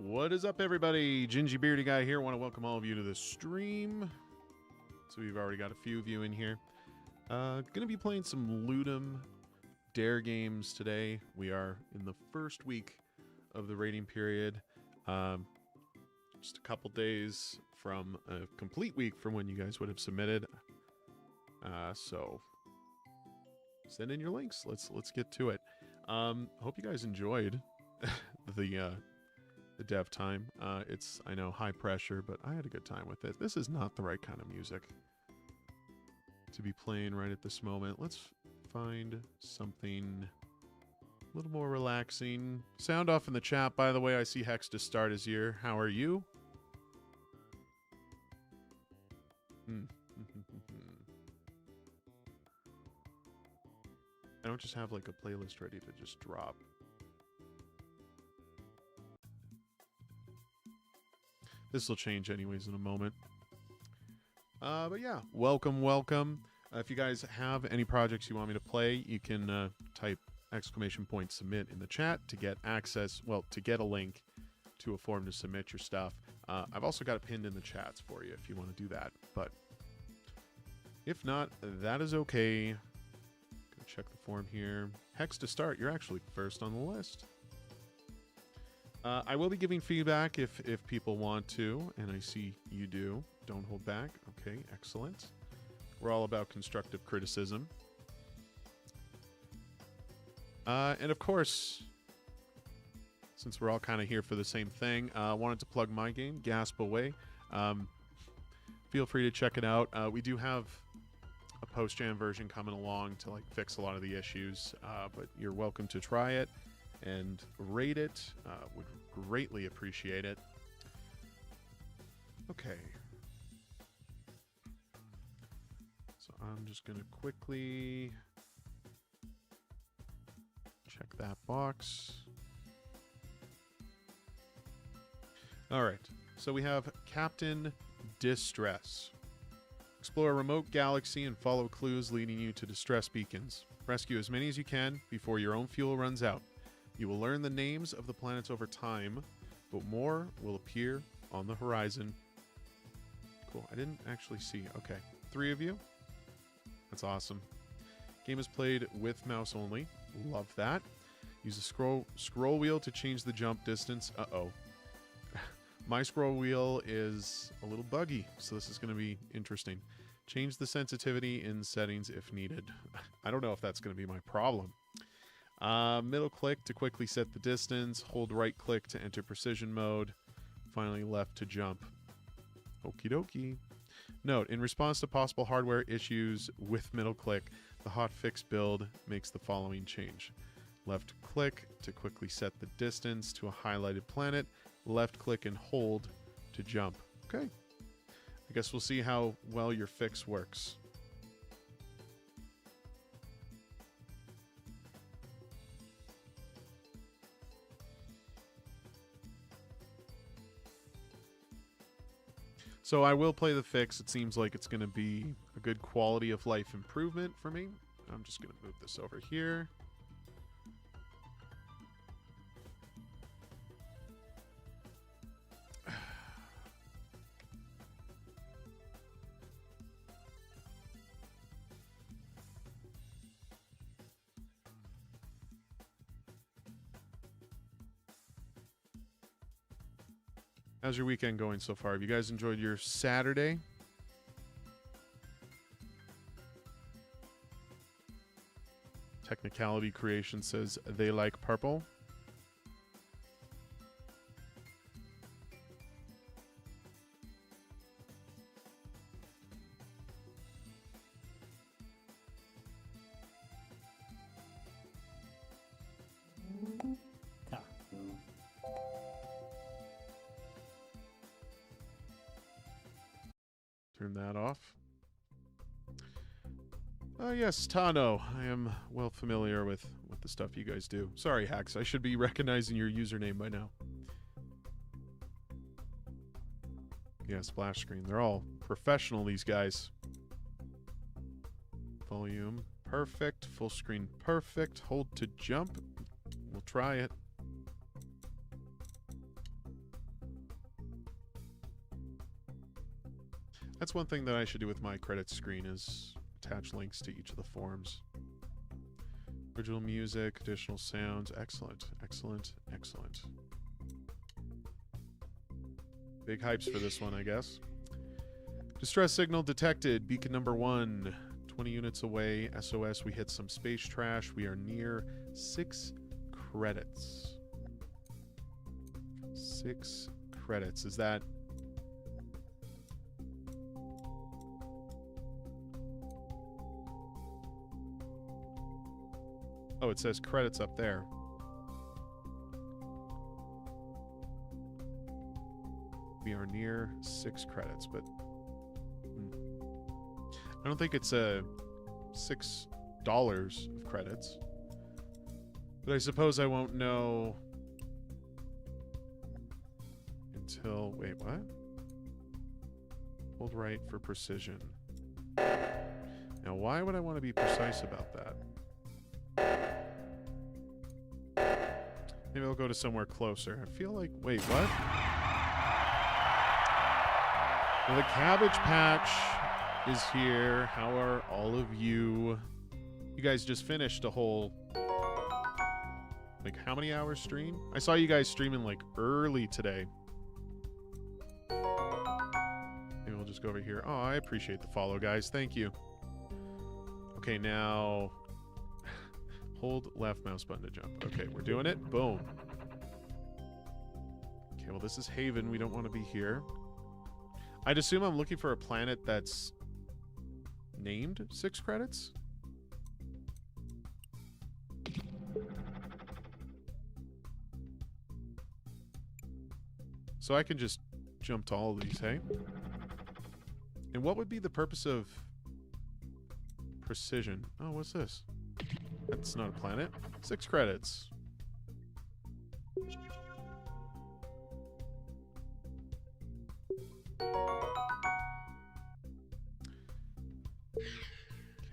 What is up, everybody? Gingy Beardy Guy here. Want to welcome all of you to the stream. So we've already got a few of you in here. Gonna be playing some Ludum Dare games today. We are in the first week of the rating period. Just a couple days from a complete week from when you guys would have submitted. So send in your links. Let's get to it. Hope you guys enjoyed the dev time. It's, I know, high pressure, but I had a good time with it. This is not the right kind of music to be playing right at this moment. Let's find something a little more relaxing. Sound off in the chat, by the way. I see Hex to start is here. How are you? I don't just have like a playlist ready to just drop. This will change anyways in a moment. But yeah, welcome. If you guys have any projects you want me to play, you can type !submit in the chat to get access, well, to get a link to a form to submit your stuff. I've also got it pinned in the chats for you if you want to do that. But if not, that is okay. Go check the form here. Hex to start, you're actually first on the list. I will be giving feedback if people want to, and I see you do. Don't hold back. Okay, excellent. We're all about constructive criticism. And of course, since we're all kind of here for the same thing, wanted to plug my game, Gasp Away. Feel free to check it out. We do have a post-jam version coming along to like fix a lot of the issues, but you're welcome to try it and rate it. Would greatly appreciate it. Okay. So I'm just going to quickly check that box. All right. So we have Captain Distress. Explore a remote galaxy and follow clues leading you to distress beacons. Rescue as many as you can before your own fuel runs out. You will learn the names of the planets over time, but more will appear on the horizon. Cool. I didn't actually see. Okay. 3 of you. That's awesome. Game is played with mouse only. Love that. Use a scroll wheel to change the jump distance. Uh-oh. My scroll wheel is a little buggy, so this is going to be interesting. Change the sensitivity in settings if needed. I don't know if that's going to be my problem. Middle click to quickly set the distance. Hold right click to enter precision mode. Finally left to jump. Okie dokie. Note, in response to possible hardware issues with middle click, the hotfix build makes the following change. Left click to quickly set the distance to a highlighted planet. Left click and hold to jump. Okay. I guess we'll see how well your fix works. So I will play the fix. It seems like it's going to be a good quality of life improvement for me. I'm just going to move this over here. How's your weekend going so far? Have you guys enjoyed your Saturday? Technicality Creation says they like purple. Turn that off. Oh yes, Tano. I am well familiar with the stuff you guys do. Sorry, Hacks. I should be recognizing your username by now. Yeah, splash screen. They're all professional, these guys. Volume. Perfect. Full screen. Perfect. Hold to jump. We'll try it. That's one thing that I should do with my credits screen is attach links to each of the forms. Original music, additional sounds. Excellent, excellent, excellent. Big hypes for this one, I guess. Distress signal detected. Beacon number 1. 20 units away. SOS. We hit some space trash. We are near 6 credits. 6 credits. Is that... Oh, it says credits up there. We are near 6 credits, but I don't think it's $6 of credits. But I suppose I won't know until... Wait, what? Hold right for precision. Now, why would I want to be precise about that? Maybe I'll go to somewhere closer. I feel like... Wait, what? Well, the Cabbage Patch is here. How are all of you? You guys just finished a whole... Like, how many hours stream? I saw you guys streaming, like, early today. Maybe we'll just go over here. Oh, I appreciate the follow, guys. Thank you. Okay, now... Hold left mouse button to jump. Okay, we're doing it. Boom. Okay, well, this is Haven. We don't want to be here. I'd assume I'm looking for a planet that's named 6 credits. So I can just jump to all of these, hey? And what would be the purpose of precision? Oh, what's this? That's not a planet. 6 credits.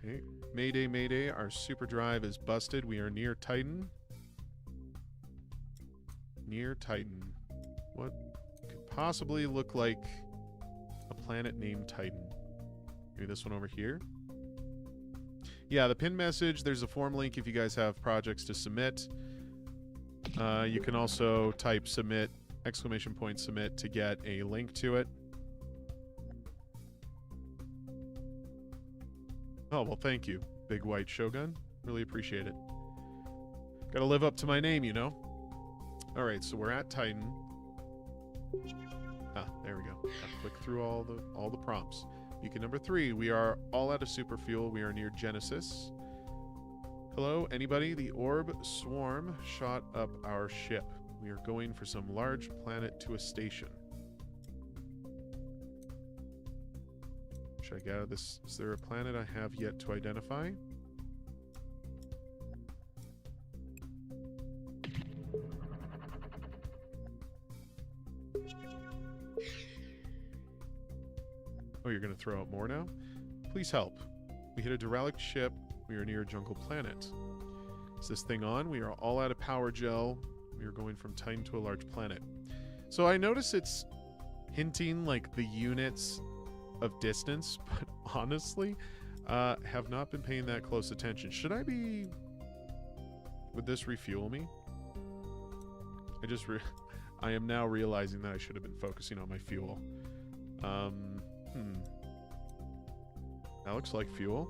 Okay. Mayday, mayday. Our super drive is busted. We are near Titan. Near Titan. What could possibly look like a planet named Titan? Maybe this one over here? Yeah, the pin message, there's a form link if you guys have projects to submit. You can also type submit, ! Submit to get a link to it. Oh, well, thank you, Big White Shogun. Really appreciate it. Gotta live up to my name, you know? Alright, so we're at Titan. Ah, there we go. Gotta click through all the prompts. Beacon number 3, we are all out of super fuel. We are near Genesis. Hello, anybody? The orb swarm shot up our ship. We are going for some large planet to a station. Should I get out of this? Is there a planet I have yet to identify? Oh, you're going to throw out more now? Please help. We hit a derelict ship. We are near a jungle planet. Is this thing on? We are all out of power gel. We are going from Titan to a large planet. So I notice it's hinting like the units of distance, but honestly, have not been paying that close attention. Should I be... Would this refuel me? I am now realizing that I should have been focusing on my fuel. That looks like fuel.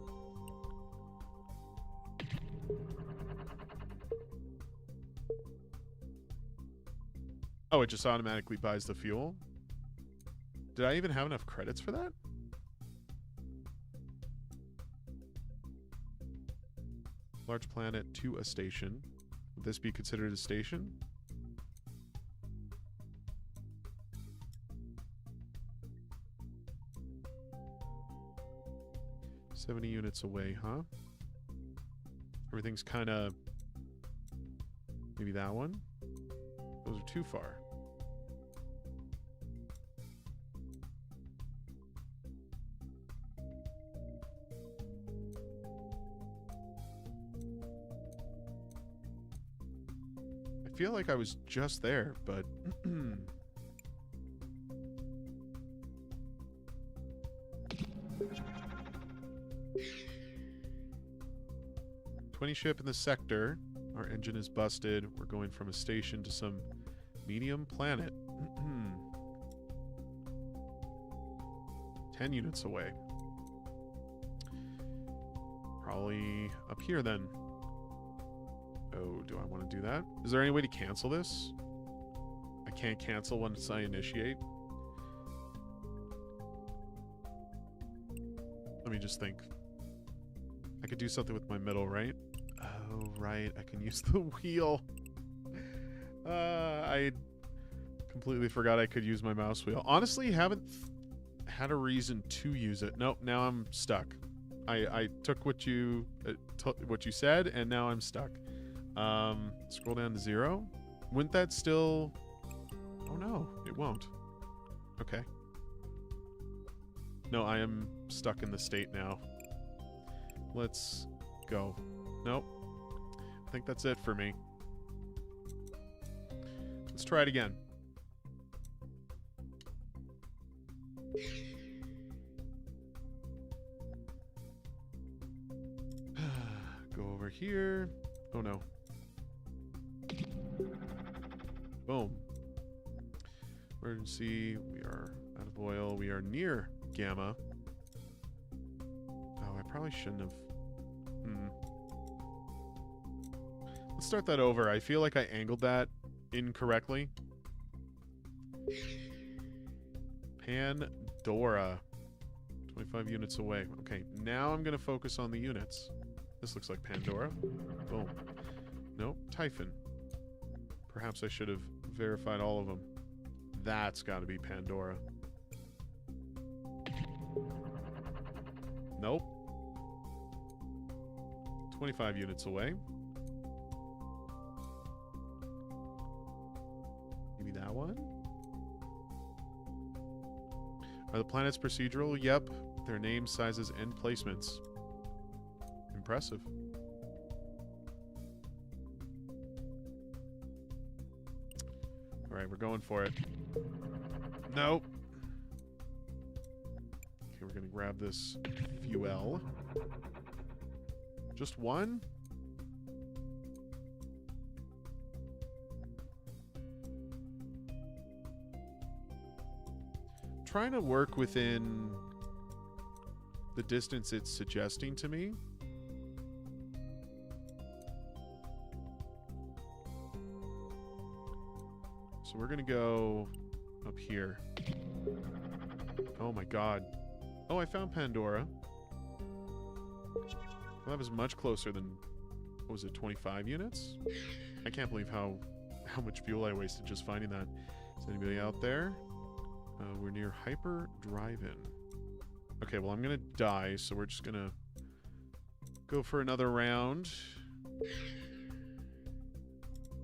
Oh, it just automatically buys the fuel? Did I even have enough credits for that? Large planet to a station. Would this be considered a station? $70 units away, huh? Everything's kind of... Maybe that one? Those are too far. I feel like I was just there, but... $20 ship in the sector. Our engine is busted. We're going from a station to some medium planet. 10 units away. Probably up here then. Oh, do I want to do that? Is there any way to cancel this? I can't cancel once I initiate. Let me just think. I could do something with my middle, right? Oh, right. I can use the wheel. I completely forgot I could use my mouse wheel. Honestly, haven't had a reason to use it. Nope, now I'm stuck. I took what you said, and now I'm stuck. Scroll down to 0. Wouldn't that still... Oh, no. It won't. Okay. No, I am stuck in the state now. Let's go. Nope. I think that's it for me. Let's try it again. Go over here. Oh no. Boom. Emergency. We are out of oil. We are near Gamma. Oh, I probably shouldn't have. Let's start that over. I feel like I angled that incorrectly. Pandora. 25 units away. Okay, now I'm going to focus on the units. This looks like Pandora. Boom. Nope, Typhon. Perhaps I should have verified all of them. That's got to be Pandora. Nope. 25 units away. Maybe that one? Are the planets procedural? Yep. Their names, sizes, and placements. Impressive. Alright, we're going for it. Nope. Okay, we're gonna grab this fuel. Just one? Trying to work within the distance it's suggesting to me. So we're gonna go up here. Oh my god. Oh, I found Pandora. Well, that was much closer than, what was it, 25 units? I can't believe how much fuel I wasted just finding that. Is anybody out there? We're near Hyper Drive-In. Okay, well, I'm gonna die, so we're just gonna go for another round.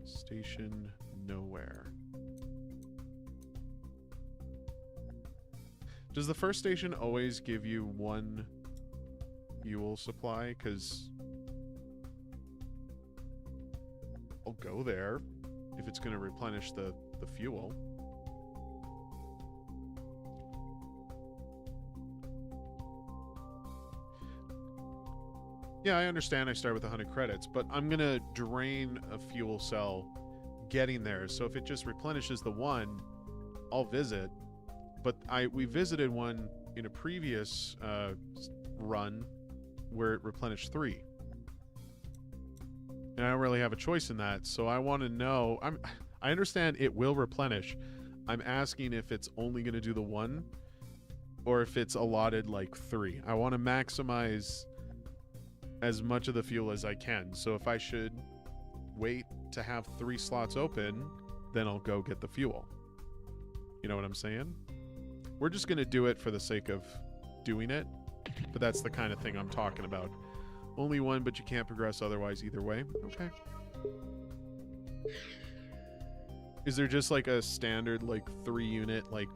Station nowhere. Does the first station always give you one fuel supply? Because I'll go there if it's going to replenish the fuel. Yeah, I understand I start with 100 credits, but I'm going to drain a fuel cell getting there. So if it just replenishes the one, I'll visit. But we visited one in a previous run where it replenished 3. And I don't really have a choice in that, so I want to know... I understand it will replenish. I'm asking if it's only going to do the 1 or if it's allotted like 3. I want to maximize as much of the fuel as I can. So if I should wait to have 3 slots open, then I'll go get the fuel. You know what I'm saying? We're just going to do it for the sake of doing it, but that's the kind of thing I'm talking about. Only 1, but you can't progress otherwise either way. Okay. Is there just like a standard like 3 unit like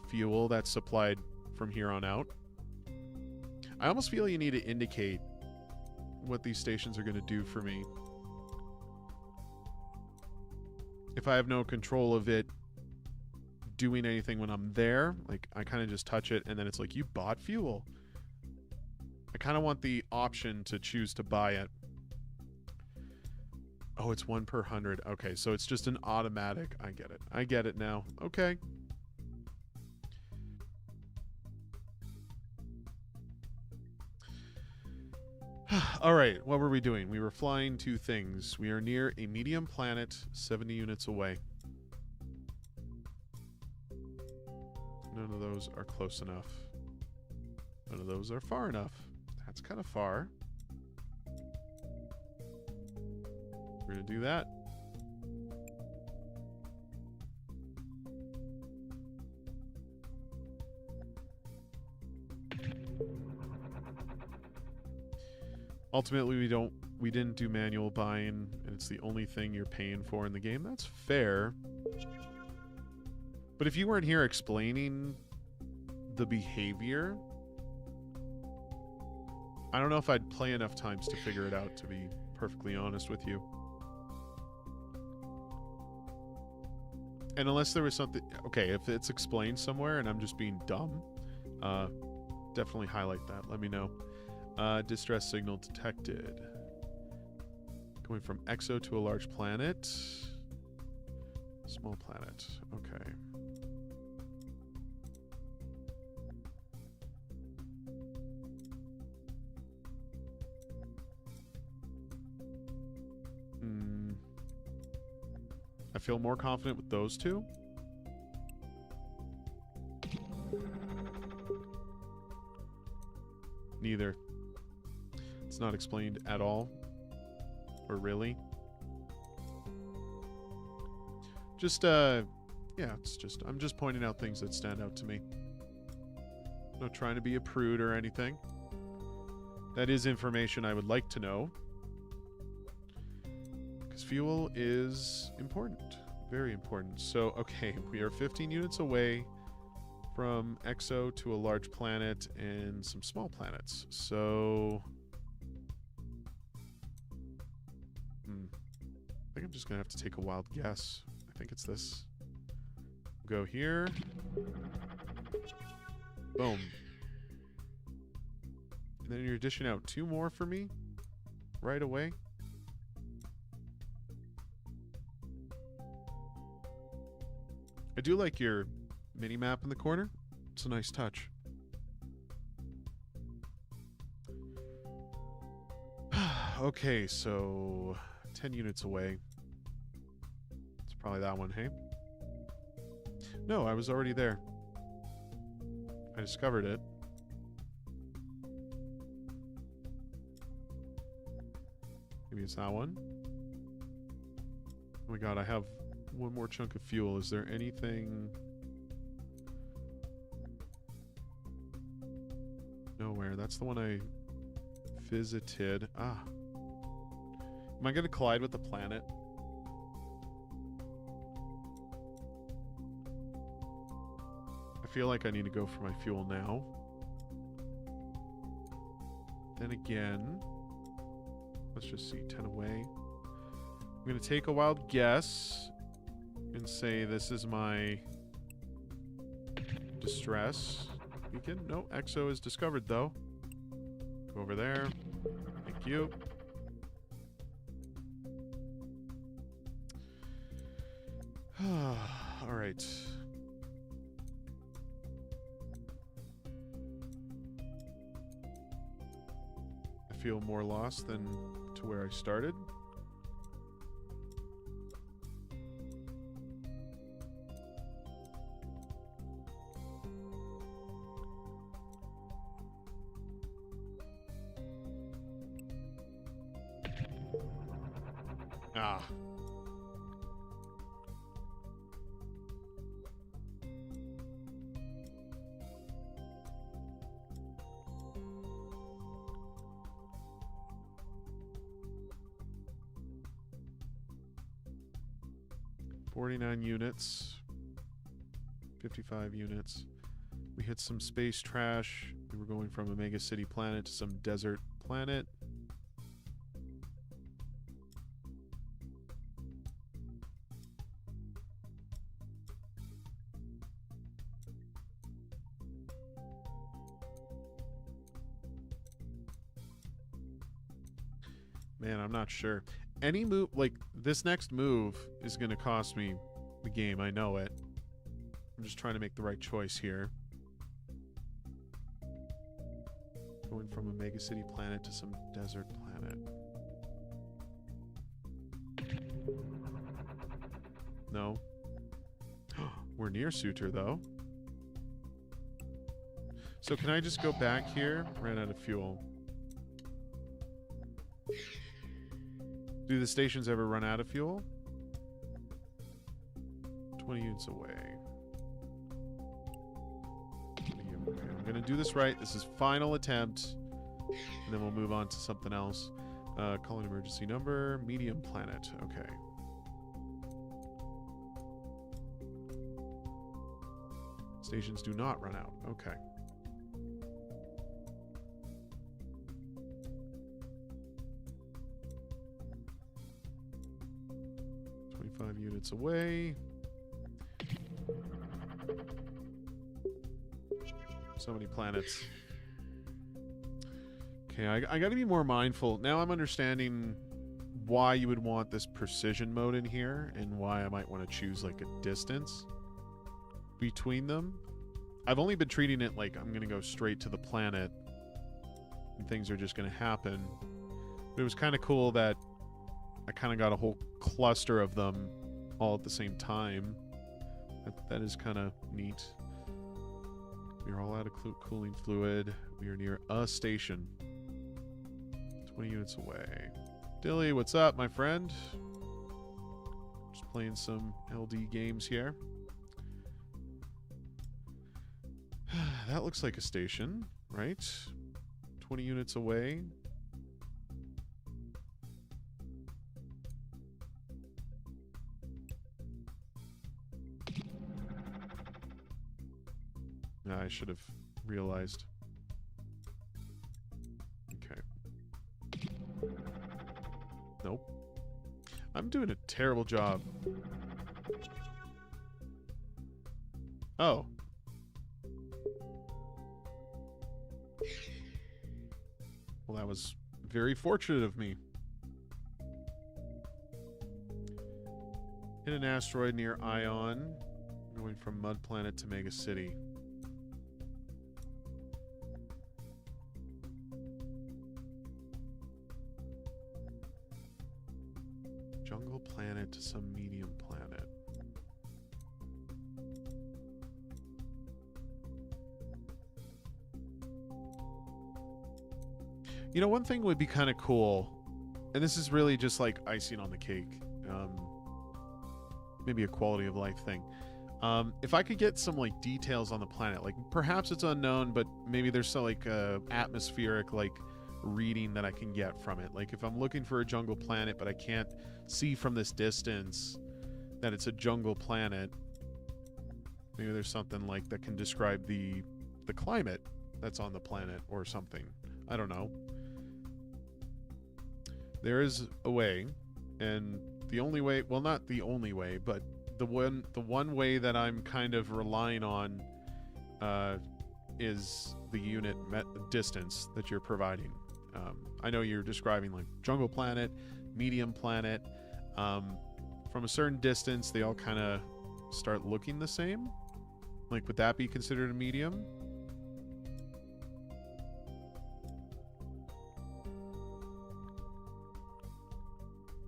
fuel that's supplied from here on out? I almost feel you need to indicate what these stations are going to do for me. If I have no control of it doing anything when I'm there, like I kind of just touch it and then it's like, you bought fuel. I kind of want the option to choose to buy it. Oh, it's 1 per 100. Okay, so it's just an automatic. I get it. I get it now. Okay. All right, what were we doing? We were flying 2 things. We are near a medium planet, 70 units away. None of those are close enough. None of those are far enough. That's kind of far. We're going to do that. Ultimately, we didn't do manual buying, and it's the only thing you're paying for in the game. That's fair. But if you weren't here explaining the behavior, I don't know if I'd play enough times to figure it out, to be perfectly honest with you. And unless there was something... Okay, if it's explained somewhere and I'm just being dumb, definitely highlight that. Let me know. Distress signal detected. Going from exo to a large planet. Small planet. Okay. I feel more confident with those 2. Neither. It's not explained at all. Or really. Just, yeah, it's just, I'm just pointing out things that stand out to me. Not trying to be a prude or anything. That is information I would like to know. Because fuel is important. Very important. So, okay, we are 15 units away from exo to a large planet and some small planets. So... I think I'm just going to have to take a wild guess. I think it's this. Go here. Boom. And then you're dishing out 2 more for me right away. I do like your mini map in the corner. It's a nice touch. Okay, so 10 units away. It's probably that one, hey? No, I was already there. I discovered it. Maybe it's that one. Oh my god, I have one more chunk of fuel. Is there anything... Nowhere. That's the one I visited. Ah. Am I going to collide with the planet? I feel like I need to go for my fuel now. Then again, let's just see, 10 away. I'm going to take a wild guess and say this is my distress beacon. No, EXO is discovered though. Go over there. Thank you. All right. I feel more lost than to where I started. Ah. $49 units. 55 units. We hit some space trash. We were going from a mega city planet to some desert planet. Man, I'm not sure. Any move, like this next move is going to cost me the game. I know it. I'm just trying to make the right choice here. Going from a megacity planet to some desert planet. No. We're near Suitor, though. So can I just go back here? Ran out of fuel. Do the stations ever run out of fuel? 20 units away. Okay, I'm going to do this right. This is final attempt. And then we'll move on to something else. Call an emergency number. Medium planet. Okay. Stations do not run out. Okay. Units away. So many planets. Okay, I gotta be more mindful. Now I'm understanding why you would want this precision mode in here and why I might want to choose like a distance between them. I've only been treating it like I'm gonna go straight to the planet and things are just gonna happen. But it was kind of cool that I kind of got a whole cluster of them all at the same time. That is kind of neat. We are all out of cooling fluid. We are near a station. 20 units away. Dilly, what's up, my friend? Just playing some LD games here. That looks like a station, right? 20 units away. I should have realized. Okay. Nope. I'm doing a terrible job. Oh. Well, that was very fortunate of me. Hit an asteroid near Ion. Going from Mud Planet to Mega City. Jungle planet to some medium planet. You know, one thing would be kind of cool, and this is really just like icing on the cake, maybe a quality of life thing. If I could get some like details on the planet, like perhaps it's unknown, but maybe there's some like atmospheric like reading that I can get from it. Like if I'm looking for a jungle planet, but I can't see from this distance that it's a jungle planet, maybe there's something like that can describe the climate that's on the planet or something. I don't know. There is a way, and the only way, well, not the only way, but the one way that I'm kind of relying on is the unit distance that you're providing. I know you're describing like jungle planet, medium planet. From a certain distance, they all kind of start looking the same. Like, would that be considered a medium?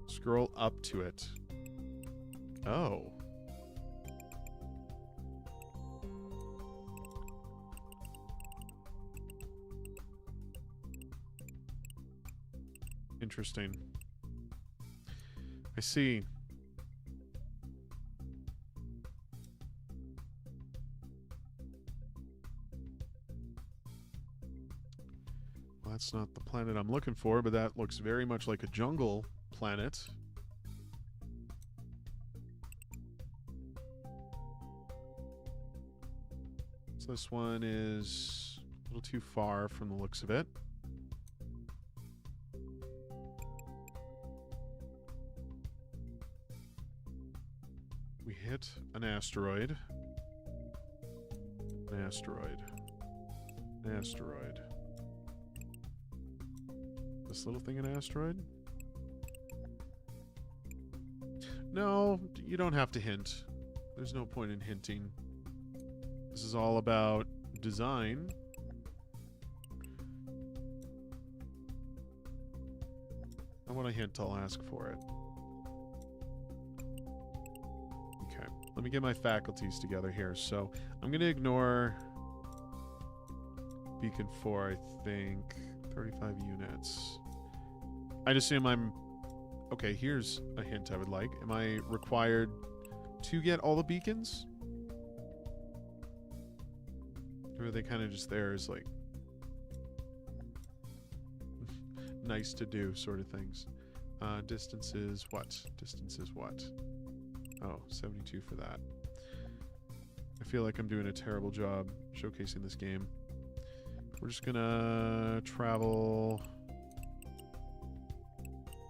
Scroll up to it. Oh. Interesting. I see. Well, that's not the planet I'm looking for, but that looks very much like a jungle planet. So this one is a little too far from the looks of it. We hit an asteroid. An asteroid. An asteroid. This little thing an asteroid? No, you don't have to hint. There's no point in hinting. This is all about design. I want a hint, I'll ask for it. Okay, let me get my faculties together here. So I'm going to ignore beacon 4, I think. 35 units. I'd assume I'm... Okay, here's a hint I would like. Am I required to get all the beacons? Or are they kind of just there as like nice to do sort of things? Distances what? Distances what? Oh, 72 for that. I feel like I'm doing a terrible job showcasing this game. We're just gonna travel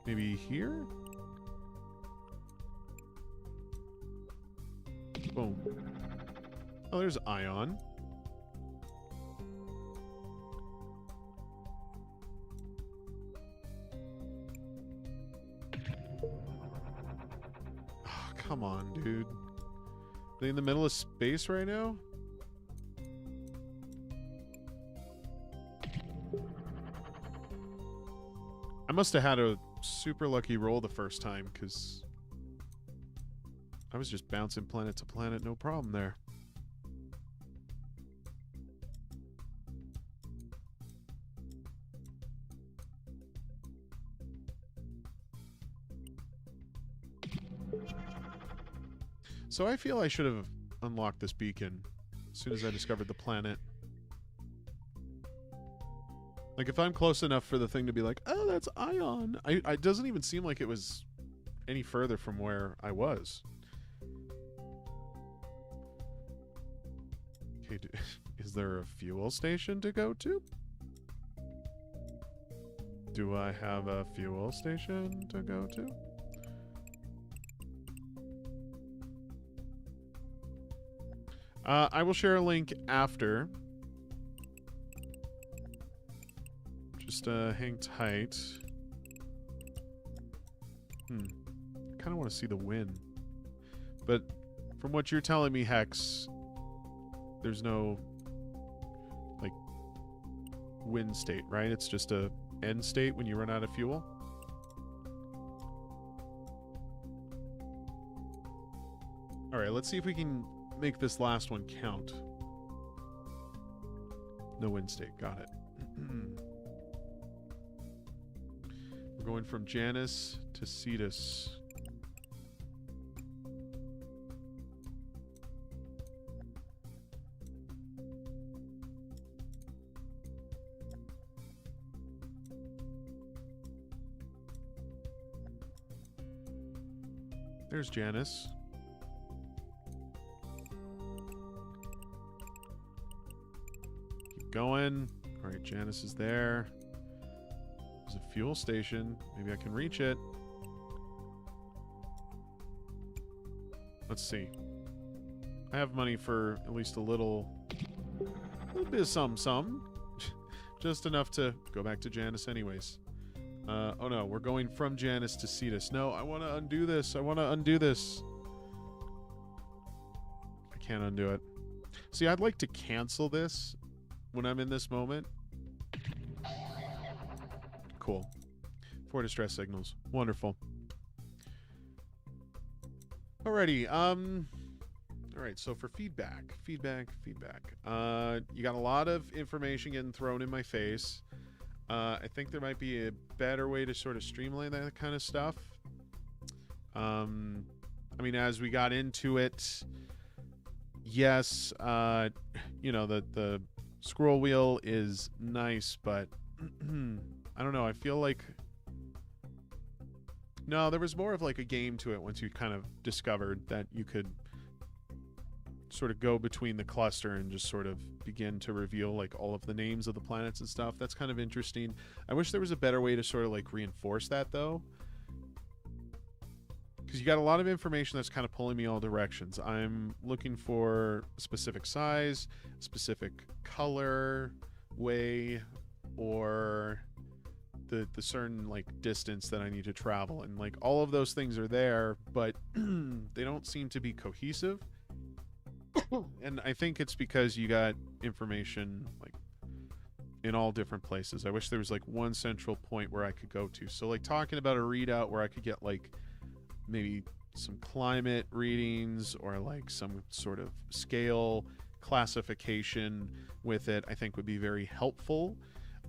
maybe here? Boom. Oh, there's Ion. Oh, come on, dude. Are they in the middle of space right now? I must have had a super lucky roll the first time, because I was just bouncing planet to planet, no problem there. So I feel I should have unlocked this beacon as soon as I discovered the planet. Like, if I'm close enough for the thing to be like, oh, that's Ion. It doesn't even seem like it was any further from where I was. Okay, is there a fuel station to go to? Do I have a fuel station to go to? I will share a link after. Just hang tight. I kind of want to see the win. But from what you're telling me, Hex, there's no, like, win state, right? It's just a end state when you run out of fuel? Alright, let's see if we can make this last one count. No win state, got it. We're going from Janus to Cetus. There's Janus. Keep going. All right, Janus is there. There's a fuel station. Maybe I can reach it. Let's see. I have money for at least a little bit of some. Just enough to go back to Janus anyways. Oh no, we're going from Janus to Cetus. No, I want to undo this. I want to undo this. I can't undo it. See, I'd like to cancel this when I'm in this moment. Cool. 4 distress signals. Wonderful. Alrighty, alright, so for feedback. You got a lot of information getting thrown in my face. I think there might be a better way to sort of streamline that kind of stuff. I mean, as we got into it, yes, you know, the scroll wheel is nice, but I don't know, I feel like... No, there was more of like a game to it once you kind of discovered that you could sort of go between the cluster and just sort of begin to reveal like all of the names of the planets and stuff. That's kind of interesting. I wish there was a better way to sort of like reinforce that though, because you got a lot of information that's kind of pulling me all directions. I'm looking for a specific size, specific color, way, or the certain like distance that I need to travel, and like all of those things are there, but they don't seem to be cohesive. And I think it's because you got information like in all different places. I wish there was like one central point where I could go to. So like talking about a readout where I could get like maybe some climate readings or like some sort of scale classification with it, I think would be very helpful.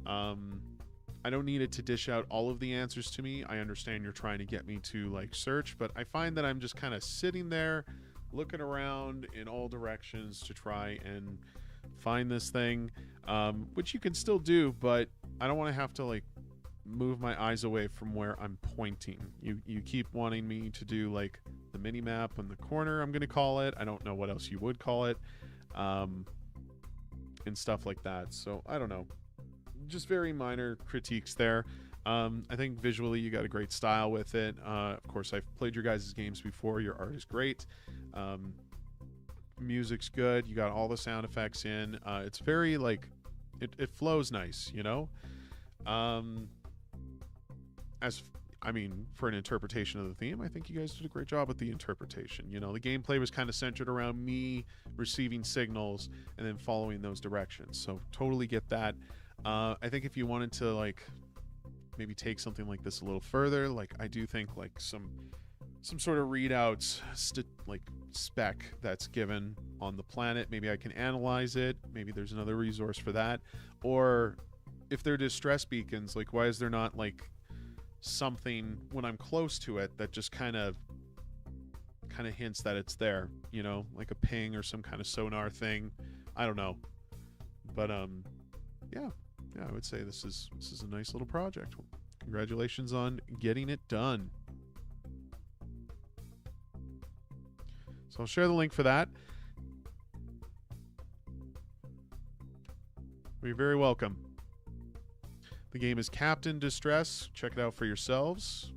I don't need it to dish out all of the answers to me. I understand you're trying to get me to like search, but I find that I'm just kind of sitting there looking around in all directions to try and find this thing, which you can still do, but I don't want to have to like move my eyes away from where I'm pointing. You keep wanting me to do like the mini map in the corner, I'm gonna call it. I don't know what else you would call it, and stuff like that. So I don't know, just very minor critiques there. I think visually you got a great style with it. Of course, I've played your guys' games before. Your art is great. Music's good. You got all the sound effects in. It's very like it flows nice, you know. For an interpretation of the theme, I think you guys did a great job with the interpretation. You know, the gameplay was kind of centered around me receiving signals and then following those directions. So totally get that. I think if you wanted to like maybe take something like this a little further, like I do think like some sort of readouts like spec that's given on the planet, maybe I can analyze it. Maybe there's another resource for that. Or if they're distress beacons, like why is there not like something when I'm close to it that just kind of hints that it's there, you know, like a ping or some kind of sonar thing. I don't know, but yeah, I would say this is a nice little project. Congratulations on getting it done. So I'll share the link for that. You're very welcome. The game is Captain Distress. Check it out for yourselves.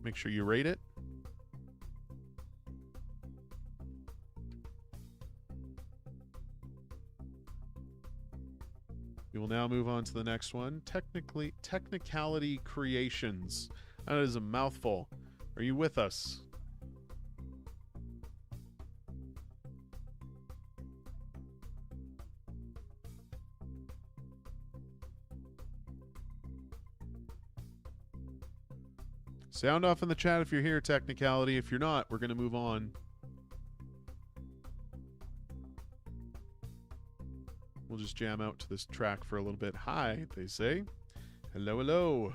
Make sure you rate it. We will now move on to the next one. Technicality Creations. That is a mouthful. Are you with us? Sound off in the chat if you're here, Technicality. If you're not, we're going to move on. We'll just jam out to this track for a little bit. Hi, they say. Hello, hello.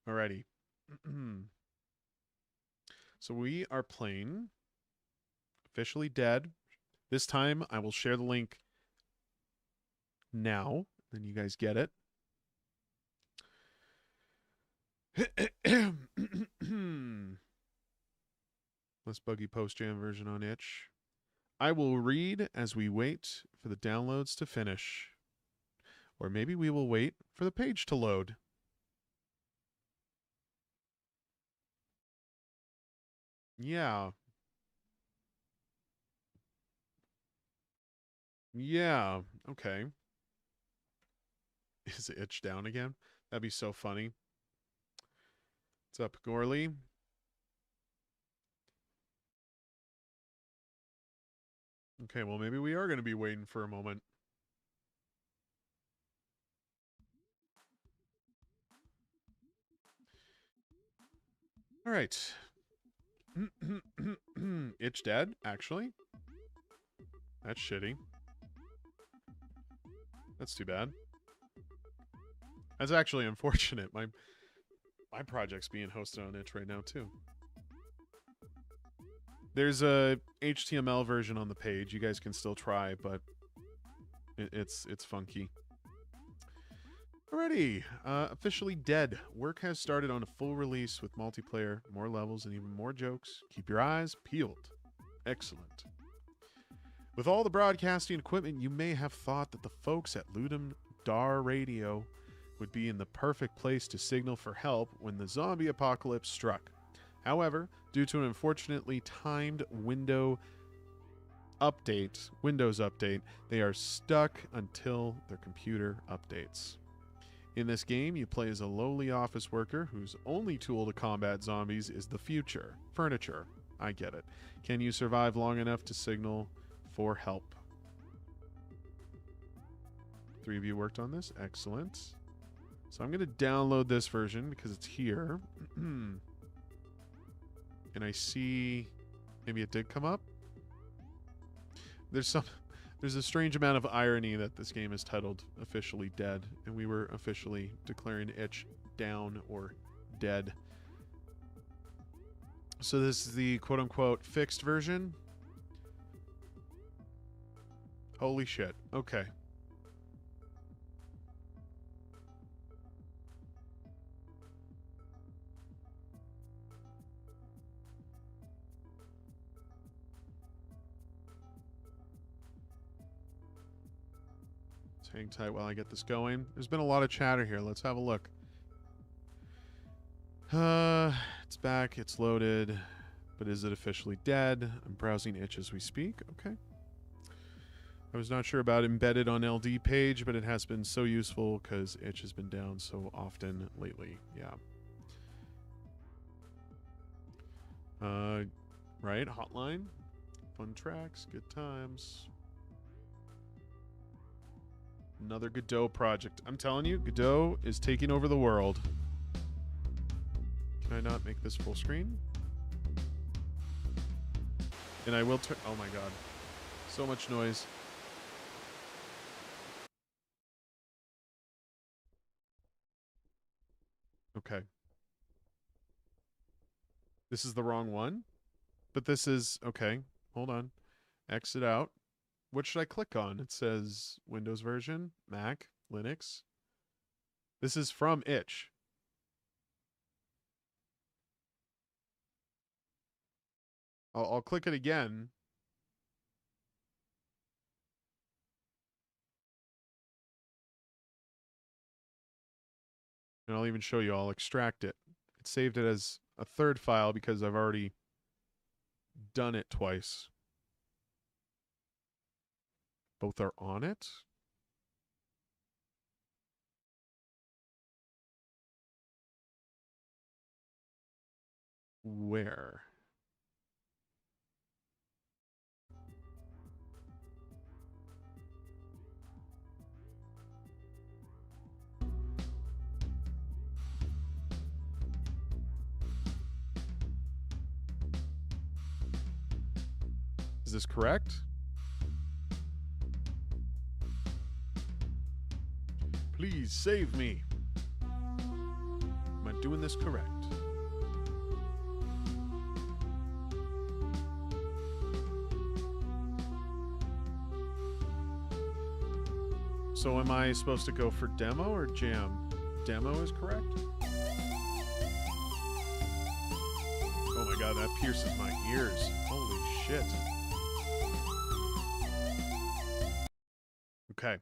Alrighty. So we are playing Officially Dead. This time I will share the link now, then you guys get it. Less buggy post-jam version on itch. I will read as we wait for the downloads to finish. Or maybe we will wait for the page to load. Yeah. Yeah. Okay. Is itch down again? That'd be so funny. What's up, Gorley? Okay, well, maybe we are going to be waiting for a moment. All right. Itch dead, actually. That's shitty. That's too bad. That's actually unfortunate. My project's being hosted on itch right now, too. There's a HTML version on the page. You guys can still try, but it's funky. Alrighty, Officially Dead. Work has started on a full release with multiplayer, more levels, and even more jokes. Keep your eyes peeled. Excellent. With all the broadcasting equipment, you may have thought that the folks at Ludum Radio would be in the perfect place to signal for help when the zombie apocalypse struck. However, due to an unfortunately timed Windows update, they are stuck until their computer updates. In this game, you play as a lowly office worker whose only tool to combat zombies is the future. Furniture. I get it. Can you survive long enough to signal for help? 3 of you worked on this. Excellent. So I'm going to download this version because it's here. And I see... Maybe it did come up? There's a strange amount of irony that this game is titled Officially Dead, and we were officially declaring itch down or dead. So this is the quote-unquote fixed version. Holy shit. Okay. Hang tight while I get this going. There's been a lot of chatter here. Let's have a look. It's back. It's loaded. But is it officially dead? I'm browsing itch as we speak. Okay. I was not sure about embedded on LD page, but it has been so useful because itch has been down so often lately. Yeah. Right. Hotline. Fun tracks. Good times. Another Godot project. I'm telling you, Godot is taking over the world. Can I not make this full screen? And I will turn... Oh my god. So much noise. Okay. This is the wrong one? But this is... Okay. Hold on. Exit out. What should I click on? It says Windows version, Mac, Linux. This is from itch. I'll click it again. And I'll even show you. I'll extract it. It saved it as a third file because I've already done it twice. Both are on it. Where? Is this correct? Please save me. Am I doing this correct? So am I supposed to go for demo or jam? Demo is correct? Oh my god, that pierces my ears. Holy shit. Okay.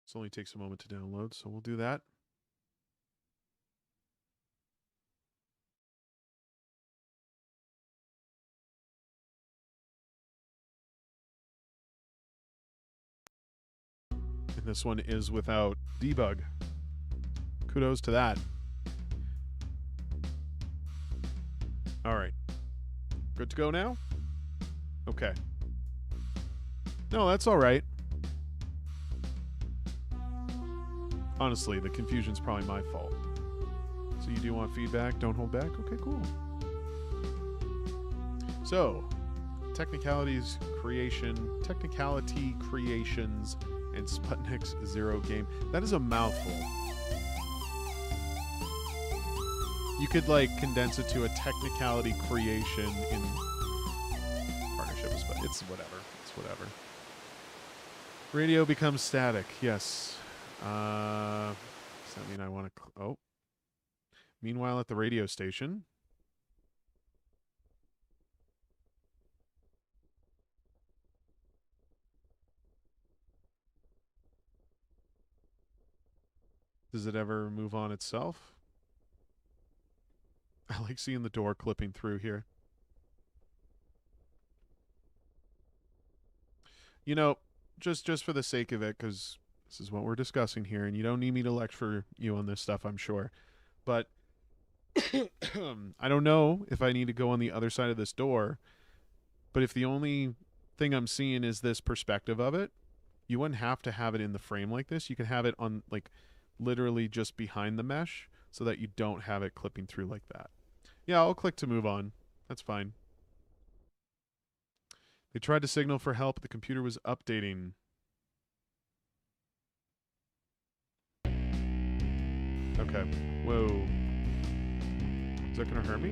This only takes a moment to download, so we'll do that. And this one is without debug. Kudos to that. All right. Good to go now? Okay. No, that's all right. Honestly, the confusion's probably my fault. So you do want feedback? Don't hold back? Okay, cool. So, Technicality Creations and Sputnik's Zero game. That is a mouthful. You could, like, condense it to a technicality creation in partnership with Sputnik. It's whatever. It's whatever. Radio becomes static. Yes. Does that mean I want to... Oh. Meanwhile, at the radio station... Does it ever move on itself? I like seeing the door clipping through here. You know, just for the sake of it, because this is what we're discussing here, and you don't need me to lecture you on this stuff, I'm sure. But I don't know if I need to go on the other side of this door, but if the only thing I'm seeing is this perspective of it, you wouldn't have to have it in the frame like this. You can have it on, like, literally just behind the mesh so that you don't have it clipping through like that. Yeah, I'll click to move on. That's fine. They tried to signal for help. The computer was updating. Okay. Whoa. Is that going to hurt me?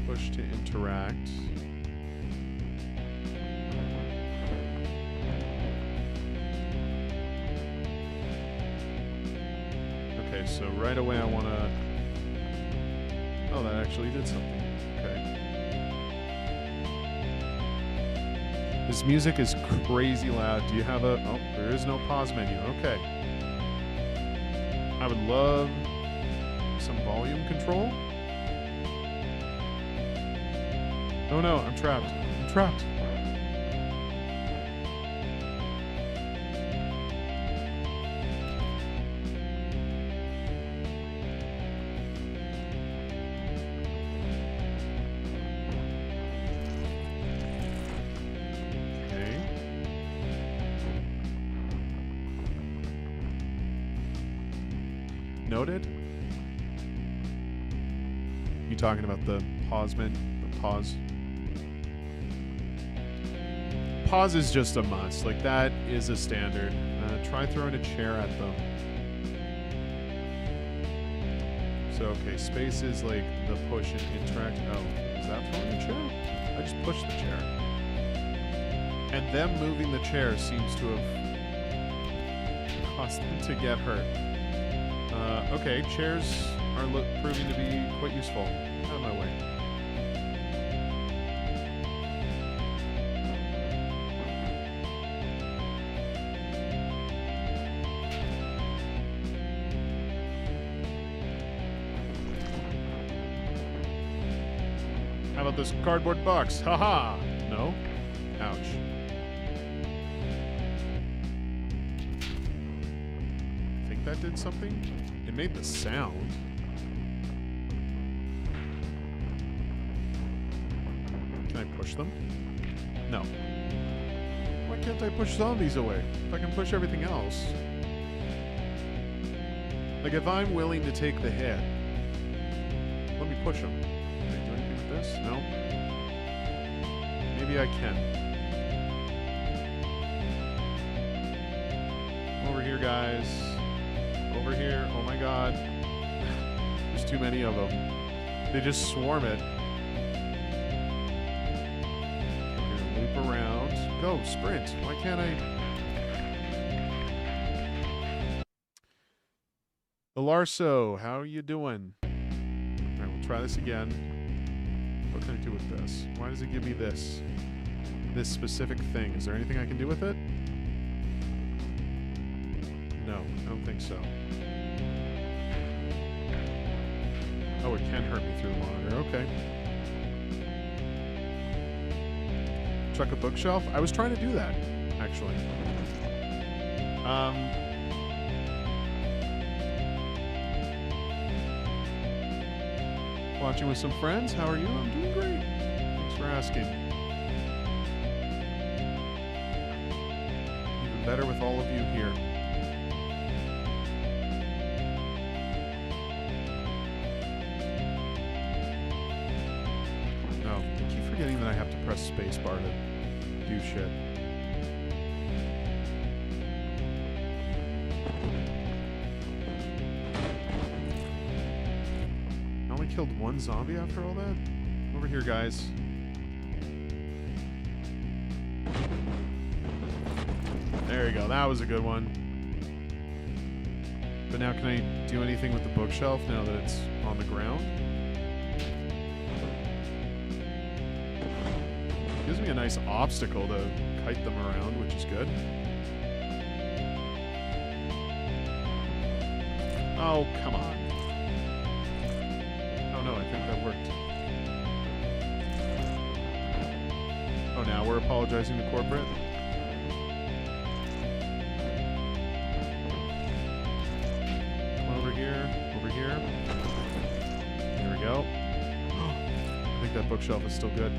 Push to interact. Okay, so right away I want to... Oh, that actually did something. Okay. This music is crazy loud. Do you have a... Oh, there is no pause menu. Okay. I would love some volume control. Oh no, I'm trapped. I'm trapped. Noted. You talking about the pause menu? The pause? Pause is just a must. Like, that is a standard. Try throwing a chair at them. So, okay, space is like the push and interact. Oh, is that throwing a chair? I just pushed the chair. And them moving the chair seems to have caused them to get hurt. Okay, chairs are proving to be quite useful. Out of my way. How about this cardboard box? Haha! No? Ouch. I think that did something? It made the sound. Can I push them? No. Why can't I push zombies away? If I can push everything else. Like, if I'm willing to take the hit, let me push them. Can I do anything with this? No? Maybe I can. Over here, guys. Over here. Oh my god. There's too many of them. They just swarm it. We're gonna loop around. Go, sprint. Why can't I? Alarso, how are you doing? Alright, we'll try this again. What can I do with this? Why does it give me this? This specific thing. Is there anything I can do with it? No, I don't think so. Oh, it can hurt me through the monitor. Okay. Chuck a bookshelf? I was trying to do that, actually. Watching with some friends. How are you? I'm doing great. Thanks for asking. Even better with all of you here. Forgetting that I have to press spacebar to do shit. I only killed one zombie after all that? Over here, guys. There you go. That was a good one. But now can I do anything with the bookshelf now that it's on the ground? Gives me a nice obstacle to kite them around, which is good. Oh, come on. Oh no, I think that worked. Oh, now we're apologizing to corporate? Come over here. Over here. There we go. I think that bookshelf is still good.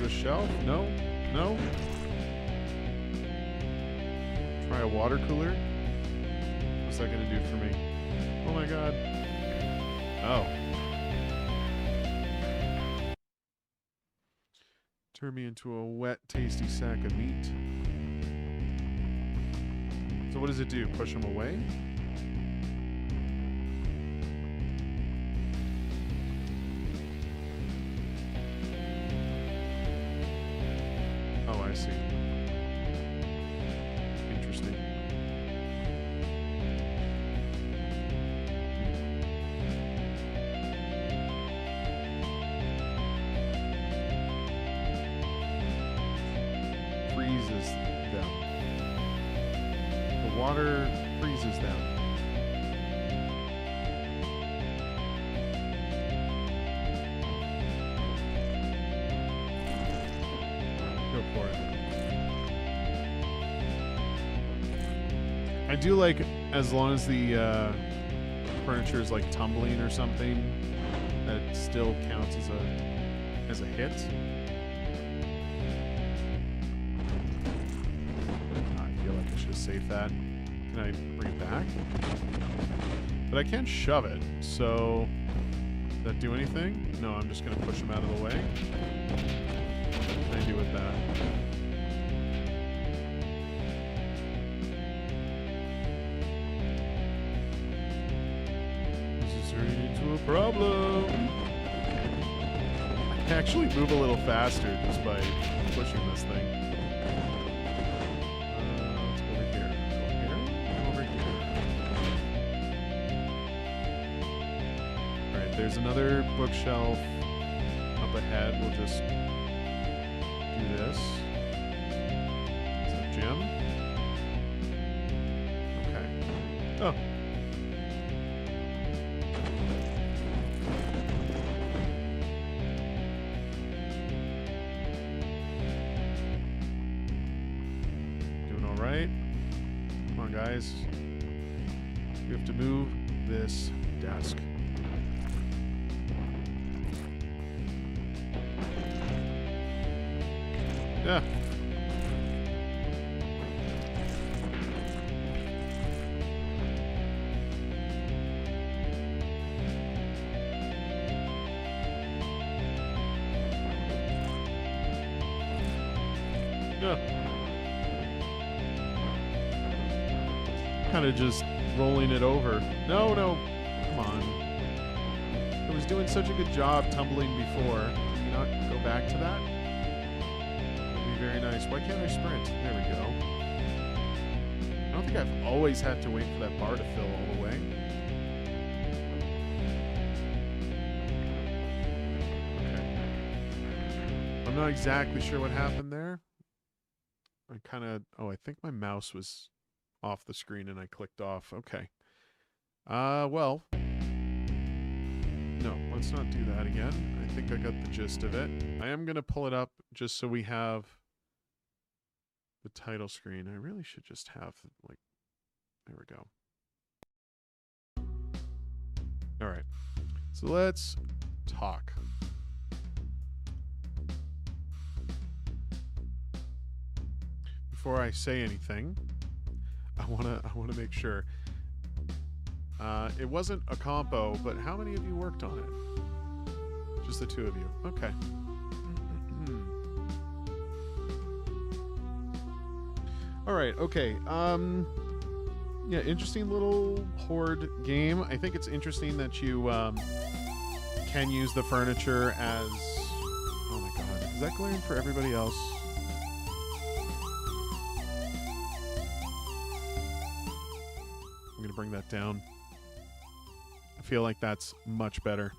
Shelf? No? No? Try a water cooler? What's that gonna do for me? Oh my god. Oh. Turn me into a wet, tasty sack of meat. So what does it do? Push them away? I see. Interesting. Freezes them. The water freezes them. Go for it. I do like, as long as the furniture is like tumbling or something, that it still counts as a hit. I feel like I should have saved that. Can I bring it back? But I can't shove it, so does that do anything? No, I'm just gonna push him out of the way. What can I do with that? Into a problem. I can actually move a little faster just by pushing this thing. Let's go over here. Over here. Alright, there's another bookshelf up ahead. We'll just do this. Is it Jim? Okay. Oh. Come on, guys. We have to move this desk. Yeah. Yeah. Kind of just rolling it over. No, no. Come on. It was doing such a good job tumbling before. Can you not go back to that? That'd be very nice. Why can't I sprint? There we go. I don't think I've always had to wait for that bar to fill all the way. Okay. I'm not exactly sure what happened there. I kind of... Oh, I think my mouse was off the screen and I clicked off. Okay. Well. No, let's not do that again. I think I got the gist of it. I am going to pull it up just so we have the title screen. I really should just have, like, there we go. All right. So let's talk. Before I say anything, I wanna make sure. It wasn't a compo, but how many of you worked on it? Just the two of you. Okay. All right. Okay. Yeah, interesting little horde game. I think it's interesting that you can use the furniture as... Oh my god. Is that glaring for everybody else? I'm going to bring that down. I feel like that's much better.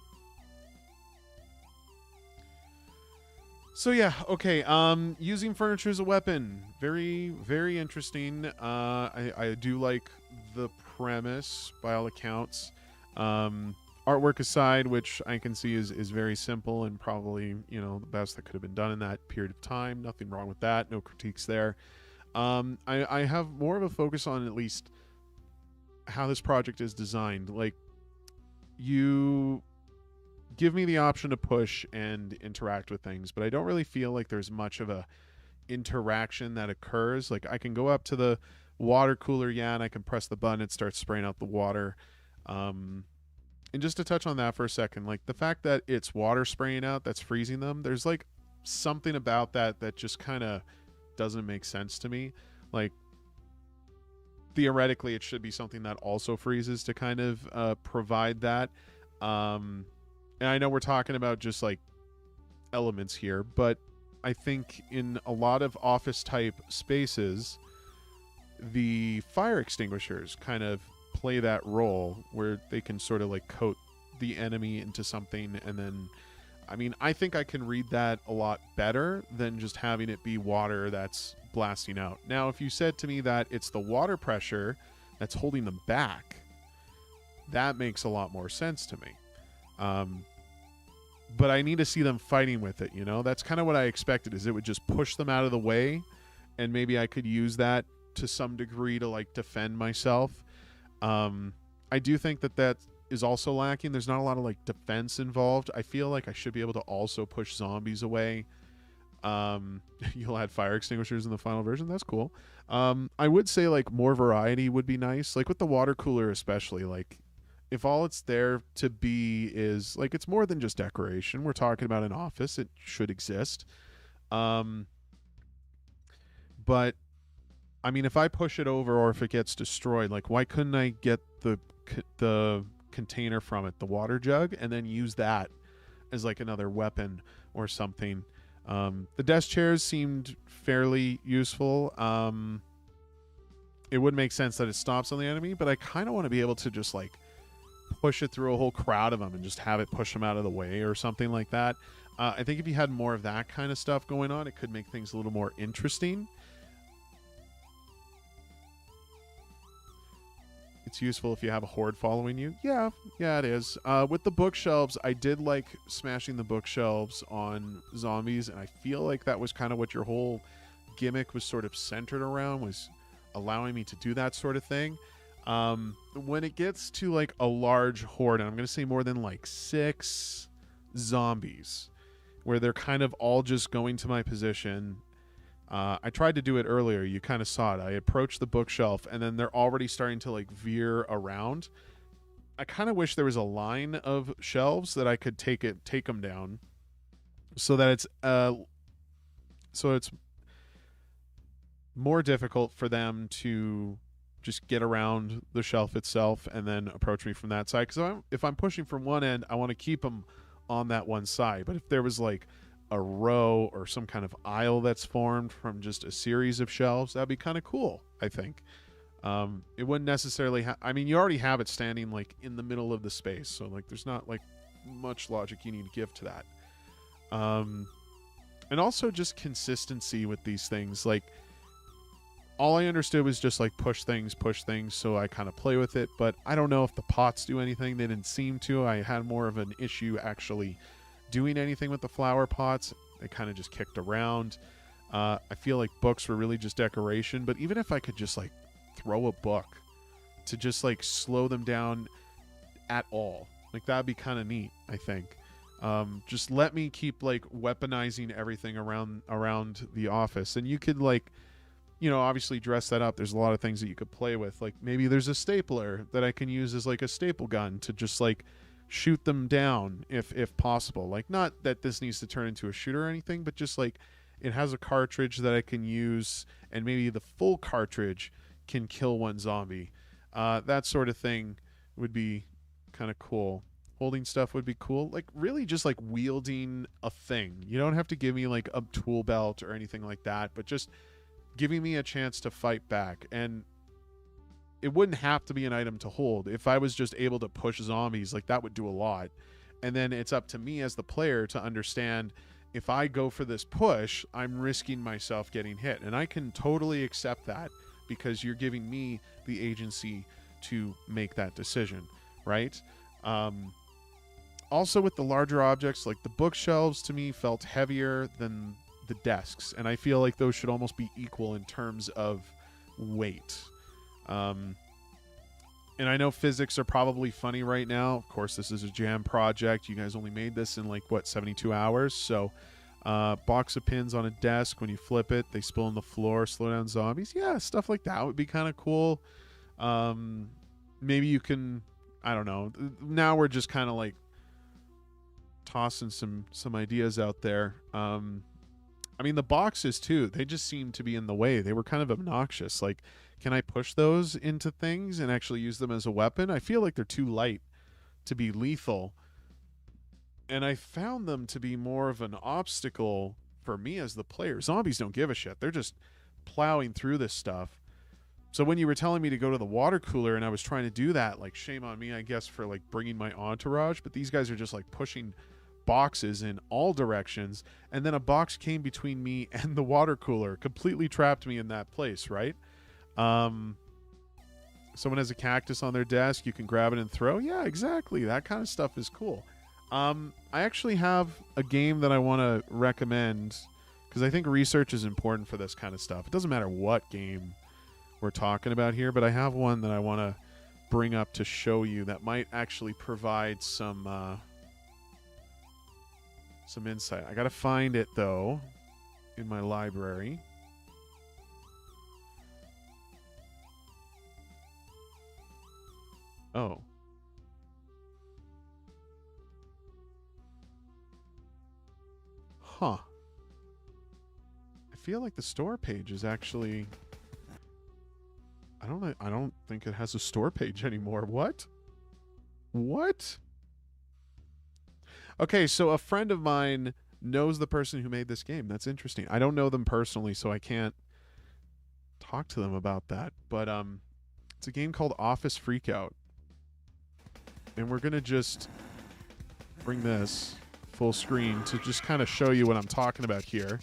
So yeah, okay. Using furniture as a weapon, very, very interesting. I do like the premise by all accounts. Artwork aside, which I can see is very simple and probably, you know, the best that could have been done in that period of time. Nothing wrong with that. No critiques there. I have more of a focus on at least how this project is designed. Like, you give me the option to push and interact with things, but I don't really feel like there's much of a interaction that occurs. Like, I can go up to the water cooler, yeah, and I can press the button, it starts spraying out the water. And just to touch on that for a second, like the fact that it's water spraying out that's freezing them, there's like something about that that just kind of doesn't make sense to me. Like, theoretically it should be something that also freezes to kind of provide that. And I know we're talking about just like elements here, but I think in a lot of office type spaces, the fire extinguishers kind of play that role where they can sort of like coat the enemy into something. And then, I mean, I think I can read that a lot better than just having it be water that's blasting out. Now, if you said to me that it's the water pressure that's holding them back, that makes a lot more sense to me. But I need to see them fighting with it, you know? That's kind of what I expected, is it would just push them out of the way, and maybe I could use that to some degree to, like, defend myself. I do think that that is also lacking. There's not a lot of, like, defense involved. I feel like I should be able to also push zombies away. You'll add fire extinguishers in the final version. That's cool. I would say, like, more variety would be nice. Like, with the water cooler especially, like, if all it's there to be is, like, it's more than just decoration. We're talking about an office. It should exist. But, I mean, if I push it over or if it gets destroyed, like, why couldn't I get the container from it, the water jug, and then use that as, like, another weapon or something? The desk chairs seemed fairly useful. It would make sense that it stops on the enemy, but I kind of want to be able to just, like, push it through a whole crowd of them and just have it push them out of the way or something like that. I think if you had more of that kind of stuff going on, it could make things a little more interesting. It's useful if you have a horde following you. Yeah, it is. With the bookshelves, I did like smashing the bookshelves on zombies, and I feel like that was kind of what your whole gimmick was sort of centered around, was allowing me to do that sort of thing. When it gets to, like, a large horde, and I'm going to say more than, like, 6 zombies, where they're kind of all just going to my position. I tried to do it earlier. You kind of saw it. I approached the bookshelf, and then they're already starting to, like, veer around. I kind of wish there was a line of shelves that I could take them down, so that it's more difficult for them to just get around the shelf itself and then approach me from that side. Because if I'm pushing from one end, I want to keep them on that one side. But if there was, like, a row or some kind of aisle that's formed from just a series of shelves, that'd be kind of cool, I think. It wouldn't necessarily I mean, you already have it standing, like, in the middle of the space, so, like, there's not, like, much logic you need to give to that. And also just consistency with these things. Like, all I understood was just, like, push things, so I kind of play with it, but I don't know if the pots do anything. They didn't seem to. I had more of an issue actually doing anything with the flower pots. They kind of just kicked around. I feel like books were really just decoration, but even if I could just, like, throw a book to just, like, slow them down at all, like, that'd be kind of neat, I think. Just let me keep, like, weaponizing everything around the office, and you could, like, you know, obviously dress that up. There's a lot of things that you could play with. Like, maybe there's a stapler that I can use as, like, a staple gun to just, like, shoot them down if possible. Like, not that this needs to turn into a shooter or anything, but just, like, it has a cartridge that I can use, and maybe the full cartridge can kill one zombie. That sort of thing would be kind of cool. holding stuff would be cool. Like really just like wielding a thing. You don't have to give me like a tool belt or anything like that, but just giving me a chance to fight back. And it wouldn't have to be an item to hold. If I was just able to push zombies, like that would do a lot. And then it's up to me as the player to understand, if I go for this push, I'm risking myself getting hit. And I can totally accept that because you're giving me the agency to make that decision, right? Also with the larger objects, like the bookshelves to me felt heavier than the desks. And I feel like those should almost be equal in terms of weight. And I know physics are probably funny right now. Of course, this is a jam project. You guys only made this in like, what, 72 hours? So box of pins on a desk. When you flip it, they spill on the floor, slow down zombies. Yeah, stuff like that would be kind of cool. Maybe you can, I don't know. Now we're just kind of like tossing some ideas out there. I mean, the boxes too, they just seem to be in the way. They were kind of obnoxious. Like, can I push those into things and actually use them as a weapon? I feel like they're too light to be lethal. And I found them to be more of an obstacle for me as the player. Zombies don't give a shit. They're just plowing through this stuff. So when you were telling me to go to the water cooler and I was trying to do that, like, shame on me, I guess, for like bringing my entourage. But these guys are just like pushing boxes in all directions. And then a box came between me and the water cooler, completely trapped me in that place, right? Someone has a cactus on their desk, you can grab it and throw. Yeah, exactly. That kind of stuff is cool. I actually have a game that I want to recommend because I think research is important for this kind of stuff. It doesn't matter what game we're talking about here, but I have one that I want to bring up to show you that might actually provide some insight. I got to find it though in my library. Oh. Huh. I feel like the store page is actually... I don't think it has a store page anymore. What? What? Okay, so a friend of mine knows the person who made this game. That's interesting. I don't know them personally, so I can't talk to them about that. But it's a game called Office Freakout. And we're going to just bring this full screen to just kind of show you what I'm talking about here.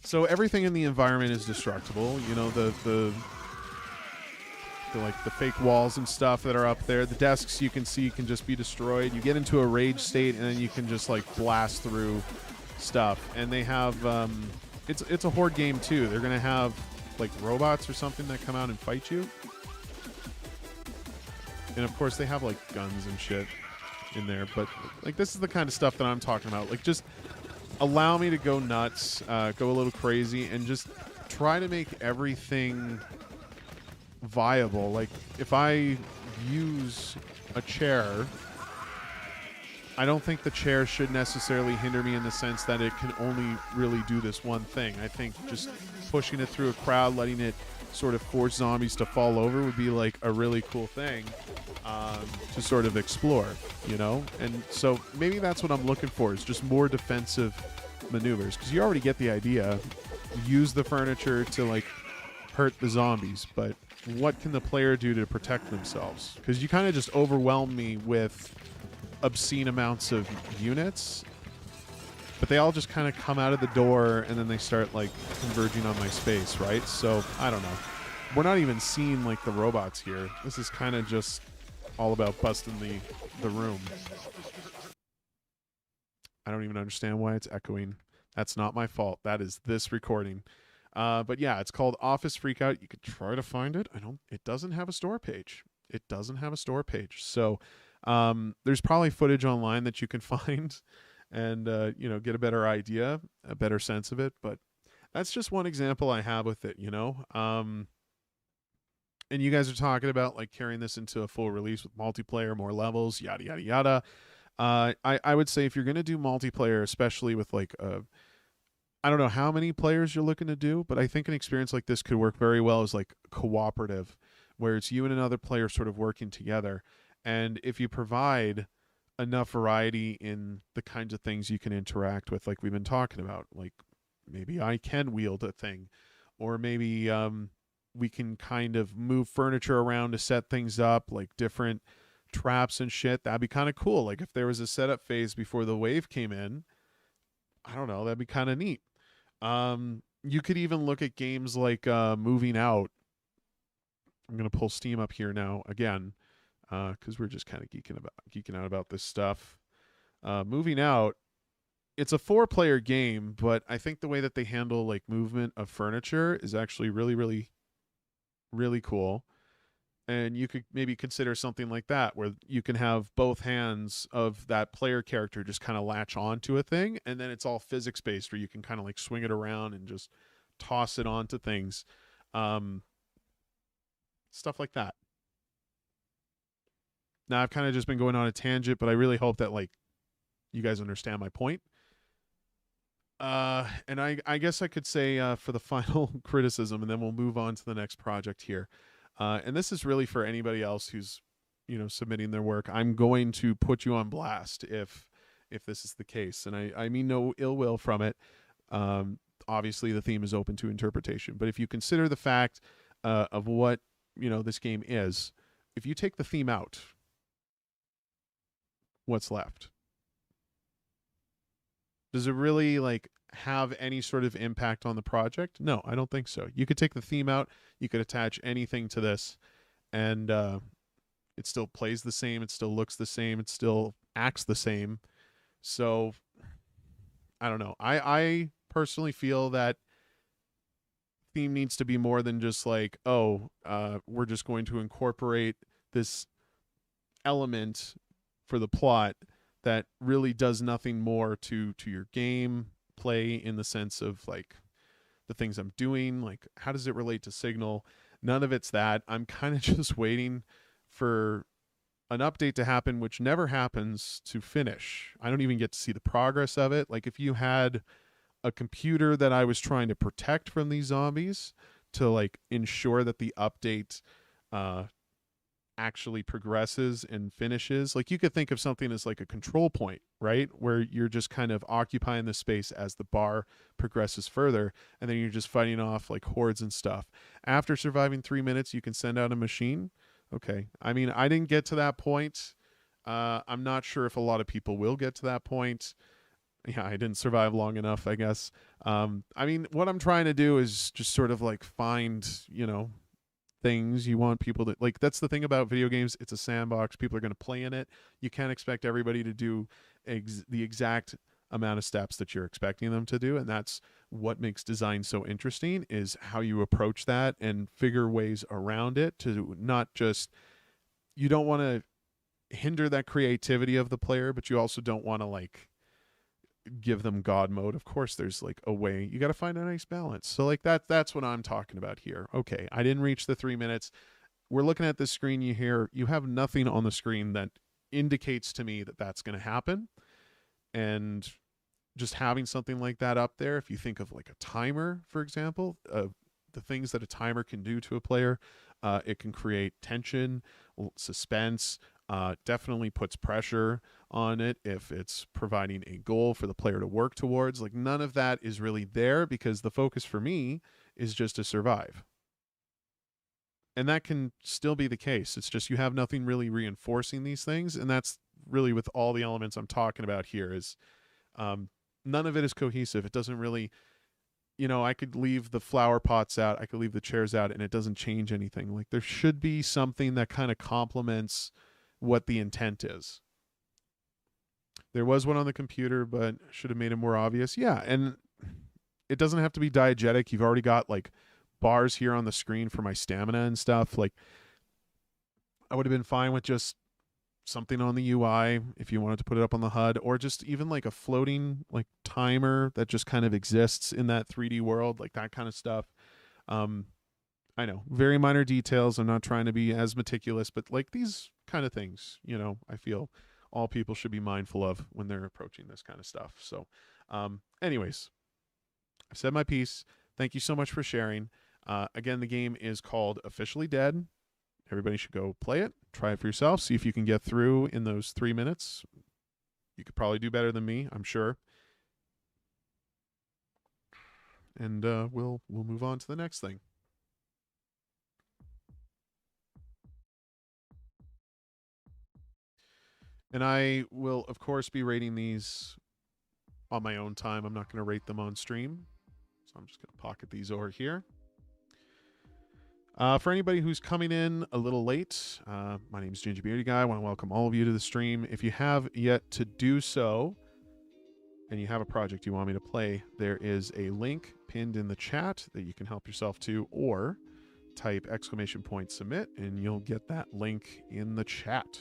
So everything in the environment is destructible. You know, the like the fake walls and stuff that are up there. The desks you can see can just be destroyed. You get into a rage state and then you can just like blast through stuff. And they have it's a horde game too. They're gonna have like robots or something that come out and fight you. And of course they have like guns and shit in there. But like this is the kind of stuff that I'm talking about. Like just allow me to go nuts, go a little crazy, and just try to make everything viable. Like if I use a chair, I don't think the chair should necessarily hinder me in the sense that it can only really do this one thing. I think just pushing it through a crowd, letting it sort of force zombies to fall over would be like a really cool thing to sort of explore, you know? And so maybe that's what I'm looking for, is just more defensive maneuvers, because you already get the idea. Use the furniture to like hurt the zombies, but what can the player do to protect themselves? Because you kind of just overwhelm me with obscene amounts of units, but they all just kind of come out of the door and then they start like converging on my space, right? So I don't know. We're not even seeing like the robots here. This is kind of just all about busting the room. I don't even understand why it's echoing. That's not my fault. That is this recording. But yeah, it's called Office Freakout. You could try to find it. It doesn't have a store page. It doesn't have a store page. So there's probably footage online that you can find and you know, get a better idea, a better sense of it. But that's just one example I have with it, you know. And you guys are talking about like carrying this into a full release with multiplayer, more levels, yada yada yada. I would say if you're going to do multiplayer, especially with like I don't know how many players you're looking to do, but I think an experience like this could work very well as like cooperative, where it's you and another player sort of working together. And if you provide enough variety in the kinds of things you can interact with, like we've been talking about, like maybe I can wield a thing, or maybe we can kind of move furniture around to set things up, like different traps and shit. That'd be kind of cool. Like if there was a setup phase before the wave came in, I don't know, that'd be kind of neat. You could even look at games like Moving Out. I'm gonna pull Steam up here now again, because we're just kind of geeking out about this stuff. Moving Out, it's a 4-player game, but I think the way that they handle like movement of furniture is actually really, really, really cool. And you could maybe consider something like that, where you can have both hands of that player character just kind of latch onto a thing, and then it's all physics based, where you can kind of like swing it around and just toss it onto things. Stuff like that. Now I've kind of just been going on a tangent, but I really hope that like you guys understand my point. And I guess I could say for the final criticism, and then we'll move on to the next project here. And this is really for anybody else who's, submitting their work. I'm going to put you on blast if this is the case, and I mean no ill will from it. Obviously, the theme is open to interpretation, but if you consider the fact of what this game is, if you take the theme out, what's left? Does it really like have any sort of impact on the project? No, I don't think so. You could take the theme out, you could attach anything to this, and it still plays the same, it still looks the same, it still acts the same. So I don't know. I personally feel that theme needs to be more than just like, we're just going to incorporate this element for the plot that really does nothing more to your game play, in the sense of like the things I'm doing, like how does it relate to Signal? None of it's that. I'm kind of just waiting for an update to happen, which never happens, to finish. I don't even get to see the progress of it. Like if you had a computer that I was trying to protect from these zombies to like ensure that the update actually progresses and finishes, like you could think of something as like a control point, right, where you're just kind of occupying the space as the bar progresses further, and then you're just fighting off like hordes and stuff. After surviving 3 minutes, you can send out a machine. Okay, I mean, I didn't get to that point. I'm not sure if a lot of people will get to that point. Yeah, I didn't survive long enough, I guess. I mean, what I'm trying to do is just sort of like find, things you want people to like. That's the thing about video games. It's a sandbox. People are going to play in it. You can't expect everybody to do the exact amount of steps that you're expecting them to do, and that's what makes design so interesting, is how you approach that and figure ways around it to not just, you don't want to hinder that creativity of the player, but you also don't want to like give them god mode. Of course there's like a way, you got to find a nice balance. So like that's what I'm talking about here. Okay, I didn't reach the 3 minutes. We're looking at this screen. You have nothing on the screen that indicates to me that that's going to happen. And just having something like that up there, if you think of like a timer, for example, the things that a timer can do to a player, it can create tension, suspense, definitely puts pressure on it if it's providing a goal for the player to work towards. Like none of that is really there, because the focus for me is just to survive. And that can still be the case. It's just you have nothing really reinforcing these things, and that's really with all the elements I'm talking about here, is none of it is cohesive. It doesn't really, I could leave the flower pots out, I could leave the chairs out, and it doesn't change anything. Like there should be something that kind of complements what the intent is. There was one on the computer, but should have made it more obvious. Yeah, and it doesn't have to be diegetic. You've already got like bars here on the screen for my stamina and stuff. Like I would have been fine with just something on the UI if you wanted to put it up on the HUD, or just even like a floating like timer that just kind of exists in that 3D world, like that kind of stuff. I know, very minor details. I'm not trying to be as meticulous, but like these kind of things, I feel all people should be mindful of when they're approaching this kind of stuff. So anyways, I've said my piece. Thank you so much for sharing. Again, the game is called Officially Dead. Everybody should go play it. Try it for yourself. See if you can get through in those 3 minutes. You could probably do better than me, I'm sure. And we'll move on to the next thing. And I will, of course, be rating these on my own time. I'm not going to rate them on stream. So I'm just going to pocket these over here. For anybody who's coming in a little late, my name is Ginger Beardy Guy. I want to welcome all of you to the stream. If you have yet to do so, and you have a project you want me to play, there is a link pinned in the chat that you can help yourself to, or type !submit, and you'll get that link in the chat.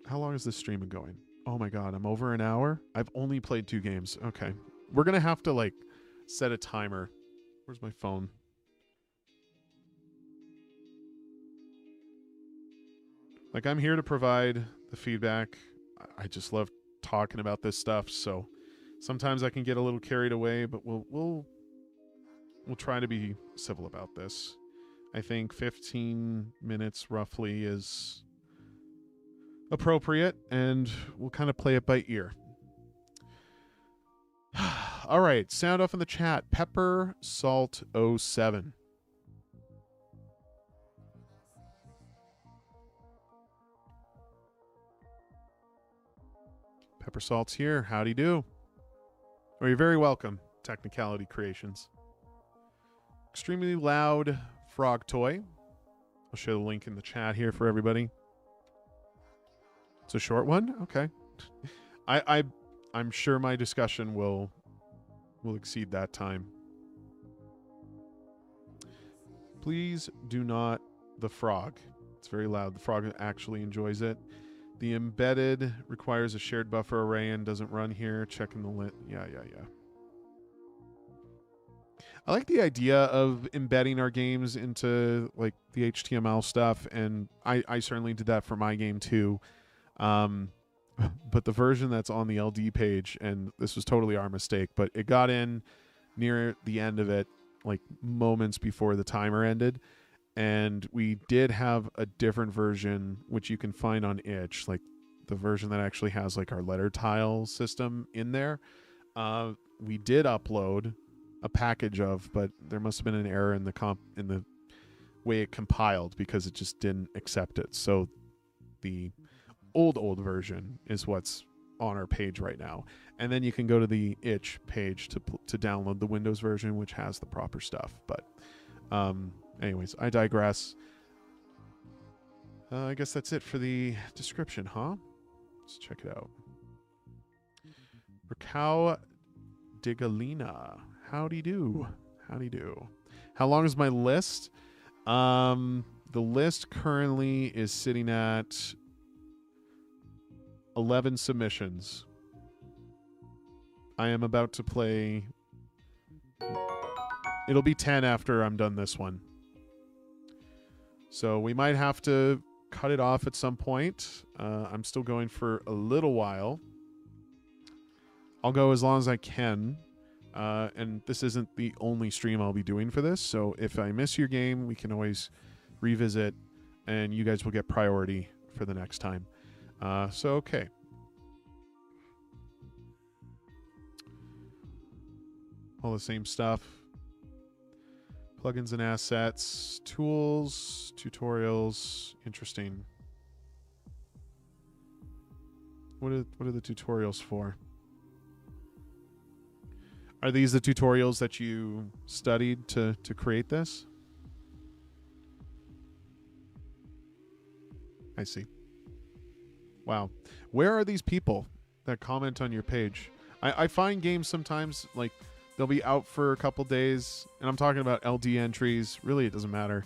How long is this stream been going? Oh my god, I'm over an hour? I've only played 2 games. Okay. We're going to have to, like, set a timer. Where's my phone? Like, I'm here to provide the feedback. I just love talking about this stuff, so sometimes I can get a little carried away, but we'll try to be civil about this. I think 15 minutes roughly is appropriate, and we'll kind of play it by ear. All right, sound off in the chat. Pepper Salt 07. Pepper Salt's here. Howdy do. Oh, you're very welcome, Technicality Creations. Extremely loud frog toy. I'll show the link in the chat here for everybody. It's a short one? Okay. I'm sure my discussion will exceed that time. Please do not the frog. It's very loud. The frog actually enjoys it. The embedded requires a shared buffer array and doesn't run here. Checking the lit. Yeah. I like the idea of embedding our games into like the HTML stuff, and I certainly did that for my game too. But the version that's on the LD page, and this was totally our mistake, but it got in near the end of it, like moments before the timer ended. And we did have a different version, which you can find on itch, like the version that actually has like our letter tile system in there. We did upload a package of, but there must have been an error in the way it compiled, because it just didn't accept it. So the old version is what's on our page right now, and then you can go to the itch page to download the Windows version, which has the proper stuff. But anyways, I digress. I guess that's it for the description, huh? Let's check it out. Racow Digalina. Howdy do. How long is my list? The list currently is sitting at 11 submissions. I am about to play. It'll be 10 after I'm done this one. So we might have to cut it off at some point. I'm still going for a little while. I'll go as long as I can. And this isn't the only stream I'll be doing for this. So if I miss your game, we can always revisit, and you guys will get priority for the next time. So, okay. All the same stuff. Plugins and assets, tools, tutorials. Interesting. What are the tutorials for? Are these the tutorials that you studied to create this? I see. Wow. Where are these people that comment on your page? I find games sometimes, like, they'll be out for a couple days, and I'm talking about LD entries. Really, it doesn't matter.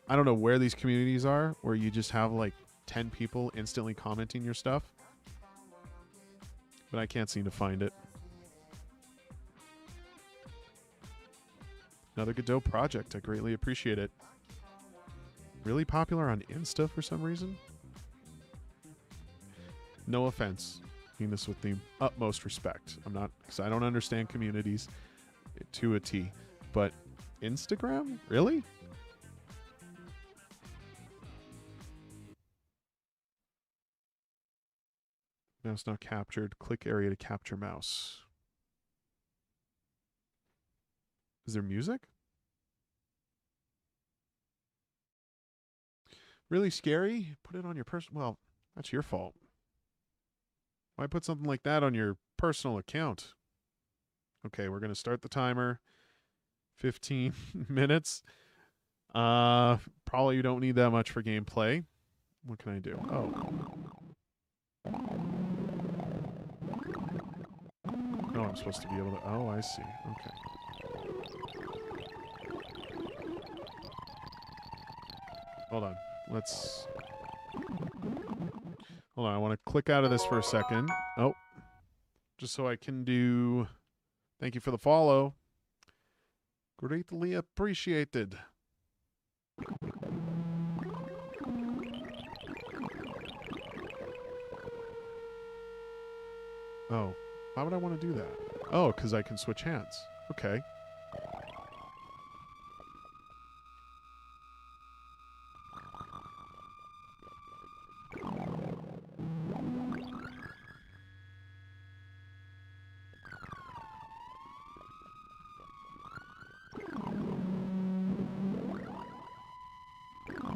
I don't know where these communities are, where you just have, like, 10 people instantly commenting your stuff. But I can't seem to find it. Another Godot project. I greatly appreciate it. Really popular on Insta for some reason? No offense. I mean this with the utmost respect. I'm not, because I don't understand communities to a T. But Instagram? Really? Mouse not captured. Click area to capture mouse. Is there music? Really scary? Put it on your person. Well, that's your fault. Why put something like that on your personal account? Okay, we're going to start the timer. 15 minutes. Probably you don't need that much for gameplay. What can I do? Oh. No, I'm supposed to be able to... Oh, I see. Okay. Hold on. Let's... Hold on, I want to click out of this for a second. Oh. Just so I can do... Thank you for the follow. Greatly appreciated. Oh. Why would I want to do that? Oh, because I can switch hands. Okay.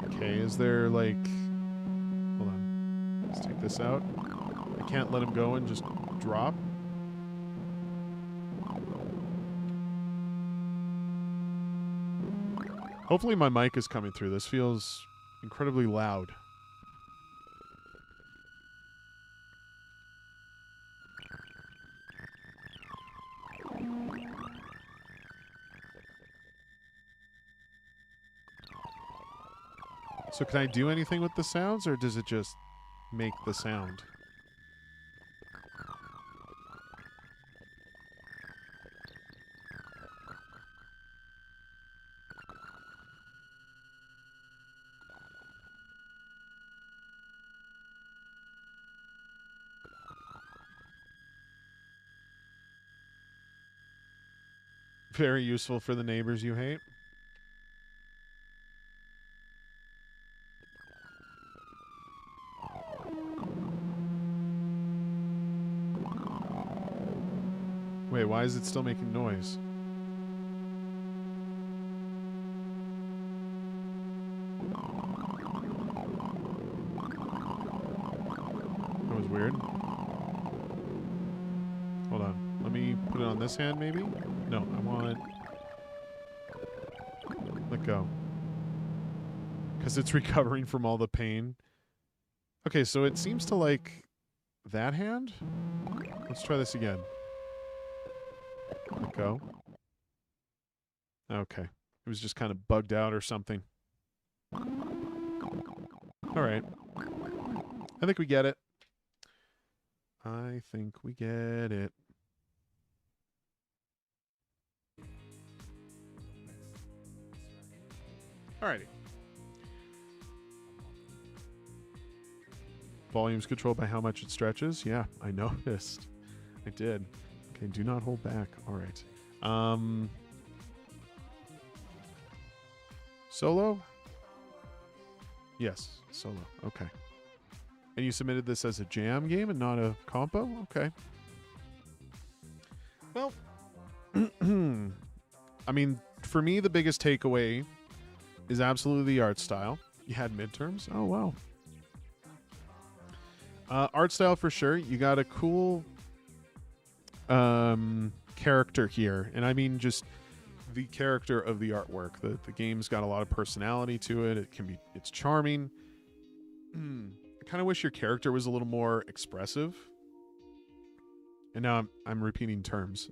Okay, is there like... Hold on. Let's take this out. I can't let him go and just drop. Hopefully my mic is coming through. This feels incredibly loud. So can I do anything with the sounds, or does it just make the sound? Very useful for the neighbors you hate. Wait, why is it still making noise? That was weird. Hold on. Let me put it on this hand, maybe? No, I want... Let go. Because it's recovering from all the pain. Okay, so it seems to like that hand. Let's try this again. Let go. Okay. It was just kind of bugged out or something. Alright. I think we get it. I think we get it. Alrighty. Volume's controlled by how much it stretches. Yeah, I noticed. I did. Okay, do not hold back. Alright. Solo? Yes, solo. Okay. And you submitted this as a jam game and not a compo? Okay. Well, I mean, for me, the biggest takeaway is absolutely the art style. You had midterms? Oh, wow. Art style for sure. You got a cool character here. And I mean just the character of the artwork. The game's got a lot of personality to it. It's charming. I kind of wish your character was a little more expressive. And now I'm repeating terms.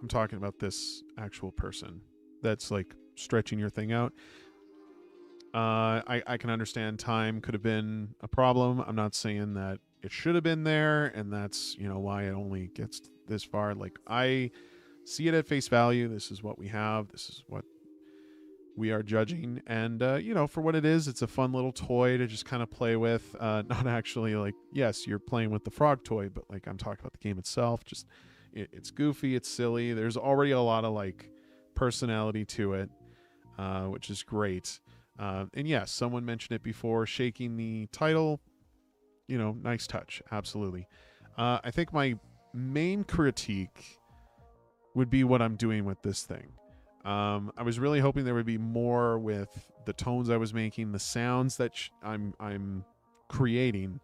I'm talking about this actual person that's like stretching your thing out. I can understand time could have been a problem. I'm not saying that it should have been there and that's, you know, why it only gets this far. Like, I see it at face value. This is what we have. This is what we are judging. And, you know, for what it is, it's a fun little toy to just kind of play with. Not actually like, yes, you're playing with the frog toy, but like I'm talking about the game itself. Just it's goofy. It's silly. There's already a lot of like personality to it, which is great. And yes, someone mentioned it before, shaking the title, you know, nice touch. Absolutely. I think my main critique would be what I'm doing with this thing. I was really hoping there would be more with the tones I was making, the sounds that I'm creating.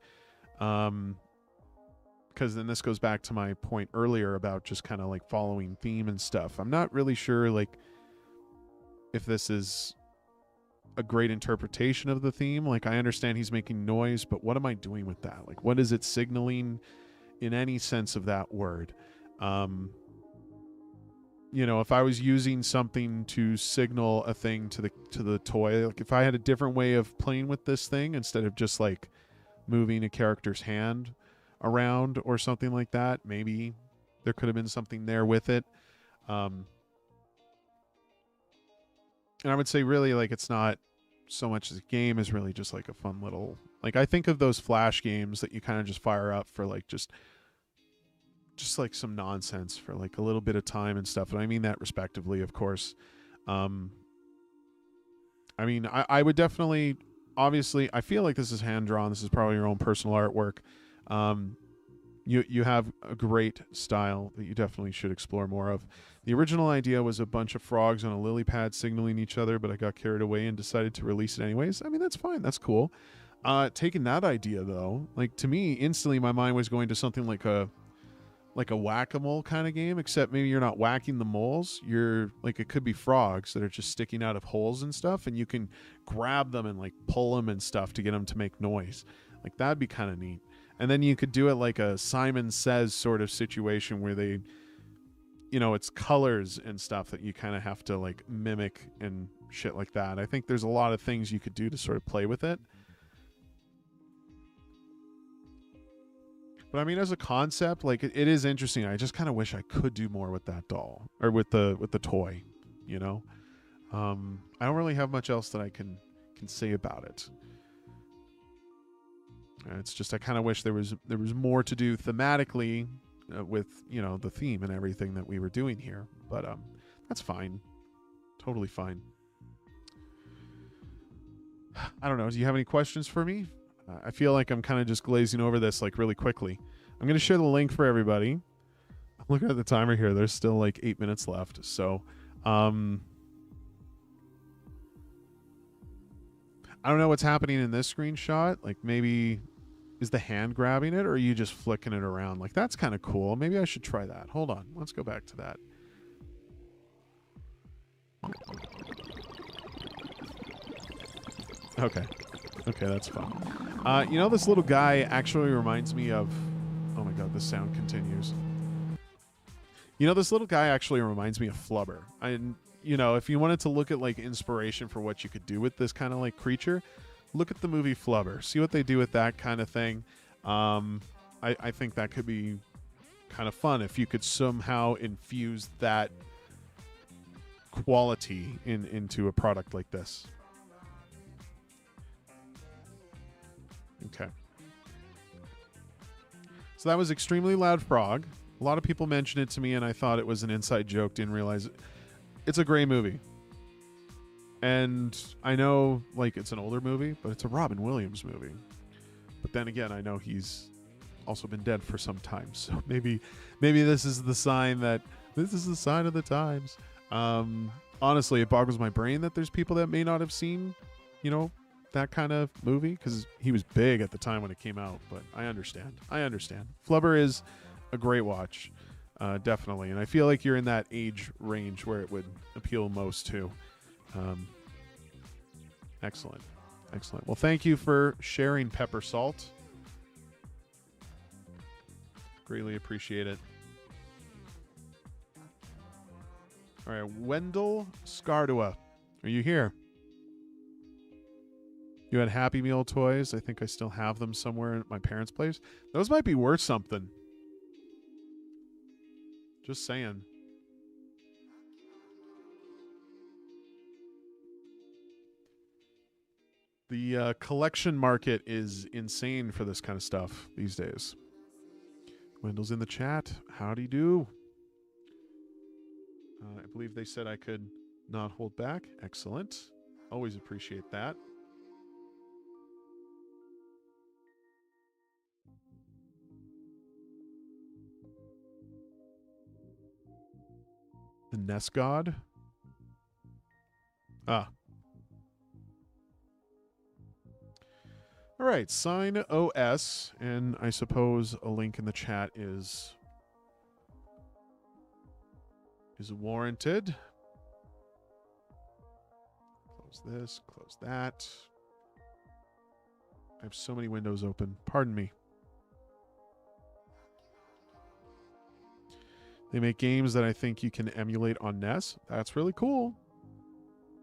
Because then this goes back to my point earlier about just kind of like following theme and stuff. I'm not really sure like if this is a great interpretation of the theme. Like, I understand he's making noise, but what am I doing with that? Like, what is it signaling in any sense of that word? You know, if I was using something to signal a thing to the toy, like if I had a different way of playing with this thing instead of just like moving a character's hand around or something like that, maybe there could have been something there with it. And I would say really like it's not so much as a game as really just like a fun little, like I think of those Flash games that you kind of just fire up for like just like some nonsense for like a little bit of time and stuff. And I mean that respectively, of course. I mean, I would definitely, obviously, I feel like this is hand drawn. This is probably your own personal artwork. You have a great style that you definitely should explore more of. The original idea was a bunch of frogs on a lily pad signaling each other, but I got carried away and decided to release it anyways. I mean, that's fine. That's cool. Taking that idea though, like to me, instantly my mind was going to something like a whack-a-mole kind of game, except maybe you're not whacking the moles. You're like, it could be frogs that are just sticking out of holes and stuff, and you can grab them and like pull them and stuff to get them to make noise. Like that'd be kind of neat. And then you could do it like a Simon Says sort of situation where they, you know, it's colors and stuff that you kind of have to like mimic and shit like that. I think there's a lot of things you could do to sort of play with it. But I mean, as a concept, like it is interesting. I just kind of wish I could do more with that doll or with the toy, you know. I don't really have much else that I can say about it. It's just I kind of wish there was more to do thematically with, you know, the theme and everything that we were doing here. But that's fine, totally fine. I don't know. Do you have any questions for me? I feel like I'm kind of just glazing over this like really quickly. I'm going to share the link for everybody. I'm looking at the timer here. There's still like 8 minutes left. So, I don't know what's happening in this screenshot. Like maybe is the hand grabbing it or are you just flicking it around? Like that's kind of cool. Maybe I should try that. Hold on. Let's go back to that. Okay. Okay, that's fun. You know, this little guy actually reminds me of... Oh my god, this sound continues. You know, this little guy actually reminds me of Flubber. And, you know, if you wanted to look at, like, inspiration for what you could do with this kind of, like, creature, look at the movie Flubber. See what they do with that kind of thing. I think that could be kind of fun if you could somehow infuse that quality into a product like this. Okay. So that was Extremely Loud Frog. A lot of people mentioned it to me, and I thought it was an inside joke. Didn't realize it. It's a great movie. And I know, like, it's an older movie, but it's a Robin Williams movie. But then again, I know he's also been dead for some time. So maybe this is the sign that this is the sign of the times. Honestly, it boggles my brain that there's people that may not have seen, you know, that kind of movie, because he was big at the time when it came out. But I understand. Flubber is a great watch, definitely, and I feel like you're in that age range where it would appeal most to. Excellent. Well, thank you for sharing, Pepper Salt. Greatly appreciate it. All right, Wendell Scardua, are you here? You had Happy Meal toys. I think I still have them somewhere at my parents' place. Those might be worth something. Just saying. The collection market is insane for this kind of stuff these days. Wendell's in the chat. Howdy do. I believe they said I could not hold back. Excellent. Always appreciate that. The NES God. Ah. All right, signOS, and I suppose a link in the chat is warranted. Close this, close that. I have so many windows open. Pardon me. They make games that I think you can emulate on NES. That's really cool.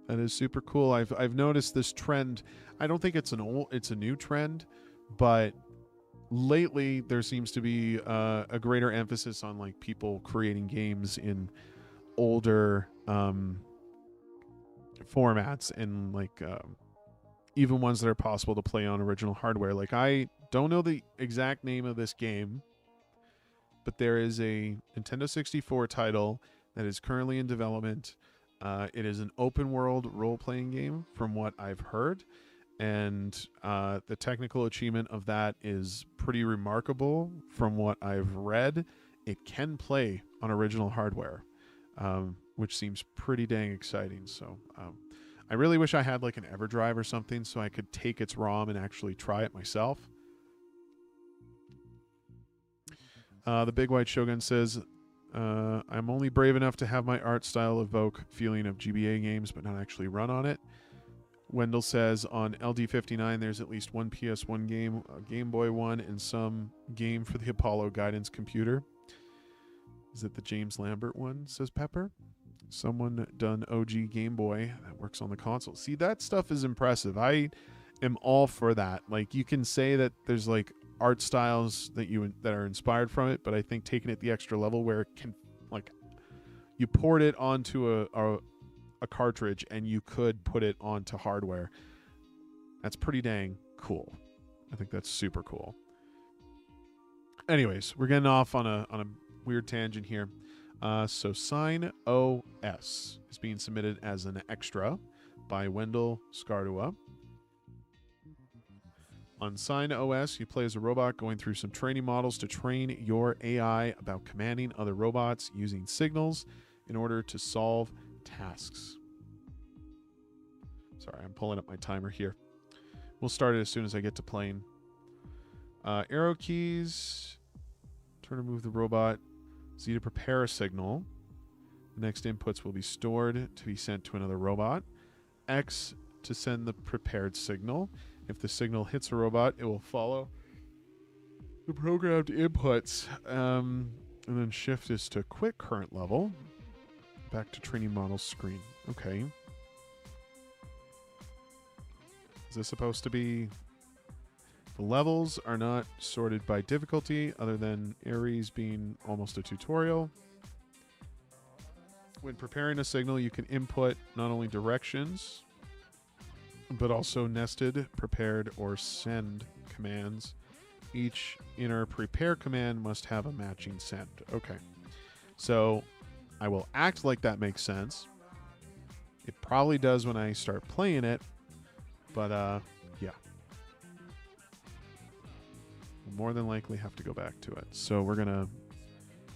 That is super cool. I've noticed this trend. I don't think it's a new trend, but lately there seems to be a greater emphasis on like people creating games in older formats and like even ones that are possible to play on original hardware. Like I don't know the exact name of this game, but there is a Nintendo 64 title that is currently in development. It is an open world role-playing game from what I've heard, and the technical achievement of that is pretty remarkable from what I've read. It can play on original hardware, which seems pretty dang exciting. So I really wish I had like an EverDrive or something so I could take its ROM and actually try it myself. The Big White Shogun says, I'm only brave enough to have my art style evoke feeling of GBA games, but not actually run on it. Wendell says, on LD59, there's at least one PS1 game, a Game Boy one, and some game for the Apollo guidance computer. Is it the James Lambert one, says Pepper? Someone done OG Game Boy that works on the console. See, that stuff is impressive. I am all for that. Like, you can say that there's like art styles that are inspired from it, but I think taking it the extra level where it can, like, you port it onto a cartridge and you could put it onto hardware. That's pretty dang cool. I think that's super cool. Anyways, we're getting off on a weird tangent here. So signOS is being submitted as an extra by Wendell Scardua. On signOS, you play as a robot going through some training models to train your AI about commanding other robots using signals in order to solve tasks. Sorry, I'm pulling up my timer here. We'll start it as soon as I get to Playin. Arrow keys. Turn to move the robot. Z to prepare a signal. The next inputs will be stored to be sent to another robot. X to send the prepared signal. If the signal hits a robot, it will follow the programmed inputs. And then shift is to quit current level. Back to training model screen. Okay. Is this supposed to be... The levels are not sorted by difficulty, other than Ares being almost a tutorial. When preparing a signal, you can input not only directions, but also nested, prepared, or send commands. Each inner prepare command must have a matching send. Okay. So I will act like that makes sense. It probably does when I start playing it, but yeah. We'll more than likely have to go back to it. So we're going to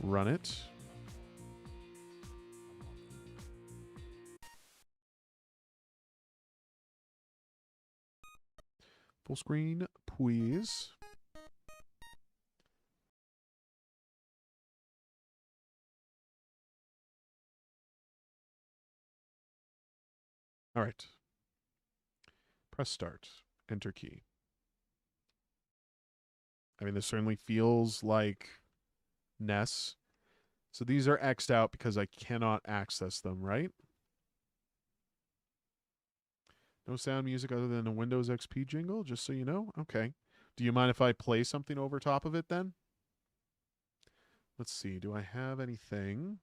run it. Full screen, please. All right. Press start. Enter key. I mean, this certainly feels like NES. So these are X'd out because I cannot access them, right? No sound music other than a Windows XP jingle, just so you know. Okay. Do you mind if I play something over top of it then? Let's see. Do I have anything?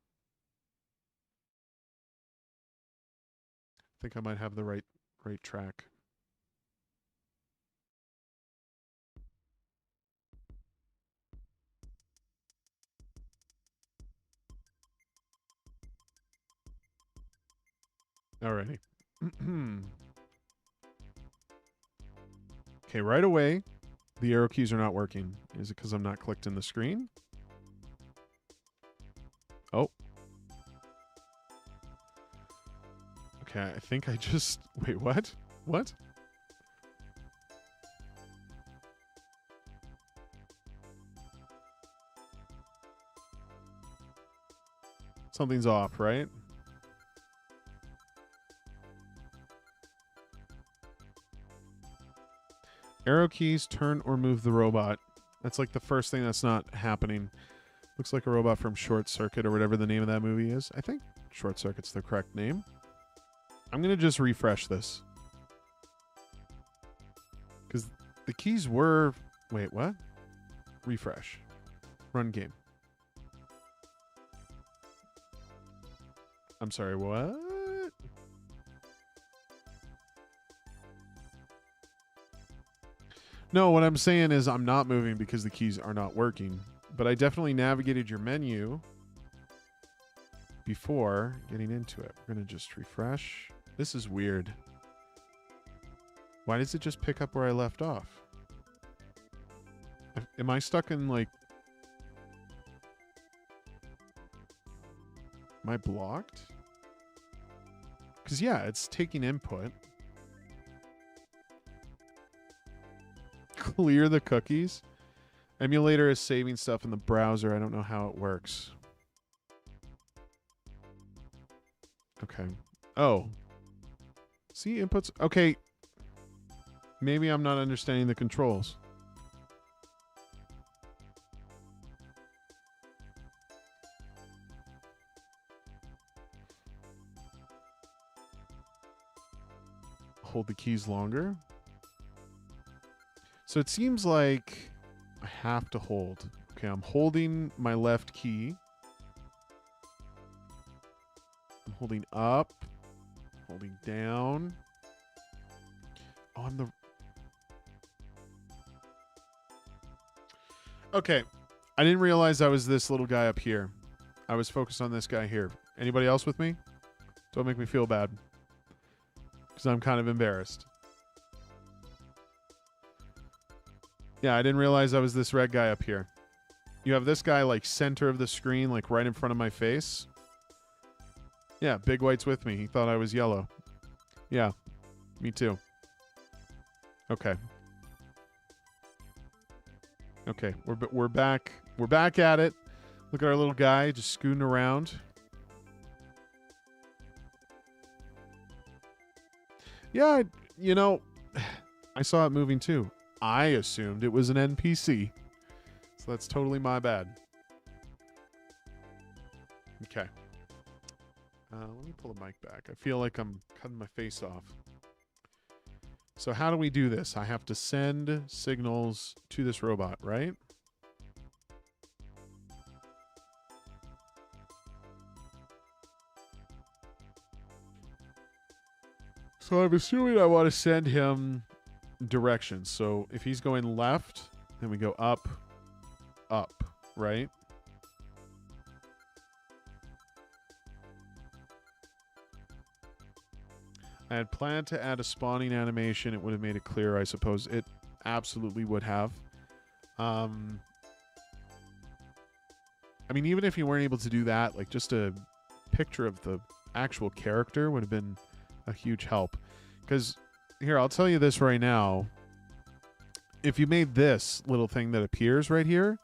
I think I might have the right track. Alrighty. Okay, right away, the arrow keys are not working. Is it because I'm not clicked in the screen? Oh. Okay, I think I just... Wait, what? What? Something's off, right? Arrow keys, turn or move the robot. That's like the first thing that's not happening. Looks like a robot from Short Circuit or whatever the name of that movie is. I think Short Circuit's the correct name. I'm going to just refresh this. Because the keys were... Wait, what? Refresh. Run game. I'm sorry, what? No, what I'm saying is I'm not moving because the keys are not working. But I definitely navigated your menu before getting into it. We're going to just refresh. This is weird. Why does it just pick up where I left off? Am I stuck in, like... Am I blocked? Because, yeah, it's taking input. Clear the cookies. Emulator is saving stuff in the browser. I don't know how it works. Okay. Oh. See, inputs. Okay. Maybe I'm not understanding the controls. Hold the keys longer. So it seems like I have to hold. Okay, I'm holding my left key. I'm holding up. Holding down. Oh, I'm the... Okay. I didn't realize I was this little guy up here. I was focused on this guy here. Anybody else with me? Don't make me feel bad. Because I'm kind of embarrassed. Yeah, I didn't realize I was this red guy up here. You have this guy like center of the screen, like right in front of my face. Yeah, Big White's with me. He thought I was yellow. Yeah, me too. Okay. Okay, we're back. We're back at it. Look at our little guy just scooting around. Yeah, you know, I saw it moving too. I assumed it was an NPC. So that's totally my bad. Okay. Let me pull the mic back. I feel like I'm cutting my face off. So how do we do this? I have to send signals to this robot, right? So I'm assuming I want to send him directions. So if he's going left, then we go up, up, right? I had planned to add a spawning animation. It would have made it clear, I suppose. It absolutely would have. I mean, even if you weren't able to do that, like just a picture of the actual character would have been a huge help. Because, here, I'll tell you this right now. If you made this little thing that appears right here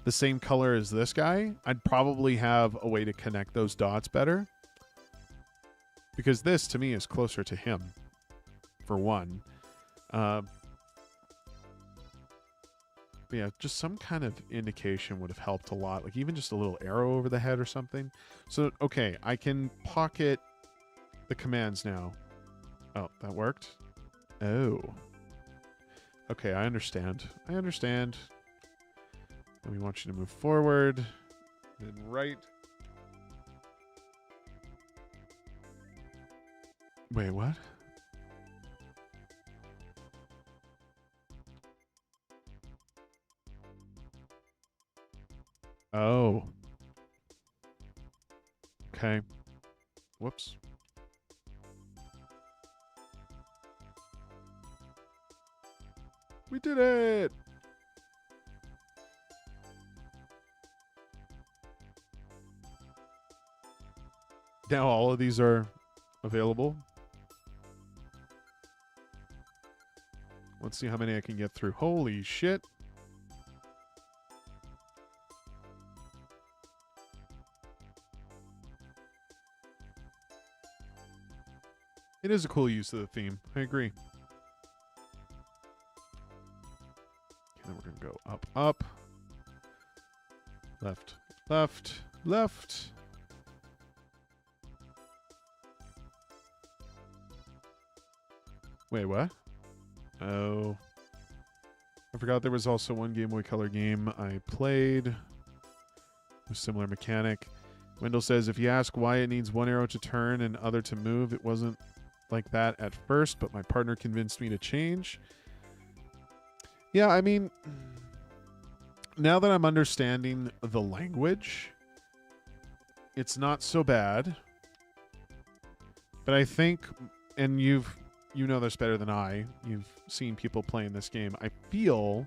the same color as this guy, I'd probably have a way to connect those dots better. Because this, to me, is closer to him, for one. But yeah, just some kind of indication would have helped a lot. Like even just a little arrow over the head or something. So, okay, I can pocket the commands now. Oh, that worked? Oh. Okay, I understand. I understand. And we want you to move forward. Then right. Wait, what? Oh. Okay. Whoops. We did it! Now all of these are... available. Let's see how many I can get through. Holy shit. It is a cool use of the theme. I agree. Okay, then we're going to go up, up. Left, left, left. Wait, what? Oh. I forgot there was also one Game Boy Color game I played with similar mechanic. Wendell says, if you ask why it needs one arrow to turn and other to move, it wasn't like that at first, but my partner convinced me to change. Yeah, I mean, now that I'm understanding the language, it's not so bad. But I think, and you know this better than I, you've seen people playing this game, I feel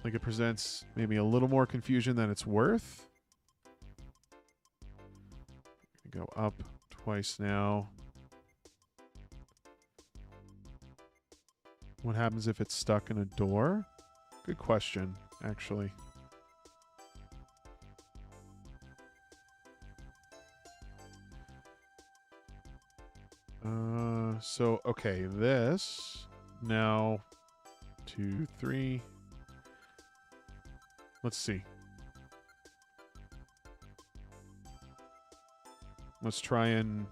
like it presents maybe a little more confusion than it's worth. Go up twice now. What happens if it's stuck in a door? Good question, actually. So, okay, this. Now, 2, 3. Let's see. Let's try and...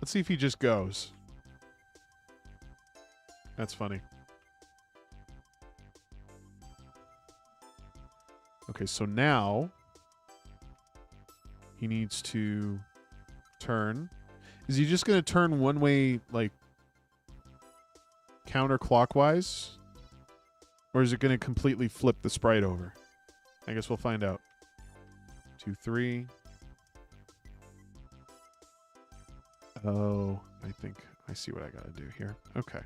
Let's see if he just goes. That's funny. Okay, so now he needs to turn. Is he just going to turn one way, like, counterclockwise? Or is it going to completely flip the sprite over? I guess we'll find out. 2, 3. Oh, I think I see what I got to do here. Okay.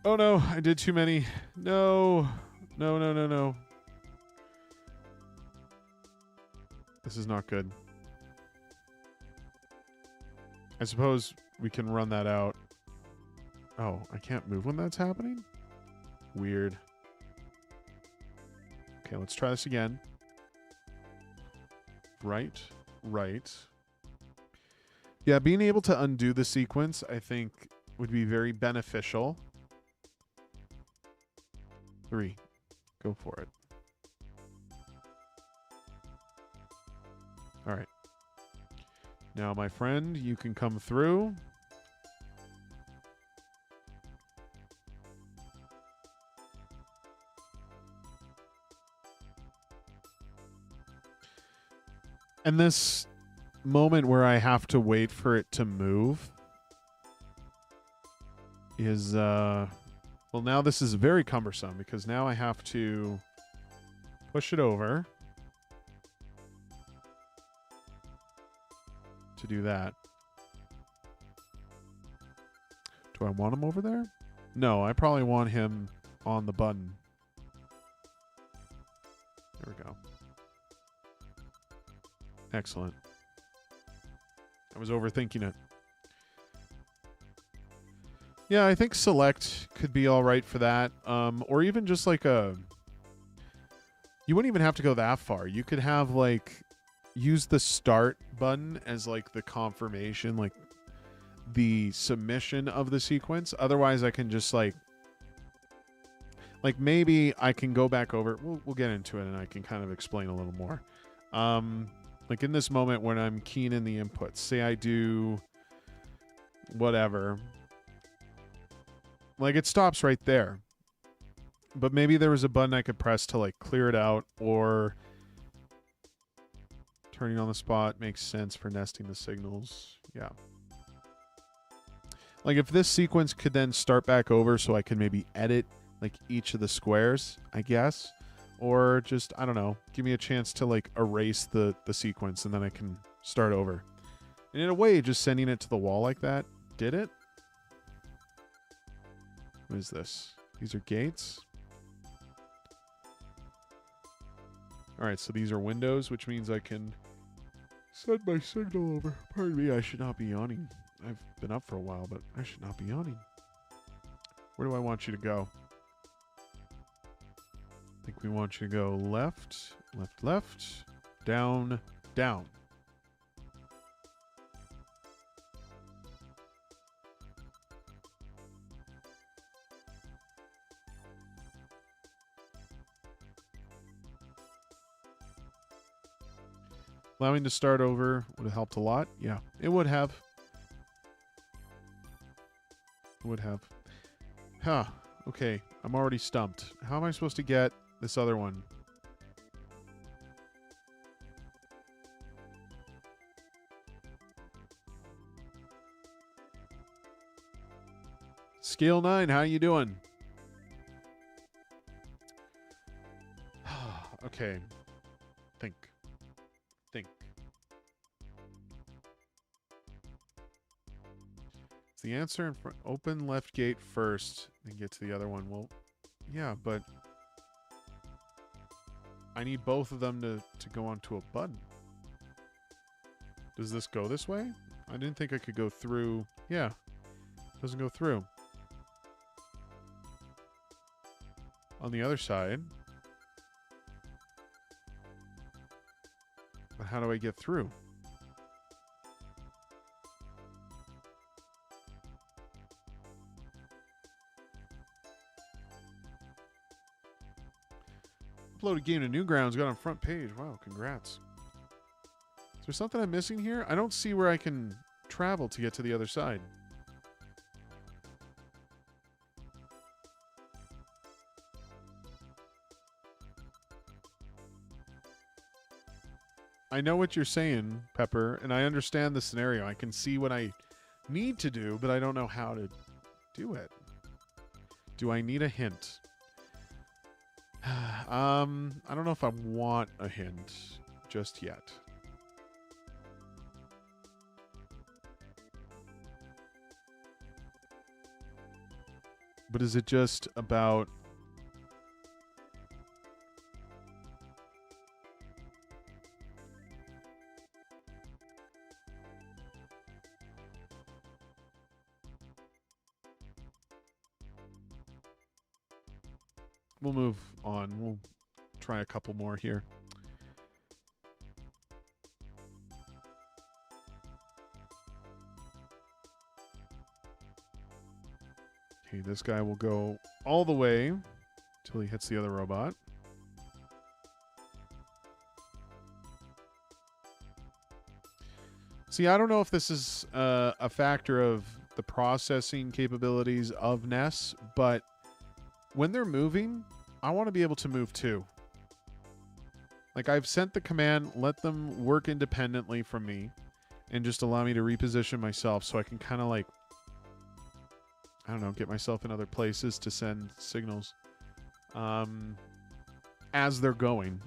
Oh no, I did too many. No. No, no, no, no. This is not good. I suppose we can run that out. Oh, I can't move when that's happening? Weird. Okay, let's try this again. Right, right. Yeah, being able to undo the sequence, I think, would be very beneficial. 3. Go for it. All right. Now, my friend, you can come through. And this moment where I have to wait for it to move is, well, now this is very cumbersome because now I have to push it over to do that. Do I want him over there? No, I probably want him on the button. There we go. Excellent. I was overthinking it. Yeah, I think select could be all right for that. Or even just like a... You wouldn't even have to go that far. You could have like... Use the start button as like the confirmation, like the submission of the sequence. Otherwise, I can just like maybe I can go back over. We'll get into it and I can kind of explain a little more. Like in this moment when I'm keying in the inputs, say I do whatever, like it stops right there. But maybe there was a button I could press to like clear it out, or turning on the spot makes sense for nesting the signals. Yeah. Like if this sequence could then start back over so I can maybe edit like each of the squares, I guess. Or just, I don't know, give me a chance to like erase the sequence and then I can start over. And in a way, just sending it to the wall like that, did it? What is this? These are gates? All right, so these are windows, which means I can send my signal over. Pardon me, I should not be yawning. I've been up for a while, but I should not be yawning. Where do I want you to go? I think we want you to go left, left, left, down, down. Allowing to start over would have helped a lot. Yeah, it would have. It would have. Huh. Okay, I'm already stumped. How am I supposed to get this other one? Scale 9, how you doing? Okay. Think. Is the answer in front? Open left gate first, then get to the other one. Well, yeah, but I need both of them to go onto a button. Does this go this way? I didn't think I could go through. Yeah, doesn't go through. On the other side. But how do I get through? Uploaded game to Newgrounds, got on front page. Wow, congrats. Is there something I'm missing here? I don't see where I can travel to get to the other side. I know what you're saying, Pepper, and I understand the scenario. I can see what I need to do, but I don't know how to do it. Do I need a hint? I don't know if I want a hint just yet. But is it just about... We'll move on. We'll try a couple more here. Okay, this guy will go all the way till he hits the other robot. See, I don't know if this is a factor of the processing capabilities of NES, but when they're moving, I want to be able to move too. Like, I've sent the command, let them work independently from me, and just allow me to reposition myself so I can kind of like, I don't know, get myself in other places to send signals as they're going.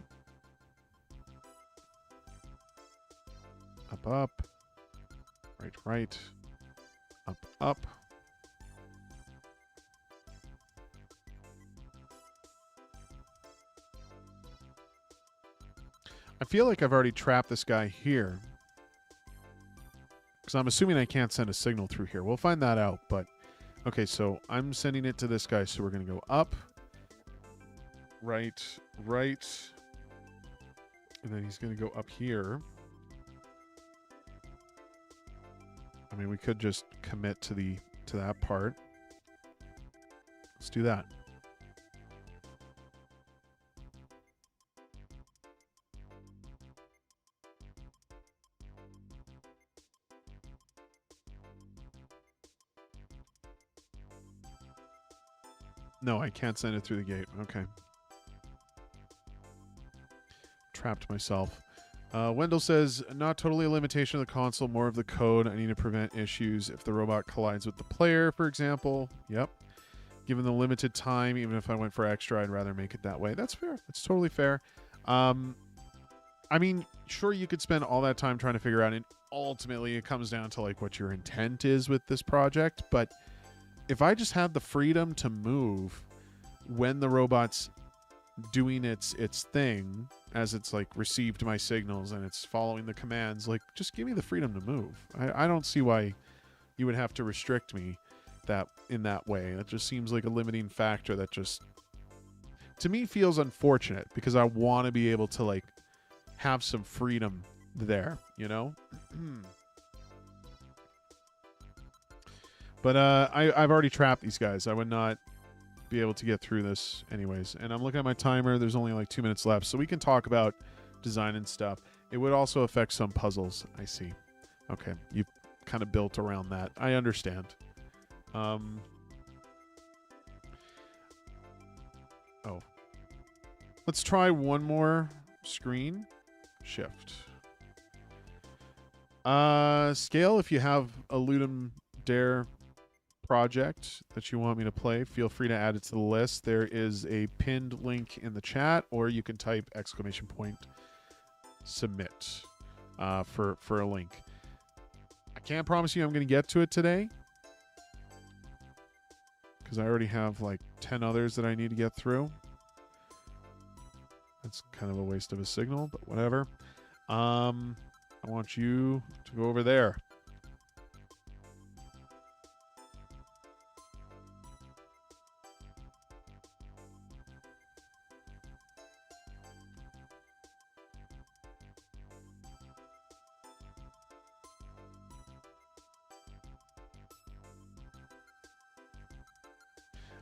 Up, up. Right, right. Up, up. I feel like I've already trapped this guy here. Because I'm assuming I can't send a signal through here. We'll find that out, but... Okay, so I'm sending it to this guy, so we're going to go up. Right, right. And then he's going to go up here. I mean, we could just commit to that part. Let's do that. No, I can't send it through the gate. Okay. Trapped myself. Wendell says, not totally a limitation of the console, more of the code. I need to prevent issues if the robot collides with the player, for example. Yep. Given the limited time, even if I went for extra, I'd rather make it that way. That's fair. That's totally fair. I mean, sure, you could spend all that time trying to figure out, and ultimately it comes down to like what your intent is with this project, but if I just had the freedom to move when the robot's doing its thing, as it's like received my signals and it's following the commands. Like, just give me the freedom to move. I don't see why you would have to restrict me that in that way. That just seems like a limiting factor that just, to me, feels unfortunate, because I want to be able to like have some freedom there, you know? But I've already trapped these guys. I would not be able to get through this anyways. And I'm looking at my timer. There's only like 2 minutes left, so we can talk about design and stuff. It would also affect some puzzles. I see. Okay, you've kind of built around that. I understand. Oh. Let's try one more screen. Shift. Scale, if you have a Ludum Dare project that you want me to play, feel free to add it to the list. There is a pinned link in the chat, or you can type !submit for a link. I can't promise you I'm going to get to it today, because I already have like 10 others that I need to get through. That's kind of a waste of a signal, but whatever. I want you to go over there.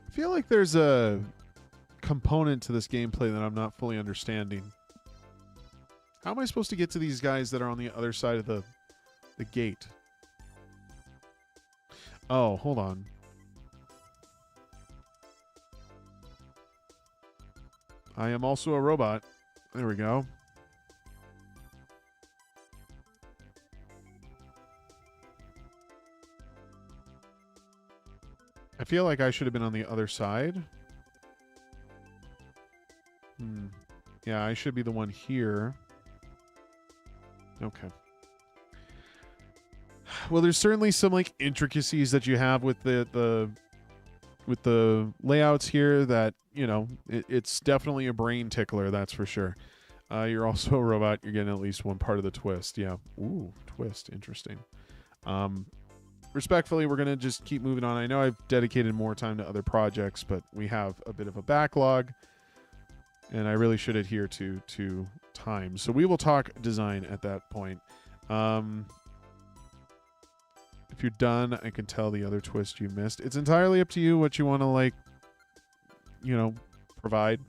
I feel like there's a component to this gameplay that I'm not fully understanding. How am I supposed to get to these guys that are on the other side of the gate? Oh, hold on. I am also a robot. There we go. I feel like I should have been on the other side. Yeah, I should be the one here. Okay. Well, there's certainly some like intricacies that you have with the layouts here that, you know, it's definitely a brain tickler, that's for sure. You're also a robot. You're getting at least one part of the twist. Yeah. Ooh, twist. Interesting. Respectfully, we're going to just keep moving on. I know I've dedicated more time to other projects, but we have a bit of a backlog, and I really should adhere to time. So we will talk design at that point. If you're done, I can tell the other twist you missed. It's entirely up to you what you want to, like, you know, provide.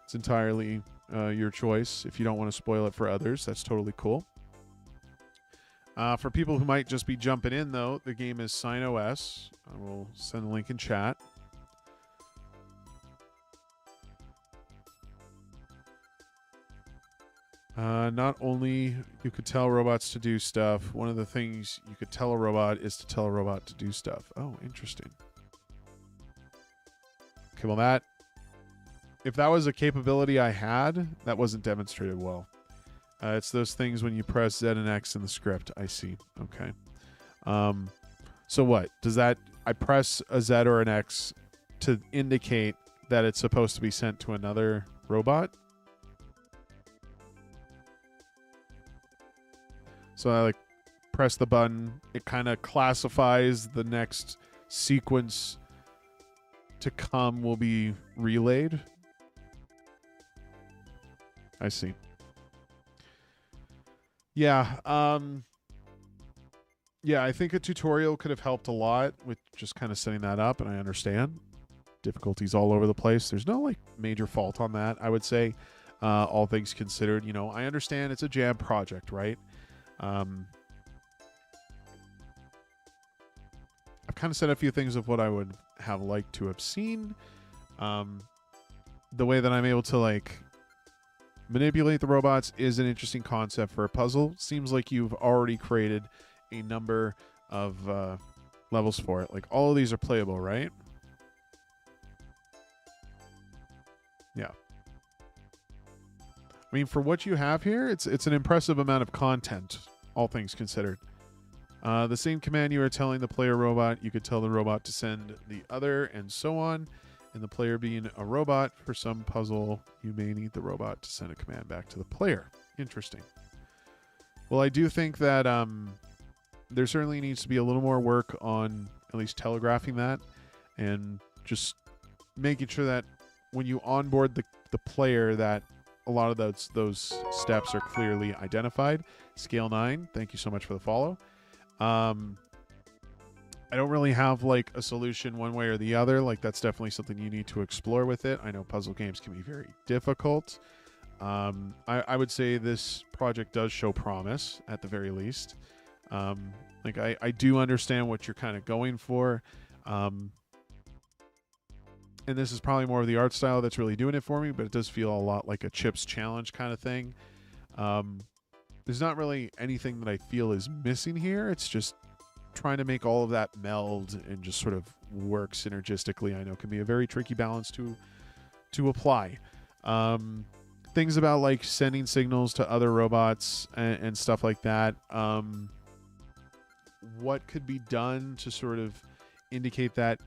It's entirely your choice. If you don't want to spoil it for others, that's totally cool. For people who might just be jumping in, though, the game is signOS. I will send a link in chat. Not only you could tell robots to do stuff, one of the things you could tell a robot is to tell a robot to do stuff. Oh, interesting. Okay, well if that was a capability I had, that wasn't demonstrated well. It's those things when you press Z and X in the script. I see. Okay. So what? Does that... I press a Z or an X to indicate that it's supposed to be sent to another robot? So I, like, press the button. It kind of classifies the next sequence to come will be relayed. I see. Yeah, yeah, I think a tutorial could have helped a lot with just kind of setting that up, and I understand. Difficulties all over the place. There's no, like, major fault on that, I would say. All things considered, you know, I understand it's a jam project, right? I've kind of said a few things of what I would have liked to have seen. The way that I'm able to, like, manipulate the robots is an interesting concept for a puzzle. Seems like you've already created a number of levels for it. Like, all of these are playable, right? Yeah. I mean, for what you have here, it's an impressive amount of content, all things considered. The same command you are telling the player robot, you could tell the robot to send the other, and so on. and the player being a robot. For some puzzle, you may need the robot to send a command back to the player. Interesting. Well, I do think that there certainly needs to be a little more work on at least telegraphing that and just making sure that when you onboard the player that a lot of those steps are clearly identified. Scale 9, thank you so much for the follow. I don't really have like a solution one way or the other. Like that's definitely something you need to explore with it. I know puzzle games can be very difficult. I would say this project does show promise at the very least. Like I do understand what you're kind of going for. And this is probably more of the art style that's really doing it for me, but it does feel a lot like a Chips challenge kind of thing. There's not really anything that I feel is missing here. It's just trying to make all of that meld and just sort of work synergistically. I know can be a very tricky balance to apply. Things about like sending signals to other robots and stuff like that. What could be done to sort of indicate that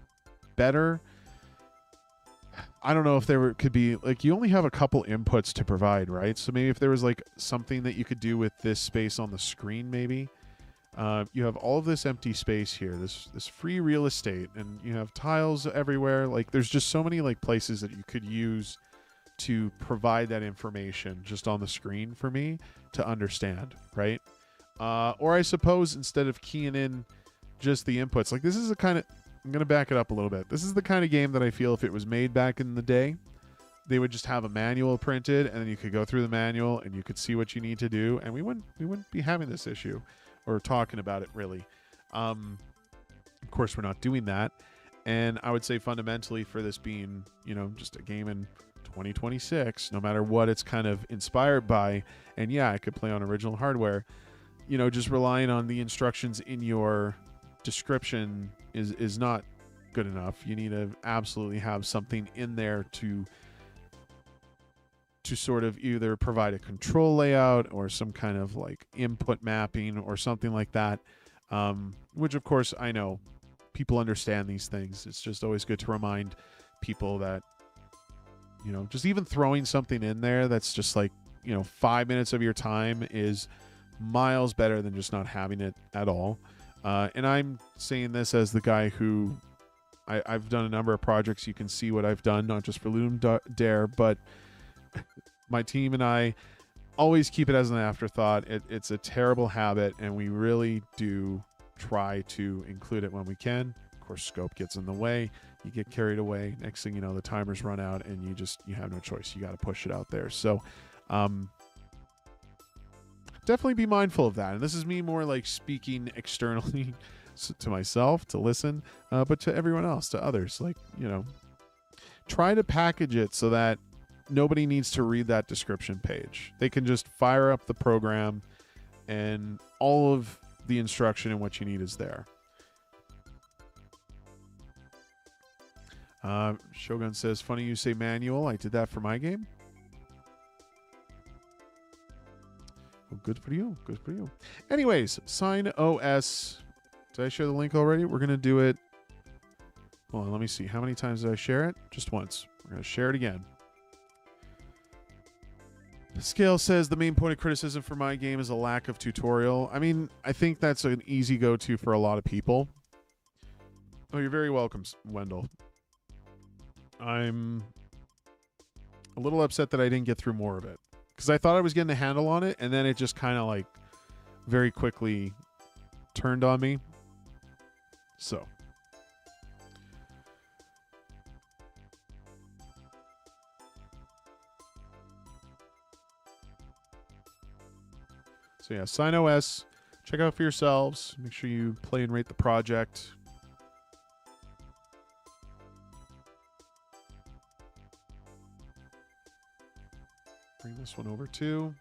better? I don't know if there could be like, you only have a couple inputs to provide, right? So maybe if there was like something that you could do with this space on the screen, maybe. You have all of this empty space here, this free real estate, and you have tiles everywhere. Like there's just so many like places that you could use to provide that information just on the screen for me to understand, right? Or I suppose instead of keying in just the inputs, like this is a kind of, I'm going to back it up a little bit. This is the kind of game that I feel if it was made back in the day, they would just have a manual printed and then you could go through the manual and you could see what you need to do. And we wouldn't be having this issue or talking about it really. Of course, we're not doing that. And I would say fundamentally for this being, you know, just a game in 2026, no matter what it's kind of inspired by, and yeah, I could play on original hardware, you know, just relying on the instructions in your description is not good enough. You need to absolutely have something in there to sort of either provide a control layout or some kind of like input mapping or something like that, which of course I know people understand these things. It's just always good to remind people that, you know, just even throwing something in there that's just like, you know, 5 minutes of your time is miles better than just not having it at all. And I'm saying this as the guy who I've done a number of projects. You can see what I've done, not just for Ludum Dare, but my team and I always keep it as an afterthought. It's a terrible habit, and we really do try to include it when we can. Of course, scope gets in the way. You get carried away. Next thing you know, the timers run out, and you have no choice. You got to push it out there. So, definitely be mindful of that. And this is me more like speaking externally to myself to listen, but to everyone else, to others. Like, you know, try to package it so that nobody needs to read that description page. They can just fire up the program and all of the instruction and what you need is there. Shogun says, funny you say manual. I did that for my game. Well, good for you. Good for you. Anyways, signOS. Did I share the link already? We're going to do it. Hold on, let me see. How many times did I share it? Just once. We're going to share it again. Scale says the main point of criticism for my game is a lack of tutorial. I mean, I think that's an easy go-to for a lot of people. Oh, you're very welcome, Wendell. I'm a little upset that I didn't get through more of it, because I thought I was getting a handle on it, and then it just kind of like very quickly turned on me. So yeah, signOS. Check out for yourselves. Make sure you play and rate the project. Bring this one over too.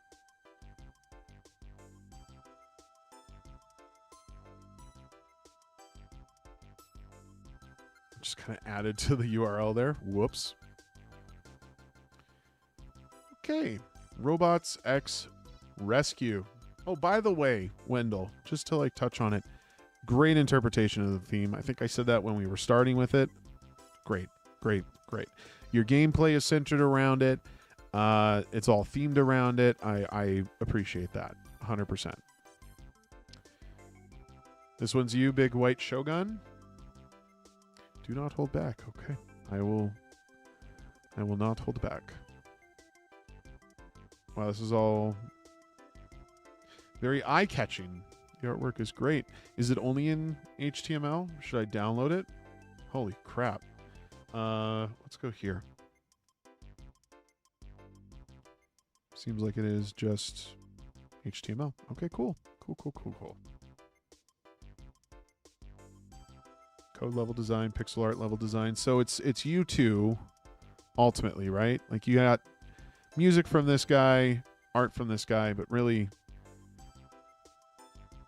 Just kind of added to the URL there. Whoops. Okay. RobotsxRescue. Oh, by the way, Wendell, just to like touch on it, great interpretation of the theme. I think I said that when we were starting with it. Great. Great, great. Your gameplay is centered around it. It's all themed around it. I appreciate that 100%. This one's you, Big White Shogun. Do not hold back. Okay, I will not hold back. Wow, this is all very eye-catching. The artwork is great. Is it only in HTML? Should I download it? Holy crap. Let's go here. Seems like it is just HTML. Okay, cool. Cool. Code level design, pixel art level design. So it's you two ultimately, right? Like you got music from this guy, art from this guy, but really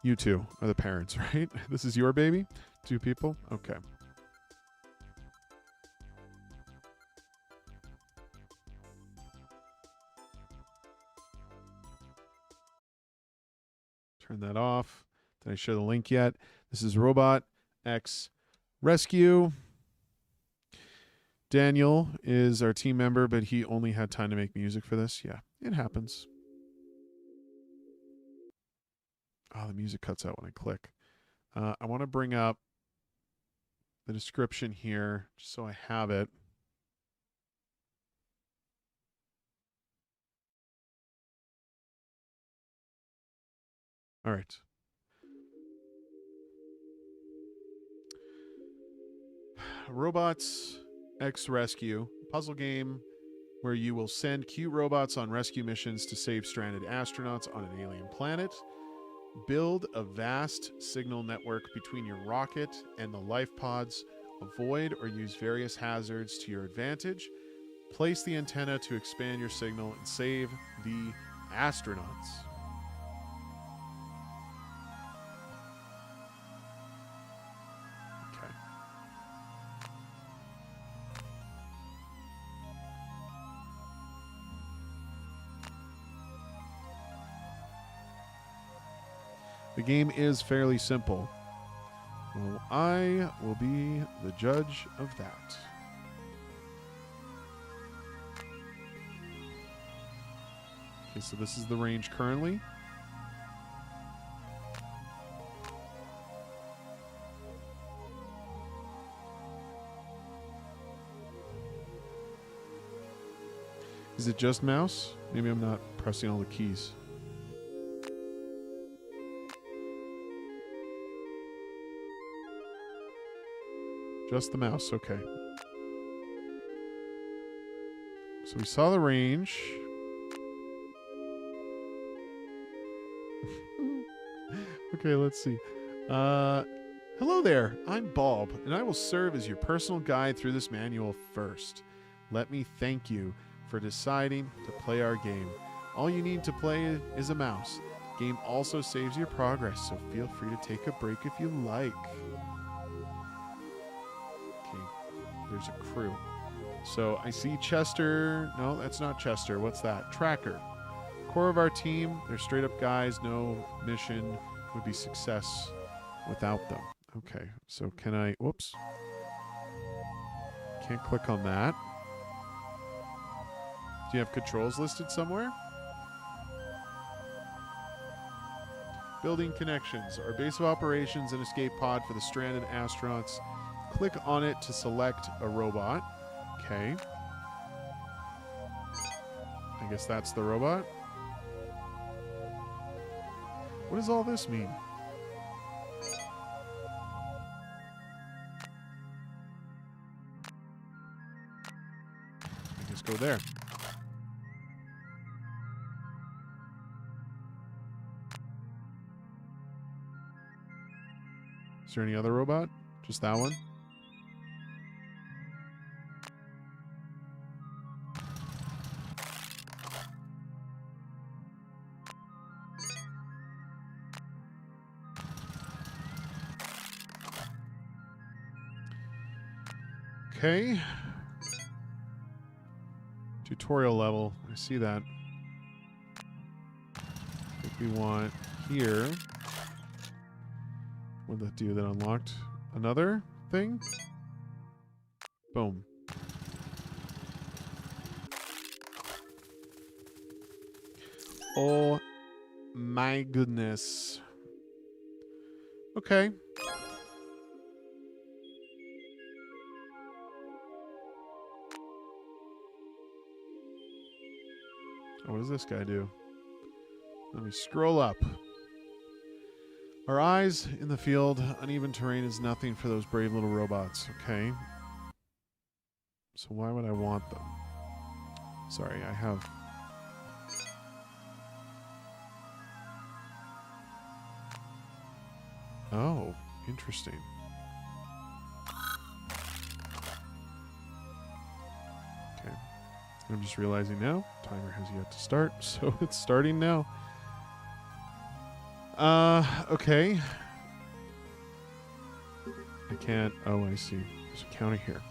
you two are the parents, right? This is your baby? Two people? Okay. Turn that off. Did I share the link yet? This is RobotsxRescue. Daniel is our team member, but he only had time to make music for this. Yeah, it happens. Oh, the music cuts out when I click. I want to bring up the description here just so I have it. All right. RobotsxRescue, puzzle game where you will send cute robots on rescue missions to save stranded astronauts on an alien planet. Build a vast signal network between your rocket and the life pods. Avoid or use various hazards to your advantage. Place the antenna to expand your signal and save the astronauts. The game is fairly simple. Well, I will be the judge of that. Okay, so this is the range currently. Is it just mouse? Maybe I'm not pressing all the keys. Just the mouse, okay. So we saw the range. Okay, let's see. Hello there, I'm Bob, and I will serve as your personal guide through this manual first. Let me thank you for deciding to play our game. All you need to play is a mouse. The game also saves your progress, so feel free to take a break if you like. There's a crew. So I see Chester. No, that's not Chester. What's that? Tracker. Core of our team. They're straight up guys. No mission would be success without them. Okay. So can I... Whoops. Can't click on that. Do you have controls listed somewhere? Building connections. Our base of operations and escape pod for the stranded astronauts. Click on it to select a robot. Okay. I guess that's the robot. What does all this mean? I guess go there. Is there any other robot? Just that one? Okay. Tutorial level. I see that. I think we want here. What did that do? That unlocked another thing? Boom. Oh my goodness. Okay. Oh, what does this guy do? Let me scroll up. Our eyes in the field. Uneven terrain is nothing for those brave little robots. Okay. So why would I want them? Sorry, I have... Oh, interesting. Okay. I'm just realizing now, timer has yet to start, so it's starting now. Okay. I can't... Oh, I see. There's a counter here.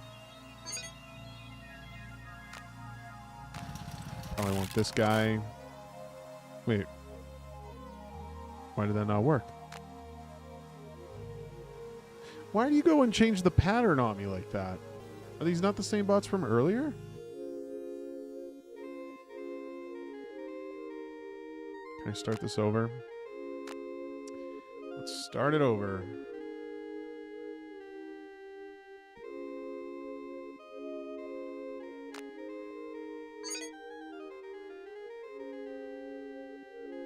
Probably want this guy. Wait. Why did that not work? Why do you go and change the pattern on me like that? Are these not the same bots from earlier? Can I start this over? Let's start it over.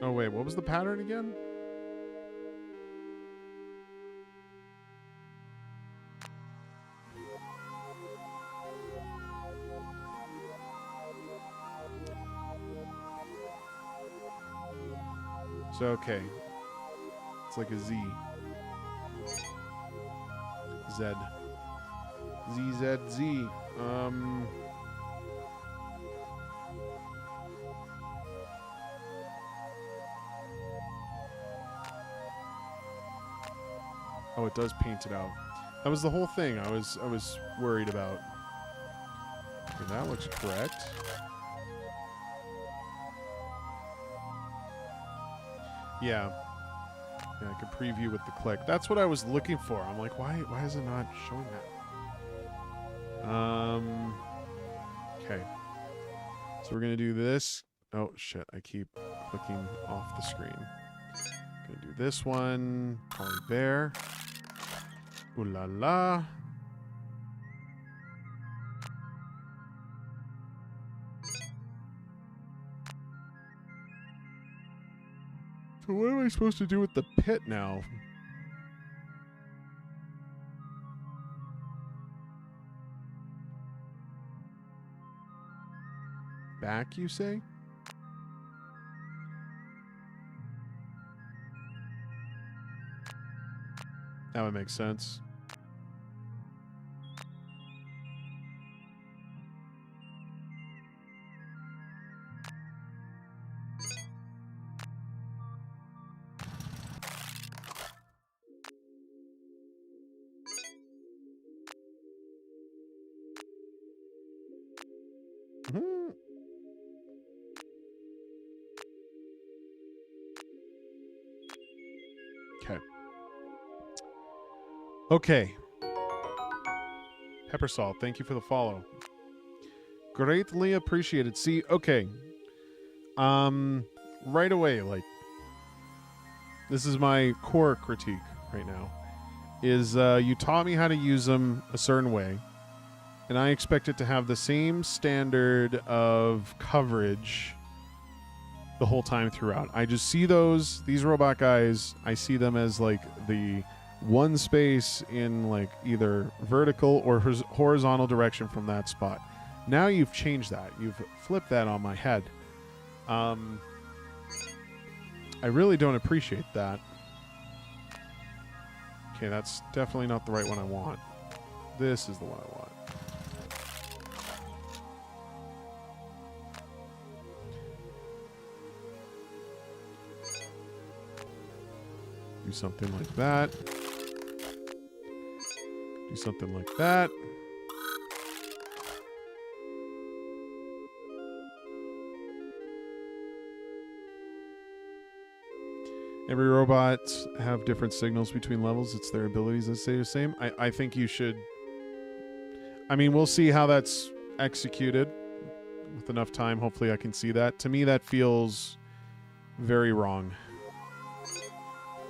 Oh wait, what was the pattern again? So, okay. It's like a Z. Z. Z, Z, Z. Oh, it does paint it out. That was the whole thing I was worried about. Okay, that looks correct. Yeah. Yeah, I could preview with the click. That's what I was looking for. I'm like, why is it not showing that? Okay. So we're gonna do this. Oh shit, I keep clicking off the screen. Gonna do this one. Poly bear. Ooh la la. So what am I supposed to do with the pit now? Back, you say? That would make sense. Okay. Okay. Pepper Salt, thank you for the follow. Greatly appreciated. See, okay. Right away, like, this is my core critique right now, is you taught me how to use them a certain way, and I expect it to have the same standard of coverage the whole time throughout. I just see these robot guys, I see them as like the one space in like either vertical or horizontal direction from that spot. Now you've changed that. You've flipped that on my head. I really don't appreciate that. Okay, that's definitely not the right one I want. This is the one I want. Do something like that. Do something like that. Every robot have different signals between levels. It's their abilities that stay the same. I think you should... I mean, we'll see how that's executed with enough time. Hopefully I can see that. To me, that feels very wrong.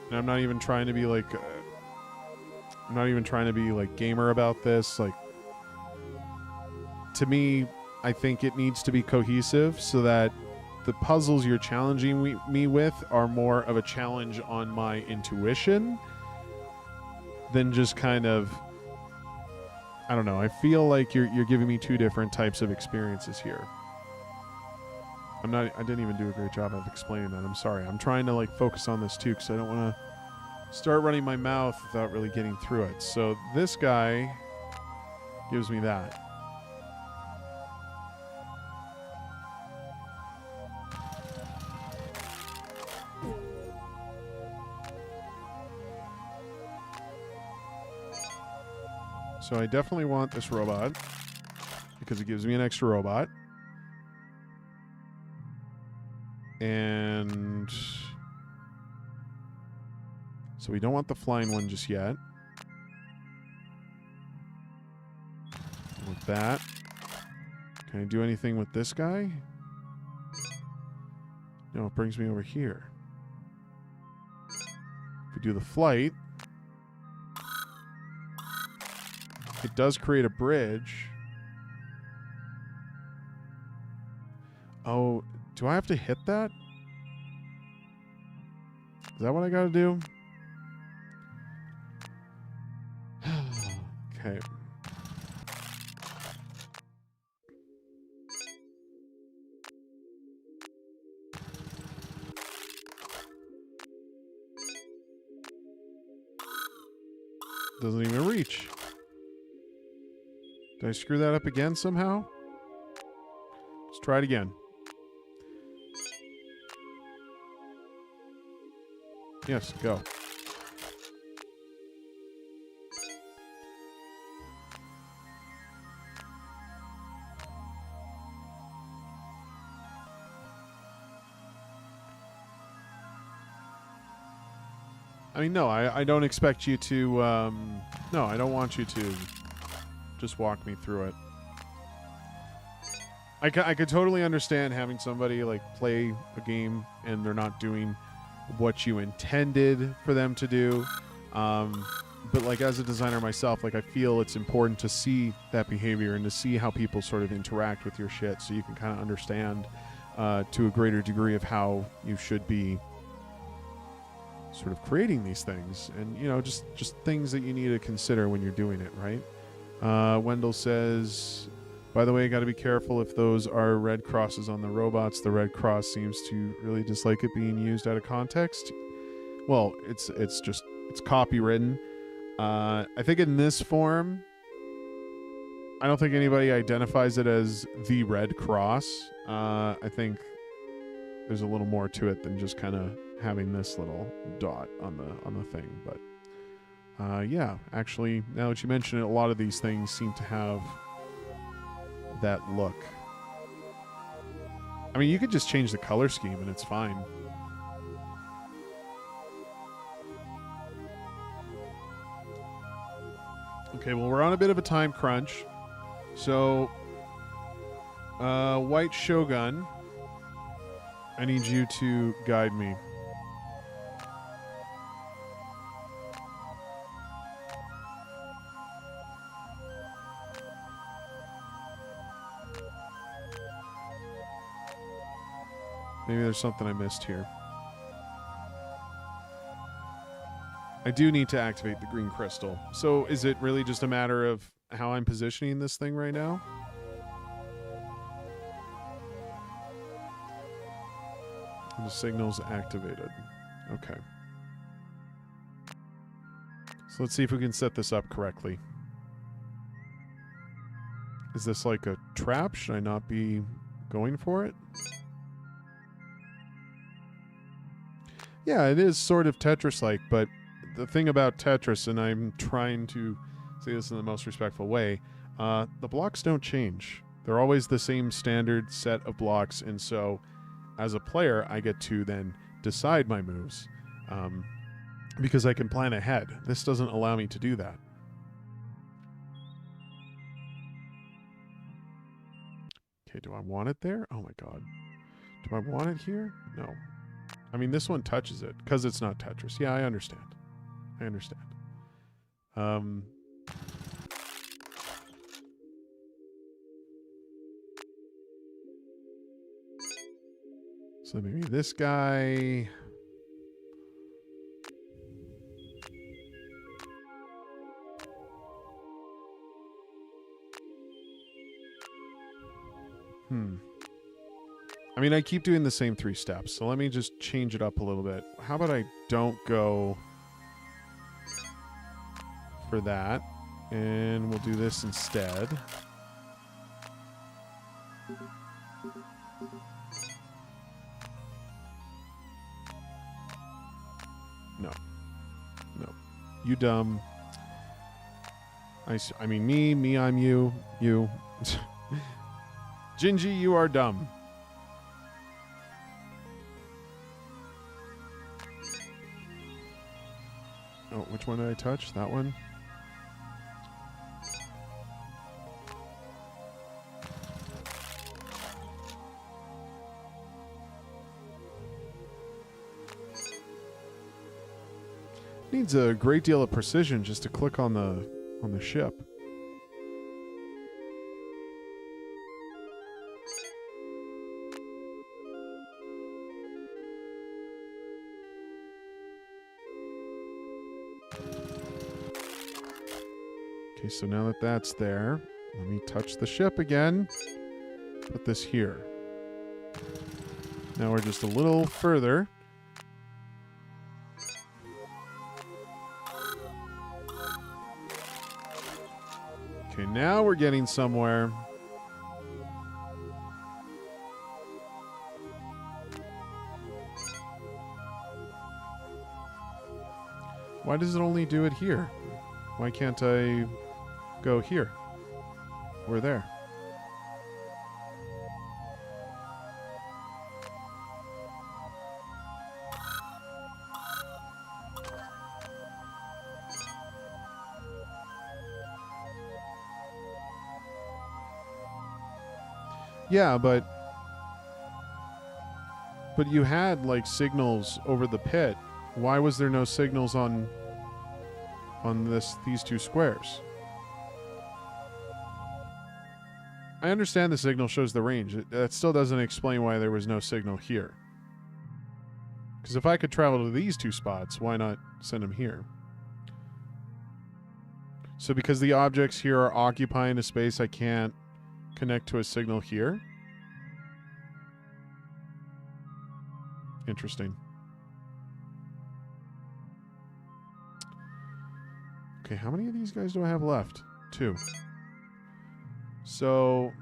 And I'm not even trying to be like... I'm not even trying to be like gamer about this. Like, to me, I think it needs to be cohesive so that the puzzles you're challenging me with are more of a challenge on my intuition than just kind of, I don't know. I feel like you're giving me two different types of experiences here. I didn't even do a great job of explaining that. I'm sorry. I'm trying to like focus on this too because I don't want to start running my mouth without really getting through it. So this guy gives me that. So I definitely want this robot because it gives me an extra robot. And so we don't want the flying one just yet. With that. Can I do anything with this guy? No, it brings me over here. If we do the flight, it does create a bridge. Oh, do I have to hit that? Is that what I gotta do? Okay. Doesn't even reach. Did I screw that up again somehow? Let's try it again. Yes, go. I mean, no, I don't expect you to, no, I don't want you to just walk me through it. I could totally understand having somebody, like, play a game and they're not doing what you intended for them to do. But, like, as a designer myself, like, I feel it's important to see that behavior and to see how people sort of interact with your shit so you can kind of understand to a greater degree of how you should be sort of creating these things, and you know, just things that you need to consider when you're doing it, right? Wendell says, by the way, got to be careful if those are red crosses on the robots. The red cross seems to really dislike it being used out of context. Well, it's copywritten. I think in this form, I don't think anybody identifies it as the red cross. I think there's a little more to it than just kind of having this little dot on the thing. But yeah, actually, now that you mention it, a lot of these things seem to have that look. I mean, you could just change the color scheme and it's fine. Okay, well, we're on a bit of a time crunch. So, White Shogun, I need you to guide me. Maybe there's something I missed here. I do need to activate the green crystal. So is it really just a matter of how I'm positioning this thing right now? And the signal's activated. Okay. So let's see if we can set this up correctly. Is this like a trap? Should I not be going for it? Yeah, it is sort of Tetris-like, but the thing about Tetris, and I'm trying to say this in the most respectful way, the blocks don't change. They're always the same standard set of blocks, and so as a player, I get to then decide my moves because I can plan ahead. This doesn't allow me to do that. Okay, do I want it there? Oh my god. Do I want it here? No. I mean, this one touches it because it's not Tetris. Yeah, I understand. I understand. So maybe this guy. I mean, I keep doing the same 3 steps, so let me just change it up a little bit. How about I don't go for that, and we'll do this instead. No. No. You dumb. I mean, me, I'm you. You. Gingy, you are dumb. Oh, which one did I touch? That one? Needs a great deal of precision just to click on the ship. Okay, so now that that's there, let me touch the ship again. Put this here. Now we're just a little further. Okay, now we're getting somewhere. Why does it only do it here? Why can't I go here? We're there. Yeah, but you had like signals over the pit. Why was there no signals on these 2 squares? I understand the signal shows the range. That still doesn't explain why there was no signal here. Because if I could travel to these 2 spots, why not send them here? So because the objects here are occupying a space, I can't connect to a signal here? Interesting. Okay, how many of these guys do I have left? 2. So,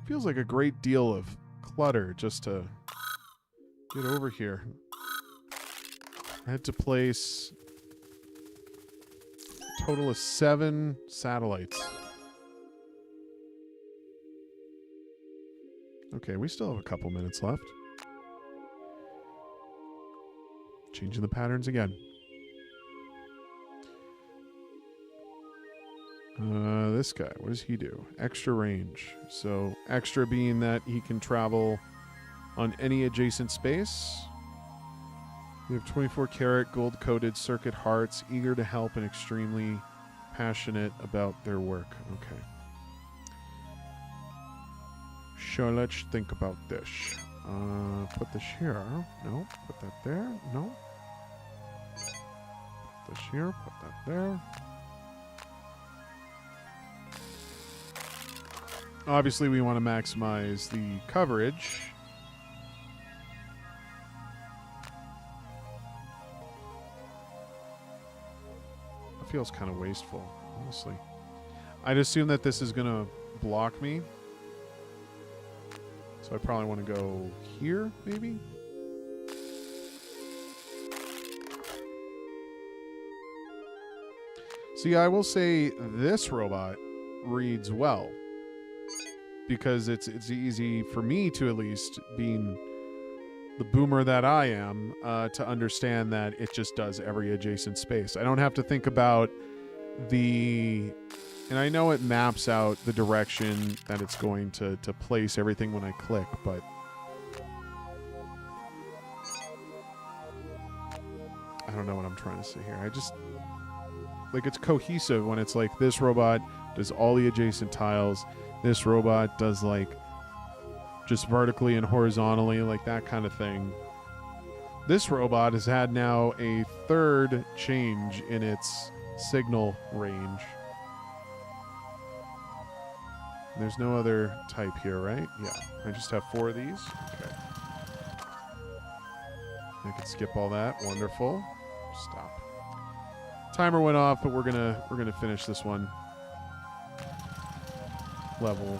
feels like a great deal of clutter just to get over here. I had to place a total of 7 satellites. Okay, we still have a couple minutes left. Changing the patterns again. This guy, what does he do? Extra range. So extra being that he can travel on any adjacent space. We have 24-karat gold-coated circuit hearts, eager to help and extremely passionate about their work. Okay. So let's think about this. Put this here. No. Put that there. No. Put this here. Put that there. Obviously, we want to maximize the coverage. It feels kind of wasteful, honestly. I'd assume that this is going to block me. So I probably want to go here, maybe? See, I will say this robot reads well. Because it's easy for me to at least being the boomer that I am, to understand that it just does every adjacent space. I don't have to think about and I know it maps out the direction that it's going to place everything when I click, but I don't know what I'm trying to say here. I just, like, it's cohesive when it's like this robot does all the adjacent tiles. This robot does, like, just vertically and horizontally, like that kind of thing. This robot has had now a third change in its signal range. There's no other type here, right? Yeah. I just have 4 of these. Okay. I can skip all that. Wonderful. Stop. Timer went off, but we're gonna finish this one level.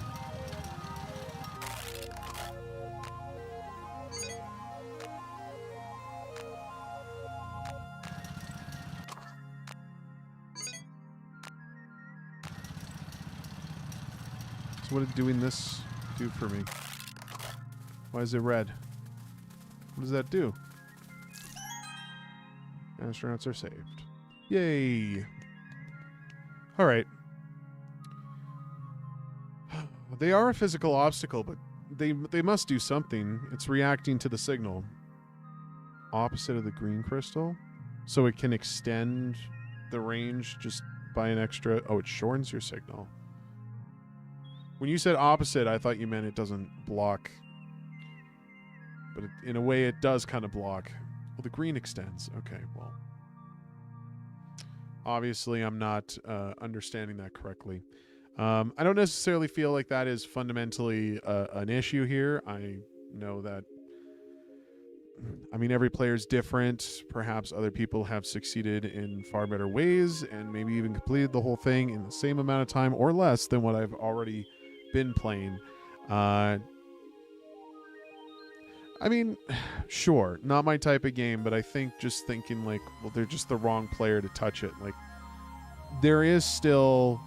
So what did doing this do for me? Why is it red? What does that do? Astronauts are saved. Yay! Alright. They are a physical obstacle, but they must do something. It's reacting to the signal. Opposite of the green crystal? So it can extend the range just by an extra... Oh, it shortens your signal. When you said opposite, I thought you meant it doesn't block. But in a way, it does kind of block. Well, the green extends. Okay, well. Obviously, I'm not understanding that correctly. I don't necessarily feel like that is fundamentally an issue here. I know that... I mean, every player is different. Perhaps other people have succeeded in far better ways and maybe even completed the whole thing in the same amount of time or less than what I've already been playing. I mean, sure, not my type of game, but I think just thinking like, well, they're just the wrong player to touch it. Like, there is still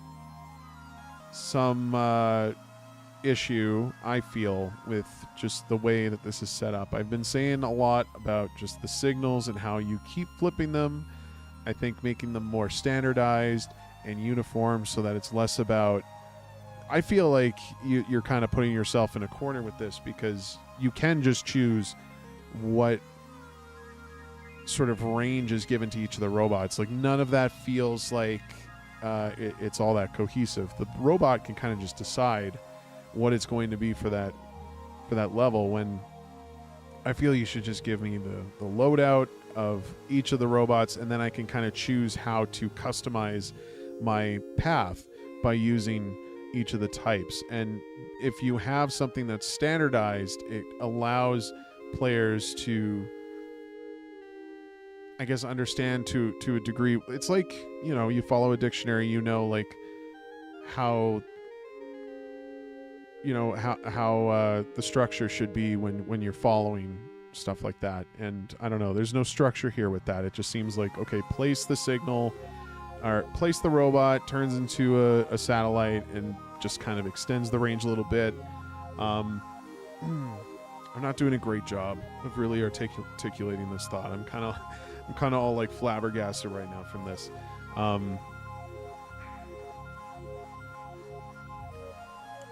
some issue, I feel, with just the way that this is set up. I've been saying a lot about just the signals and how you keep flipping them. I think making them more standardized and uniform so that it's less about... I feel like you're kind of putting yourself in a corner with this because you can just choose what sort of range is given to each of the robots. Like, none of that feels like it's all that cohesive. The robot can kind of just decide what it's going to be for that level, when I feel you should just give me the loadout of each of the robots, and then I can kind of choose how to customize my path by using each of the types. And if you have something that's standardized, it allows players to, I guess, understand to a degree. It's like, you know, you follow a dictionary, you know, like how the structure should be when you're following stuff like that. And I don't know, there's no structure here with that. It just seems like, okay, place the signal, or place the robot, turns into a satellite and just kind of extends the range a little bit. I'm not doing a great job of really articulating this thought. I'm kind of all like flabbergasted right now from this.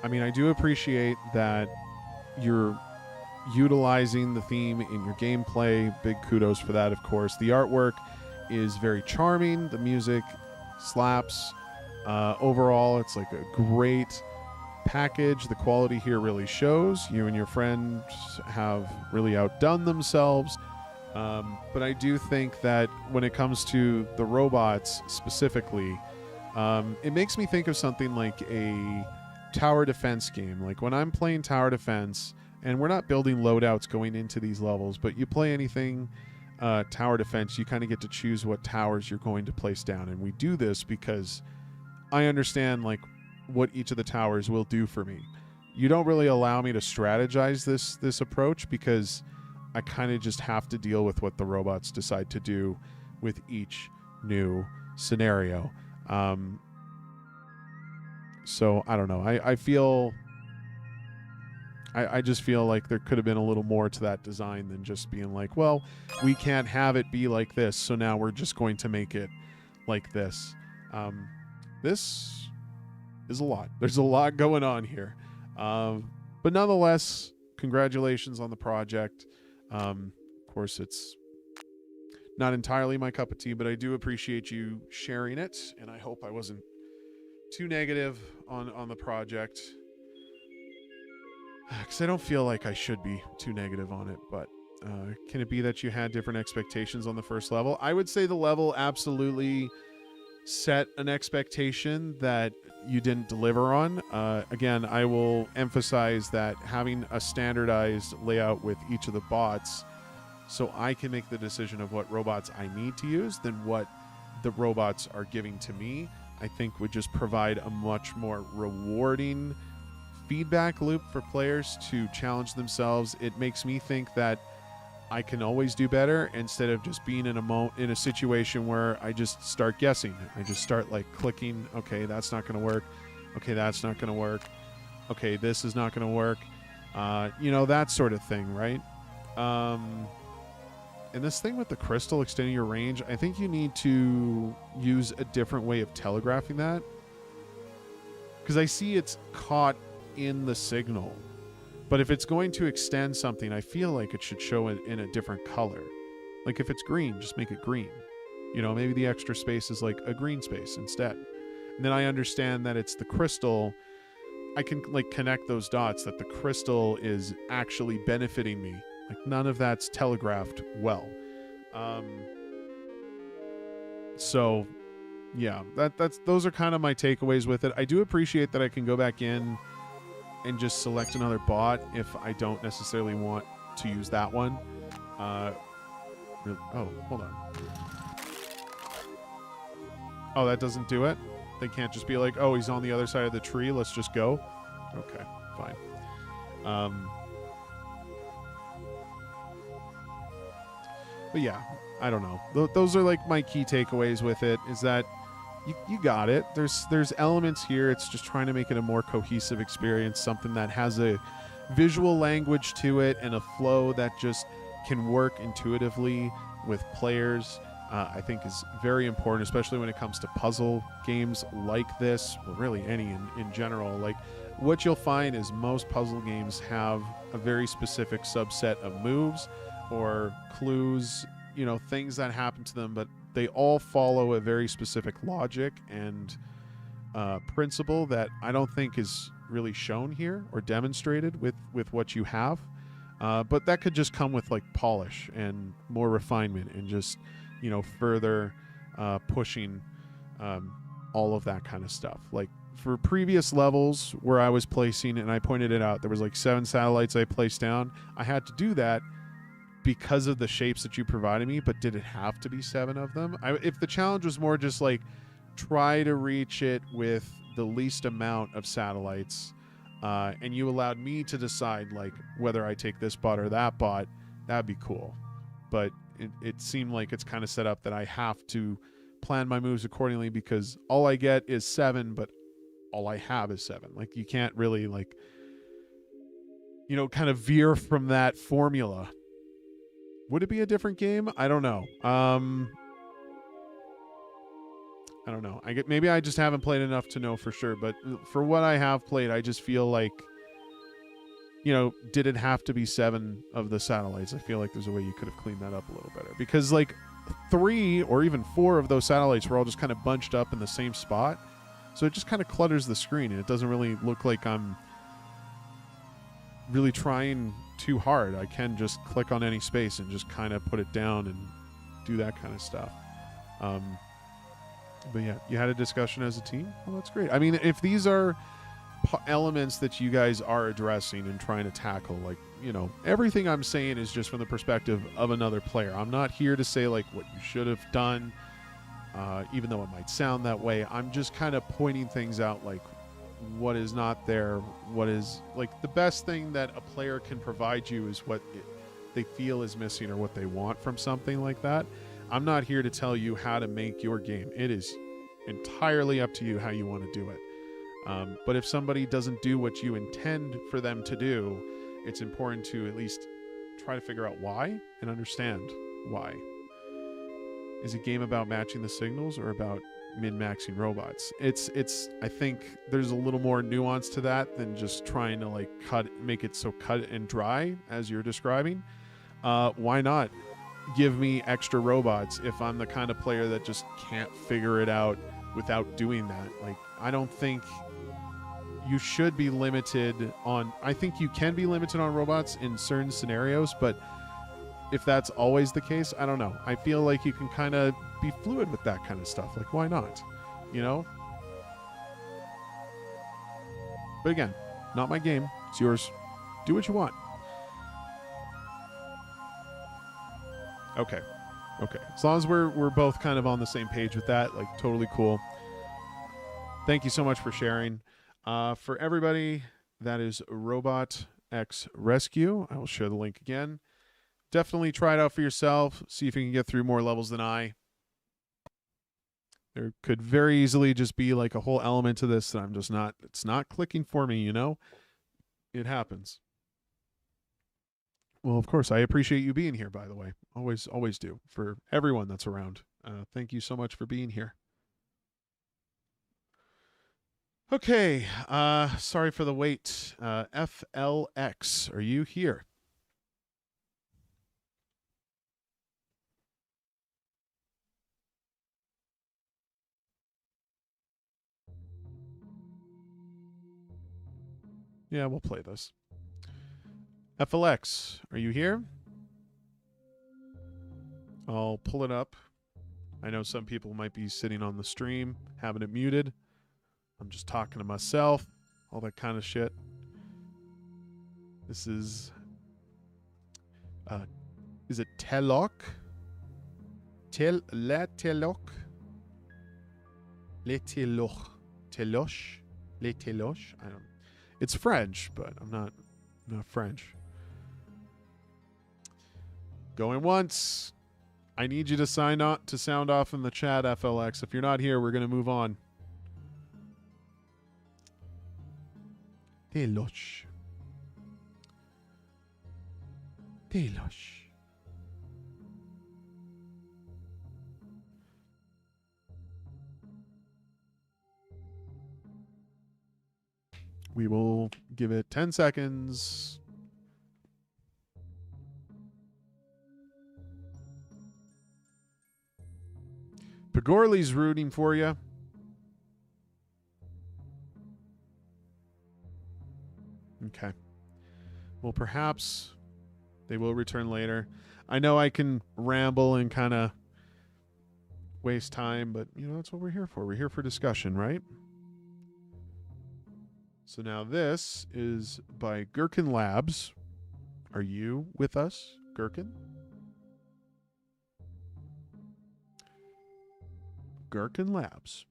I mean, I do appreciate that you're utilizing the theme in your gameplay. Big kudos for that, of course. The artwork is very charming. The music slaps. Overall, it's like a great package. The quality here really shows. You and your friends have really outdone themselves. But I do think that when it comes to the robots specifically, it makes me think of something like a tower defense game. Like when I'm playing tower defense, and we're not building loadouts going into these levels, but you play anything tower defense, you kind of get to choose what towers you're going to place down. And we do this because I understand like what each of the towers will do for me. You don't really allow me to strategize this approach because I kind of just have to deal with what the robots decide to do with each new scenario. So I don't know. I feel I just feel like there could have been a little more to that design than just being like, well, we can't have it be like this, so now we're just going to make it like this. This is a lot. There's a lot going on here. But nonetheless, congratulations on the project. Of course, it's not entirely my cup of tea, but I do appreciate you sharing it, and I hope I wasn't too negative on the project. Because I don't feel like I should be too negative on it, but can it be that you had different expectations on the first level? I would say the level absolutely set an expectation that you didn't deliver on. Again, I will emphasize that having a standardized layout with each of the bots so I can make the decision of what robots I need to use than what the robots are giving to me, I think would just provide a much more rewarding feedback loop for players to challenge themselves. It makes me think that I can always do better instead of just being in a situation where I just start guessing. I just start like clicking, okay, that's not going to work. Okay, that's not going to work. Okay, this is not going to work. That sort of thing, right? And this thing with the crystal extending your range, I think you need to use a different way of telegraphing that. Because I see it's caught in the signal. But if it's going to extend something, I feel like it should show it in a different color. Like if it's green, just make it green. Maybe the extra space is like a green space instead. And then I understand that it's the crystal. I can like connect those dots that the crystal is actually benefiting me. Like none of that's telegraphed well. So yeah, those are kind of my takeaways with it. I do appreciate that I can go back in and just select another bot if I don't necessarily want to use that one. Oh, hold on. Oh, that doesn't do it? They can't just be like, oh, he's on the other side of the tree, let's just go? Okay, fine. But yeah, I don't know. Those are like my key takeaways with it, is that you got it. There's elements here. It's just trying to make it a more cohesive experience, something that has a visual language to it and a flow that just can work intuitively with players. I think is very important, especially when it comes to puzzle games like this, or really any in general. Like what you'll find is most puzzle games have a very specific subset of moves or clues, things that happen to them, but they all follow a very specific logic and principle that I don't think is really shown here or demonstrated with what you have. But that could just come with like polish and more refinement and just, further pushing all of that kind of stuff. Like for previous levels where I was placing, and I pointed it out, there was like 7 satellites I placed down. I had to do that because of the shapes that you provided me, but did it have to be 7 of them? If the challenge was more just like try to reach it with the least amount of satellites, and you allowed me to decide like whether I take this bot or that bot, that'd be cool. But it seemed like it's kind of set up that I have to plan my moves accordingly because all I get is 7, but all I have is 7. Like you can't really like, kind of veer from that formula. Would it be a different game? I don't know. I don't know. Maybe I just haven't played enough to know for sure. But for what I have played, I just feel like, did it have to be 7 of the satellites? I feel like there's a way you could have cleaned that up a little better. Because like 3 or even 4 of those satellites were all just kind of bunched up in the same spot. So it just kind of clutters the screen, and it doesn't really look like I'm really trying too hard. I can just click on any space and just kind of put it down and do that kind of stuff. But yeah, you had a discussion as a team. Well, that's great. I mean, if these are elements that you guys are addressing and trying to tackle, like, everything I'm saying is just from the perspective of another player. I'm not here to say like what you should have done, even though it might sound that way. I'm just kind of pointing things out, like what is not there, what is like the best thing that a player can provide you is what they feel is missing or what they want from something like that. I'm not here to tell you how to make your game. It is entirely up to you how you want to do it. But if somebody doesn't do what you intend for them to do, it's important to at least try to figure out why and understand why. Is a game about matching the signals or about min-maxing robots? I think there's a little more nuance to that than just trying to like make it so cut and dry as you're describing. Why not give me extra robots if I'm the kind of player that just can't figure it out without doing that? Like, I don't think you should be limited on, I think you can be limited on robots in certain scenarios, but if that's always the case, I don't know. I feel like you can kind of be fluid with that kind of stuff. Like, why not? You know? But again, not my game. It's yours. Do what you want. Okay. Okay. As long as we're both kind of on the same page with that, like, totally cool. Thank you so much for sharing. For everybody, that is RobotsxRescue. I will share the link again. Definitely try it out for yourself. See if you can get through more levels than I. There could very easily just be like a whole element to this that I'm just not, it's not clicking for me, you know? It happens. Well, of course, I appreciate you being here, by the way. Always, always do. For everyone that's around. Thank you so much for being here. Okay. Sorry for the wait. FLX, are you here? Yeah, we'll play this. FLX, are you here? I'll pull it up. I know some people might be sitting on the stream, having it muted. I'm just talking to myself, all that kind of shit. This is it Telok? Le Teloch? Le Teloch? Teloche? Le Teloche? I don't. It's French, but I'm not French. Going once. I need you to sound off in the chat, FLX. If you're not here, we're going to move on. Teloche. Teloche. We will give it 10 seconds. Pagorli's rooting for you. Okay. Well, perhaps they will return later. I know I can ramble and kind of waste time, but, you know, that's what we're here for. We're here for discussion, right? So now this is by Gherkin Labs. Are you with us, Gherkin? Gherkin Labs.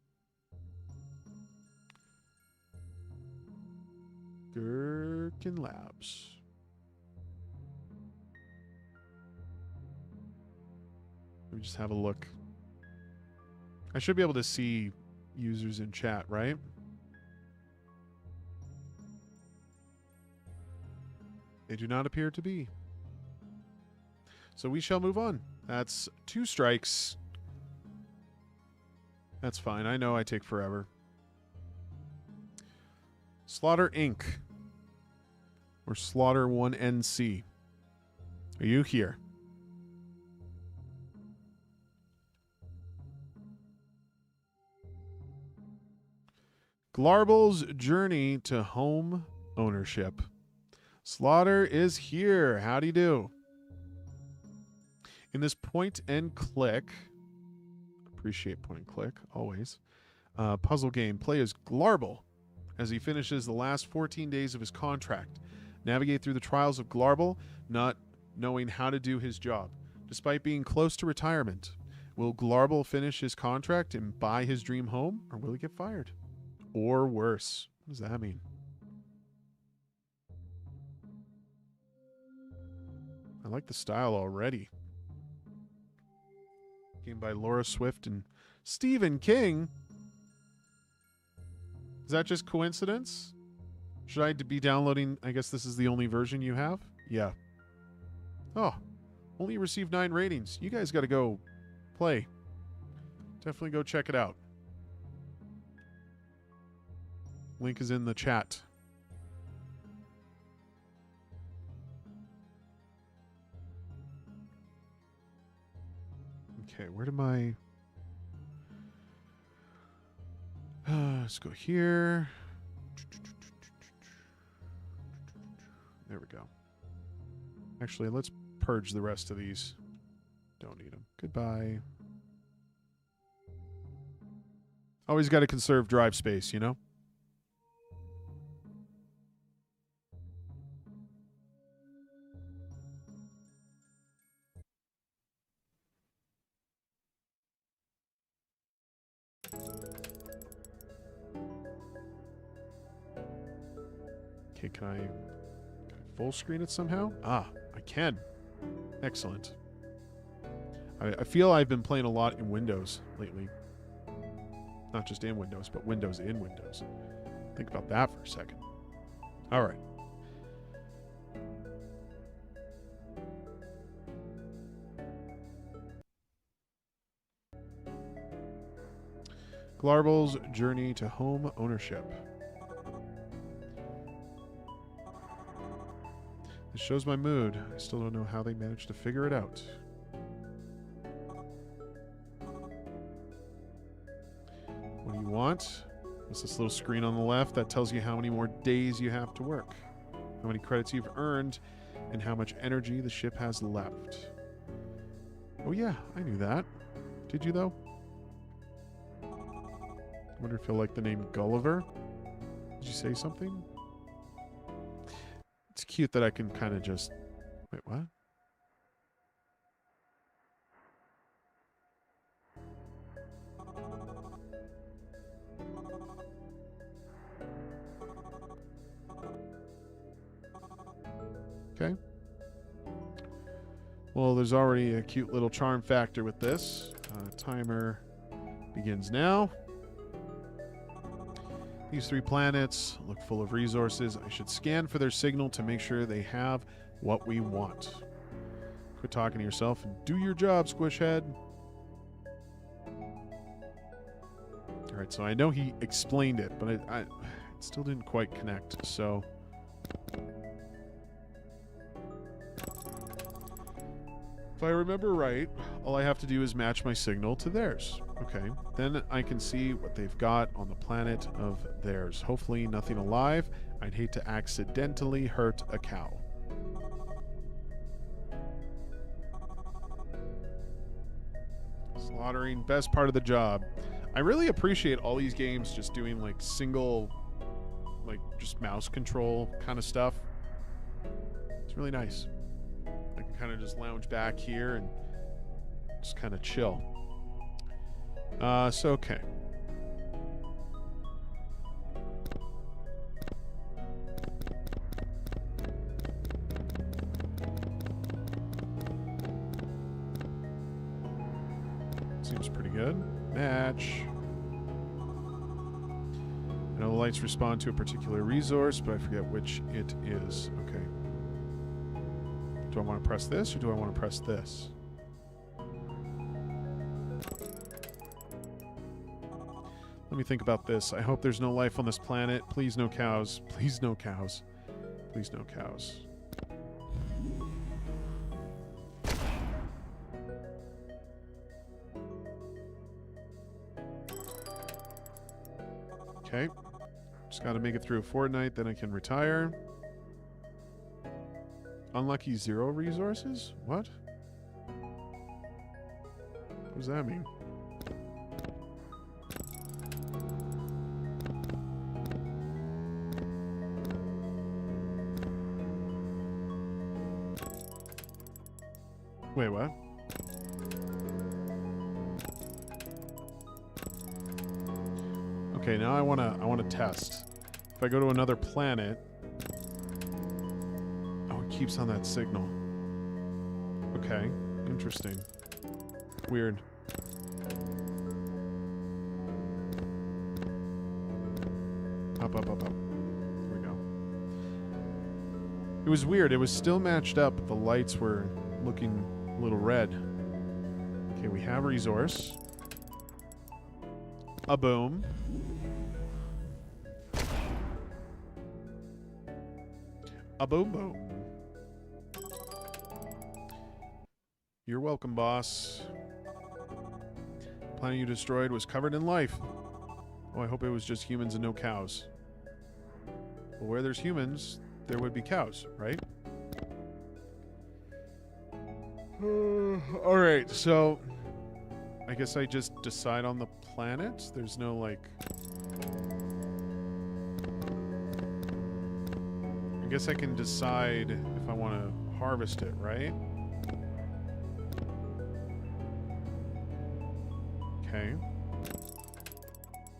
Gherkin Labs. Let me just have a look. I should be able to see users in chat, right? They do not appear to be. So we shall move on. That's 2 strikes. That's fine. I know I take forever. Slaughter Inc. Or Slaughter 1NC. Are you here? Glarble's journey to home ownership. Slaughter is here. Howdy you do? In this point and click, appreciate point and click, always, puzzle game, play as Glarble as he finishes the last 14 days of his contract. Navigate through the trials of Glarble, not knowing how to do his job. Despite being close to retirement, will Glarble finish his contract and buy his dream home, or will he get fired? Or worse. What does that mean? I like the style already. Game by Laura Swift and Stephen King. Is that just coincidence? Should I be downloading? I guess this is the only version you have? Yeah. Oh, only received 9 ratings. You guys got to go play. Definitely go check it out. Link is in the chat. Okay, where did my... let's go here. There we go. Actually, let's purge the rest of these. Don't need them. Goodbye. Always got to conserve drive space, you know? Okay, can I full screen it somehow? Ah, I can. Excellent. I feel I've been playing a lot in Windows lately. Not just in Windows, but Windows in Windows. Think about that for a second. All right. Glarble's Journey to Home Ownership. This shows my mood. I still don't know how they managed to figure it out. What do you want? What's this little screen on the left that tells you how many more days you have to work, how many credits you've earned, and how much energy the ship has left. Oh yeah, I knew that. Did you though? I wonder if you'll like the name Gulliver. Did you say something? It's cute that I can kind of just... Wait, what? Okay. Well, there's already a cute little charm factor with this. Timer begins now. These 3 planets look full of resources. I should scan for their signal to make sure they have what we want. Quit talking to yourself and do your job, Squishhead. All right, so I know he explained it, but I still didn't quite connect, so... If I remember right, all I have to do is match my signal to theirs. Okay, then I can see what they've got on the planet of theirs. Hopefully nothing alive. I'd hate to accidentally hurt a cow. Slaughtering, best part of the job. I really appreciate all these games just doing like single, like just mouse control kind of stuff. It's really nice. I can kind of just lounge back here and just kind of chill. So, okay. Seems pretty good. Match. I know the lights respond to a particular resource, but I forget which it is. Okay. Do I want to press this or do I want to press this? Let me think about this. I hope there's no life on this planet. Please no cows. Please no cows. Please no cows. Okay. Just got to make it through a fortnight, then I can retire. Unlucky 0 resources? What? What does that mean? Wait, what? Okay, now I wanna test. If I go to another planet, oh, it keeps on that signal. Okay, interesting. Weird. Up, up, up, up. There we go. It was weird. It was still matched up, but the lights were looking a little red. Okay, we have resource. A boom. A boom boom. You're welcome, boss. The planet you destroyed was covered in life. Oh, I hope it was just humans and no cows. Well, where there's humans, there would be cows, right? Alright, so I guess I just decide on the planet. There's no, like... I guess I can decide if I want to harvest it, right? Okay.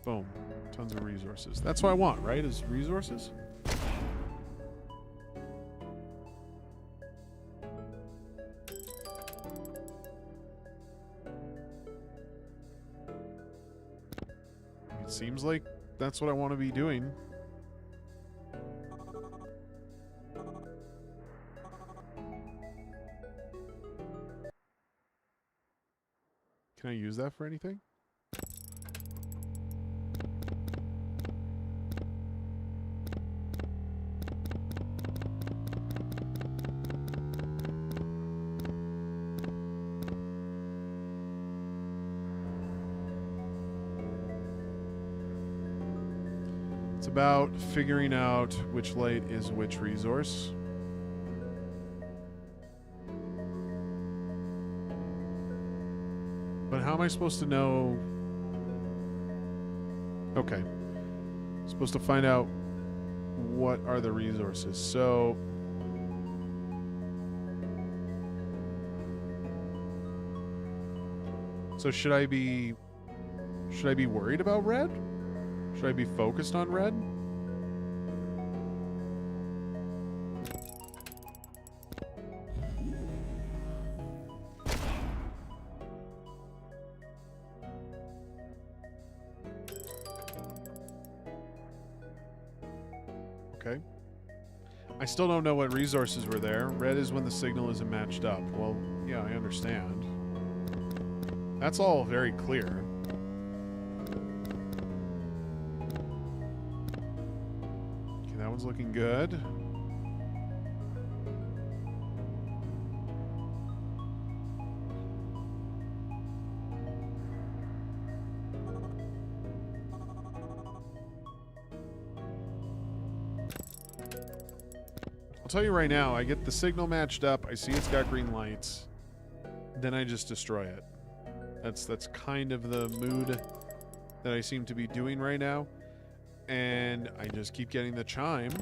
Boom. Tons of resources. That's what I want, right? Is resources? It seems like that's what I want to be doing. Can I use that for anything? It's about figuring out which light is which resource. But how am I supposed to know? Okay. Supposed to find out what are the resources. So should I be worried about red? Should I be focused on red? Okay. I still don't know what resources were there. Red is when the signal isn't matched up. Well, yeah, I understand. That's all very clear. Okay, that one's looking good. I'll tell you right now, I get the signal matched up, I see it's got green lights, then I just destroy it. That's kind of the mood that I seem to be doing right now. And I just keep getting the chime.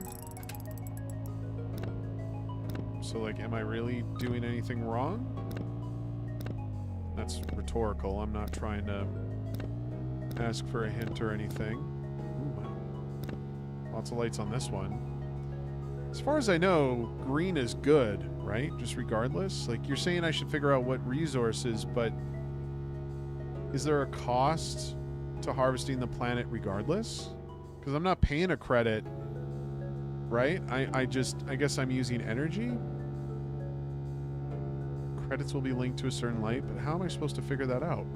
So, like, am I really doing anything wrong? That's rhetorical. I'm not trying to ask for a hint or anything. Ooh, lots of lights on this one. As far as I know, green is good, right? Just regardless. Like, you're saying I should figure out what resources, but is there a cost to harvesting the planet regardless? Because I'm not paying a credit, right? I guess I'm using energy. Credits will be linked to a certain light, but how am I supposed to figure that out?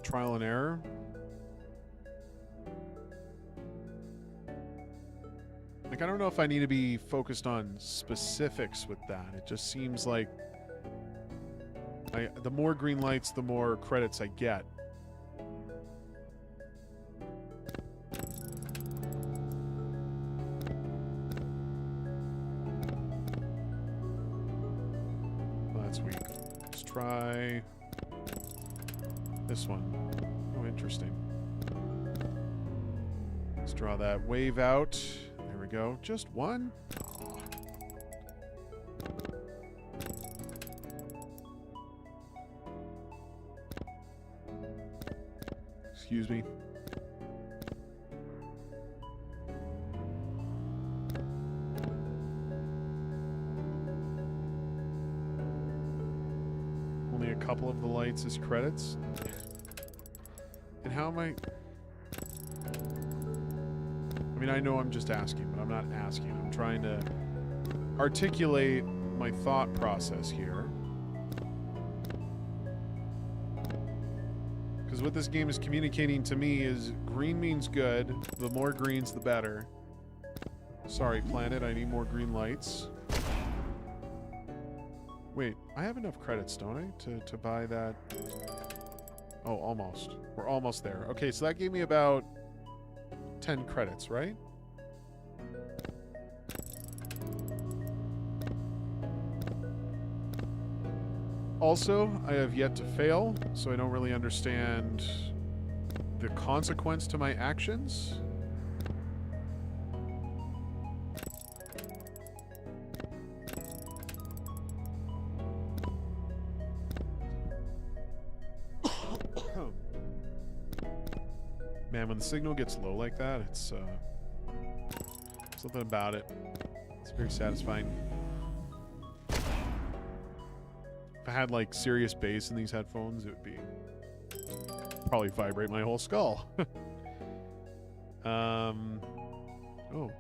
Trial and error. Like, I don't know if I need to be focused on specifics with that. It just seems like the more green lights, the more credits I get. Well, that's weak. Let's try this one. Oh, interesting. Let's draw that wave out. There we go. Just one? Oh. Excuse me. couple of the lights as credits. And how am I mean, I know I'm just asking, but I'm not asking. I'm trying to articulate my thought process here. Because what this game is communicating to me is green means good. The more greens, the better. Sorry, planet, I need more green lights. Wait, I have enough credits, don't I, to buy that? Oh, almost. We're almost there. Okay, so that gave me about 10 credits, right? Also, I have yet to fail, so I don't really understand the consequence to my actions. Man, when the signal gets low like that, it's something about it. It's very satisfying. If I had like serious bass in these headphones, it would be probably vibrate my whole skull. Oh,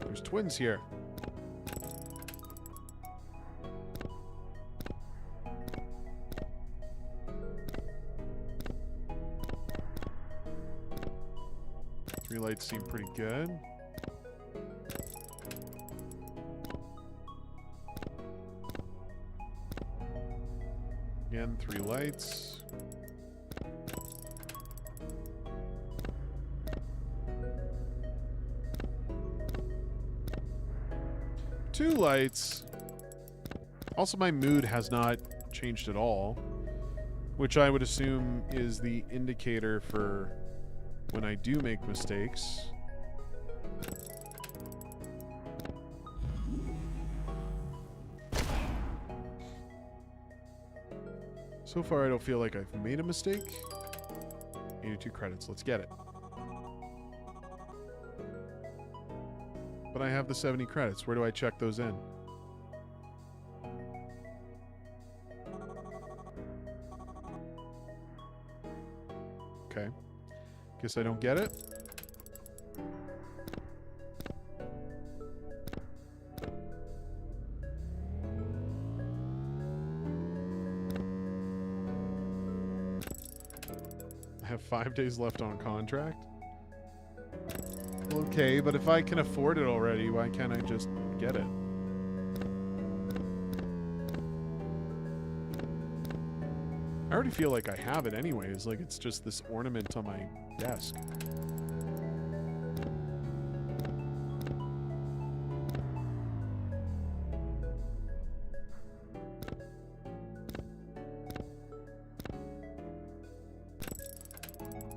there's twins here. Three lights seem pretty good. Again, 3 lights. Two lights. Also, my mood has not changed at all, which I would assume is the indicator for when I do make mistakes. So far, I don't feel like I've made a mistake. 82 credits. Let's get it. But I have the 70 credits. Where do I check those in? Okay. Guess I don't get it. I have 5 days left on contract. Okay, but if I can afford it already, why can't I just get it? I already feel like I have it anyways, like it's just this ornament on my desk.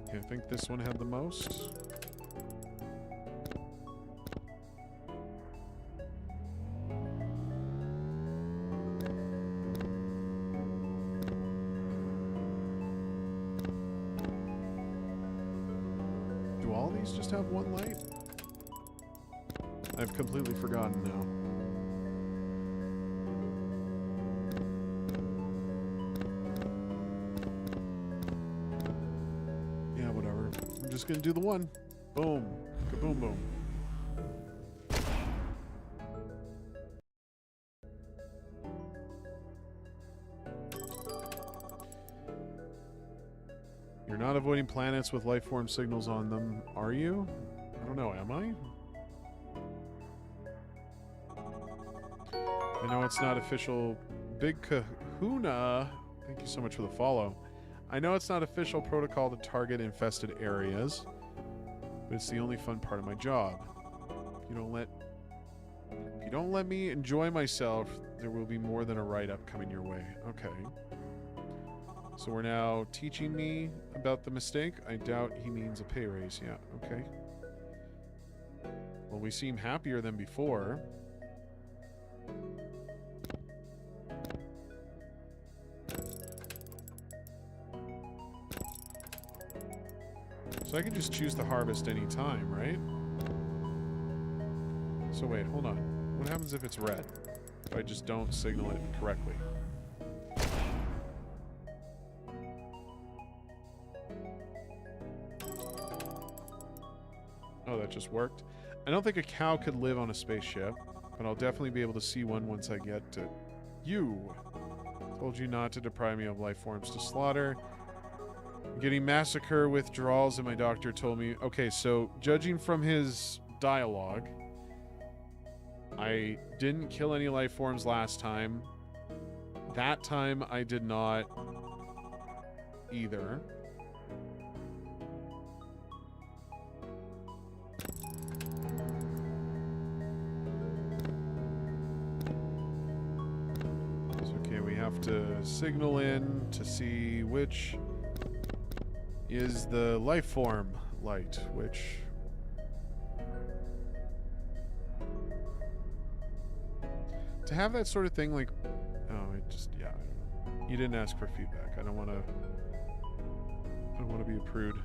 Okay, I think this one had the most. Just have one light? I've completely forgotten now. Yeah, whatever. I'm just gonna do the one. Boom. Kaboom boom. You're not avoiding planets with life form signals on them, are you? I don't know, am I? I know it's not official. Big Kahuna, thank you so much for the follow. I know it's not official protocol to target infested areas, but it's the only fun part of my job. If you don't let me enjoy myself, there will be more than a write-up coming your way. Okay. So we're now teaching me about the mistake. I doubt he means a pay raise. Yeah, okay. Well, we seem happier than before. So I can just choose to harvest any time, right? So wait, hold on. What happens if it's red? If I just don't signal it correctly? Oh, that just worked. I don't think a cow could live on a spaceship, but I'll definitely be able to see one once I get to you. Told you not to deprive me of life forms to slaughter. I'm getting massacre withdrawals, and my doctor told me... Okay, so judging from his dialogue, I didn't kill any life forms last time. That time I did not either. Okay, we have to signal in to see which is the life form light, which... To have that sort of thing, like... Oh, it just... Yeah, I don't know. You didn't ask for feedback. I don't want to be a prude.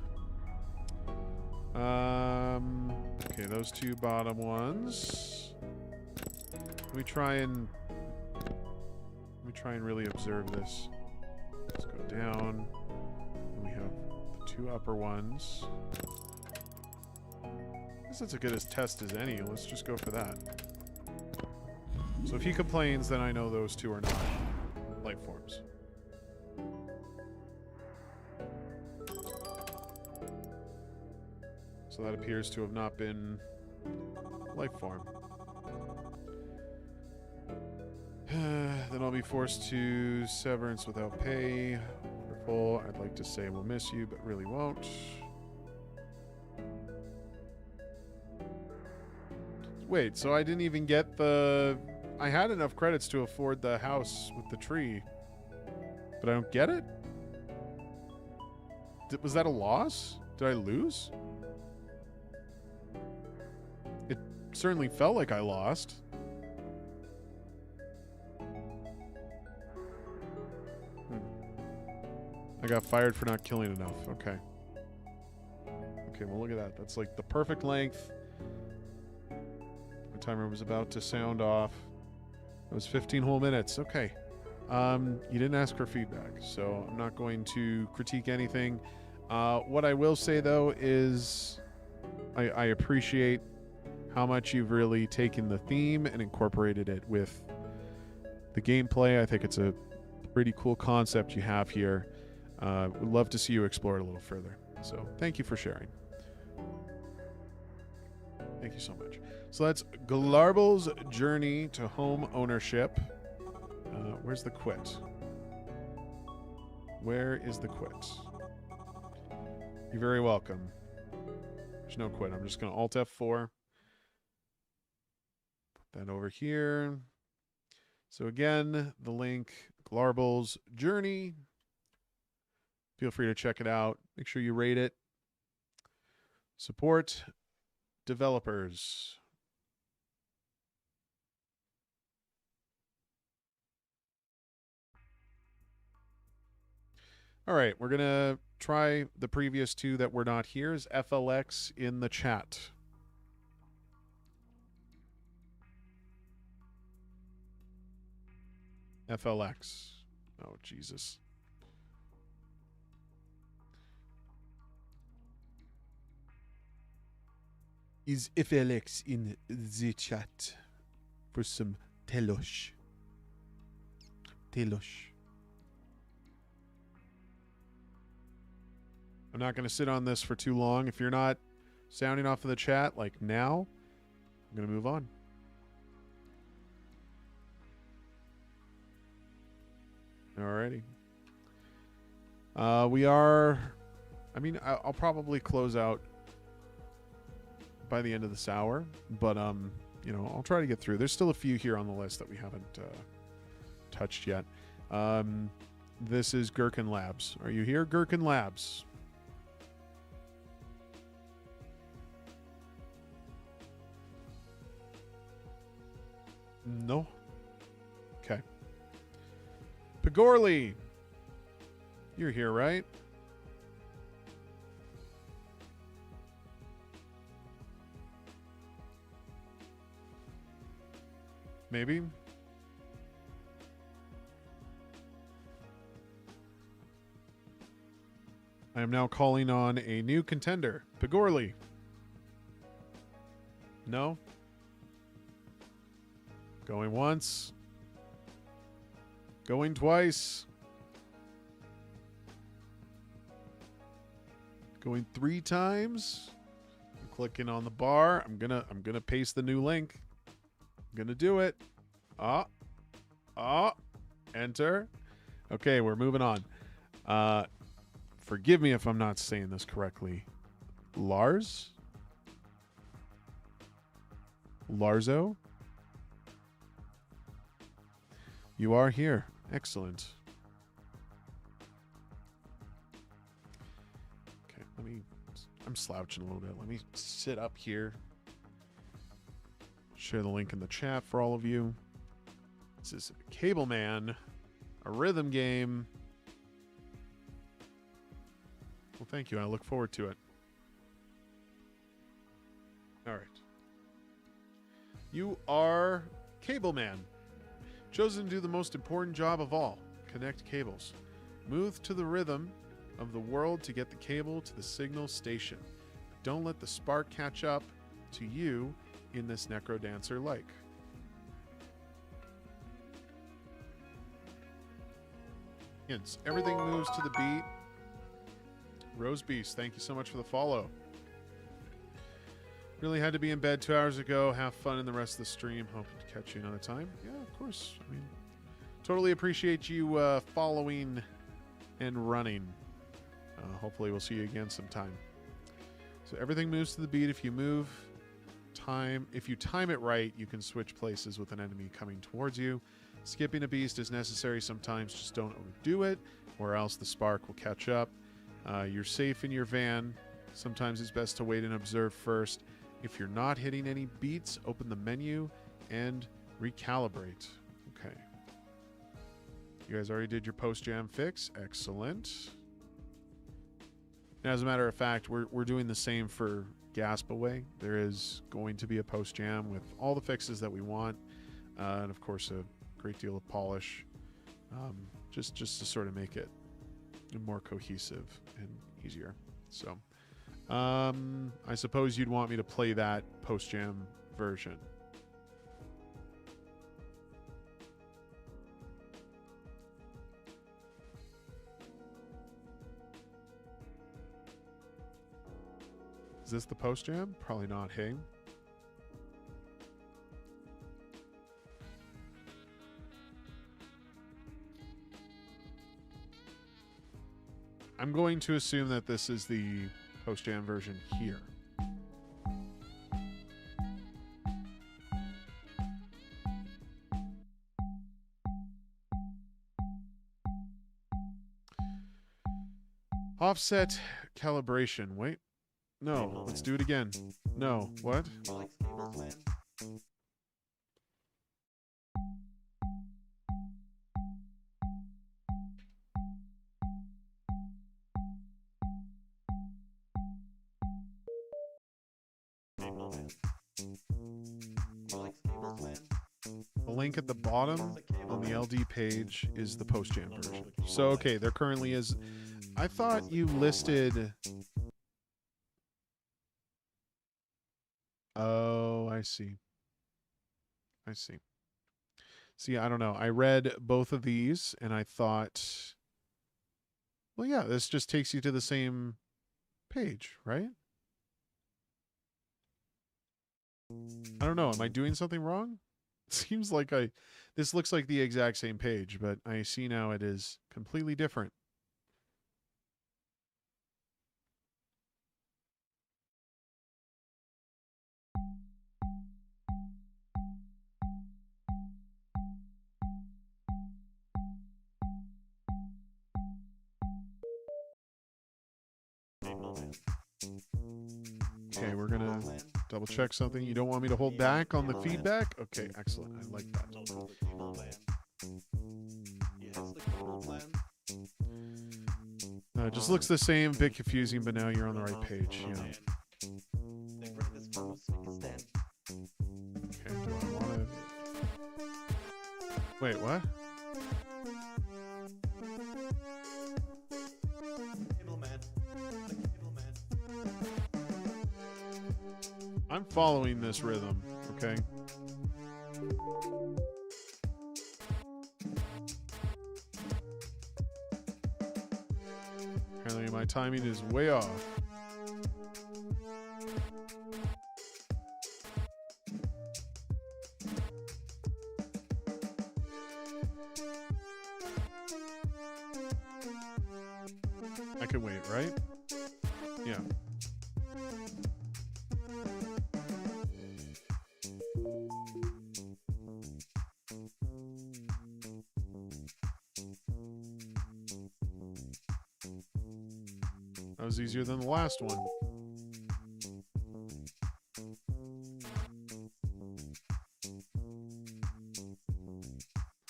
Okay, those two bottom ones. Let me try and really observe this. Let's go down. And we have the two upper ones. I guess that's as good a test as any. Let's just go for that. So if he complains, then I know those two are not life forms. So that appears to have not been life form. Then I'll be forced to severance without pay. Wonderful. I'd like to say we'll miss you, but really won't. Wait, so I didn't even get the... I had enough credits to afford the house with the tree, but I don't get it? Was that a loss? Did I lose? It certainly felt like I lost. I got fired for not killing enough. Okay. Okay, well look at that. That's like the perfect length. My timer was about to sound off. It was 15 whole minutes. Okay. You didn't ask for feedback, so I'm not going to critique anything. What I will say, though, is I appreciate how much you've really taken the theme and incorporated it with the gameplay. I think it's a pretty cool concept you have here. Would love to see you explore it a little further. So thank you for sharing. Thank you so much. So that's Glarble's journey to home ownership. Where's the quit? Where is the quit? You're very welcome. There's no quit. I'm just going to Alt F4. Put that over here. So again, the link, Glarble's journey. Feel free to check it out. Make sure you rate it. Support developers. All right, we're going to try the previous two that were not here. Is FLX in the chat? FLX. Oh, Jesus. Is FLX in the chat for some telosh? Telosh. I'm not going to sit on this for too long. If you're not sounding off of the chat, like now, I'm going to move on. Alrighty. We are... I mean, I'll probably close out by the end of this hour, but, you know, I'll try to get through. There's still a few here on the list that we haven't touched yet. This is Gherkin Labs. Are you here, Gherkin Labs? No. Okay. Pagorli. You're here, right? Maybe. I am now calling on a new contender, Pagorli. No? Going once. Going twice. Going 3 times. I'm clicking on the bar. I'm gonna paste the new link. I'm gonna do it. Enter. Okay, we're moving on. Forgive me if I'm not saying this correctly. Larzo? You are here. Excellent. Okay, I'm slouching a little bit. Let me sit up here. Share the link in the chat for all of you. This is Cableman, a rhythm game. Well, thank you. I look forward to it. All right. You are Cableman, chosen to do the most important job of all, connect cables. Move to the rhythm of the world to get the cable to the signal station. Don't let the spark catch up to you in this necrodancer-like. Hints. Everything moves to the beat. Rose Beast, thank you so much for the follow. Really had to be in bed 2 hours ago. Have fun in the rest of the stream. Hoping to catch you another time. Yeah, of course. I mean, totally appreciate you following and running. Hopefully we'll see you again sometime. So everything moves to the beat. If you time it right, you can switch places with an enemy coming towards you. Skipping a beast is necessary sometimes. Just don't overdo it, or else the spark will catch up. You're safe in your van. Sometimes it's best to wait and observe first. If you're not hitting any beats, open the menu and recalibrate. Okay. You guys already did your post-jam fix. Excellent. Now, as a matter of fact, we're doing the same for Gasp Away. There is going to be a post-jam with all the fixes that we want. And, of course, a great deal of polish. Just to sort of make it more cohesive and easier. So, I suppose you'd want me to play that post-jam version. Is this the post-jam? Probably not, hey? I'm going to assume that this is the post-jam version here. Offset calibration. Wait. No, let's do it again. No, what? The link at the bottom on the LD page is the post-jam version. So, okay, there currently is... I thought you listed... Oh, I see. I see. See, I don't know. I read both of these, and I thought... Well, yeah, this just takes you to the same page, right? I don't know. Am I doing something wrong? It seems like this looks like the exact same page, but I see now it is completely different. Okay, we're gonna double check something. You don't want me to hold back on the feedback? Okay, excellent. I like that. It just looks the same, bit confusing, but now you're on the right page. Yeah. Okay, do I want to... Wait, what? I'm following this rhythm, okay? Apparently my timing is way off. I can wait, right? Yeah. That was easier than the last one.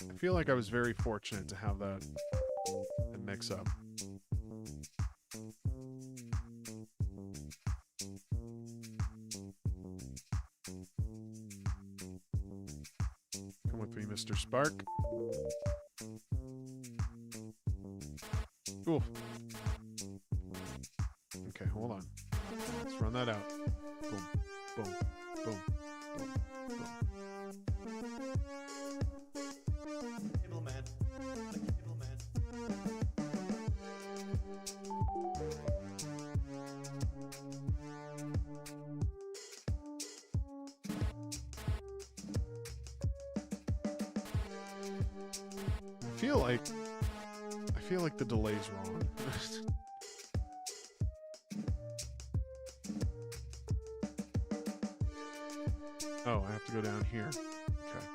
I feel like I was very fortunate to have that mix up. Come with me, Mr. Spark. Oof. Okay, hold on. Let's run that out. Boom, boom, boom, boom, boom. Cableman. The Cableman. I feel like the delay's wrong. Oh, I have to go down here. Okay.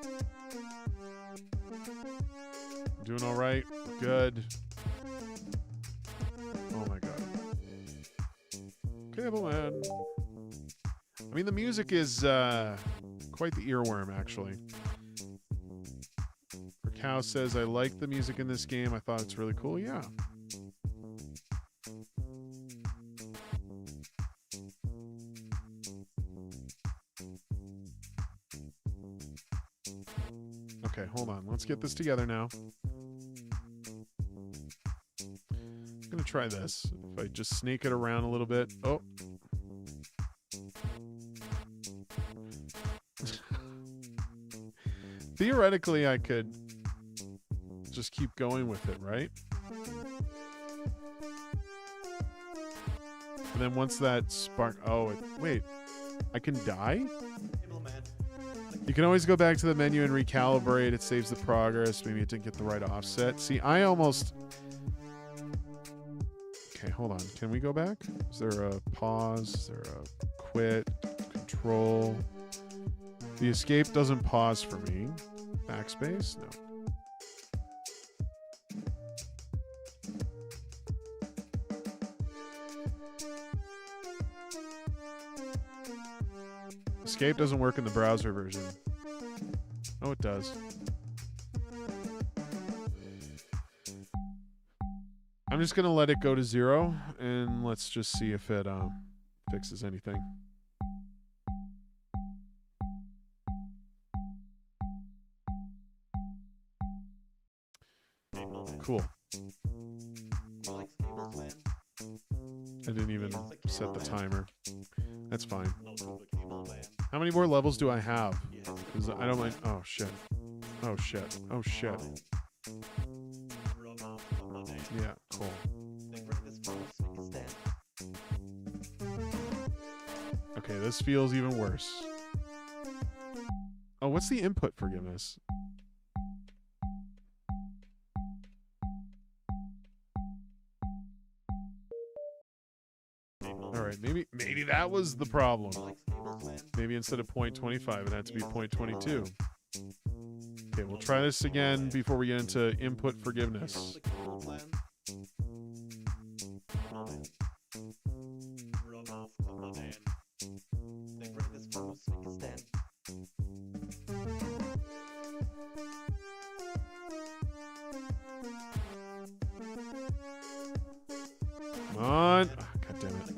I'm doing all right. We're good. Oh my god. Cableman. I mean, the music is quite the earworm, actually. Cow says, I like the music in this game. I thought it's really cool. Yeah. Okay, hold on. Let's get this together now. I'm going to try this. If I just snake it around a little bit. Oh. Theoretically, I could just keep going with it, right? And then once that spark... Oh, wait. I can die? You can always go back to the menu and recalibrate. It saves the progress. Maybe it didn't get the right offset. See, I almost... Okay, hold on. Can we go back? Is there a pause? Is there a quit? Control? The escape doesn't pause for me. Backspace? No. Escape doesn't work in the browser version. Oh, it does. I'm just going to let it go to 0, and let's just see if it fixes anything. Cool. I didn't even set the timer. That's fine. How many more levels do I have? Because I don't mind. Oh, shit. Oh, shit. Oh, shit. Yeah, cool. Okay, this feels even worse. Oh, what's the input forgiveness? Alright, maybe that was the problem. Maybe instead of 0.25, it had to be 0.22. Okay, we'll try this again before we get into input forgiveness. Come on. Oh, God damn it.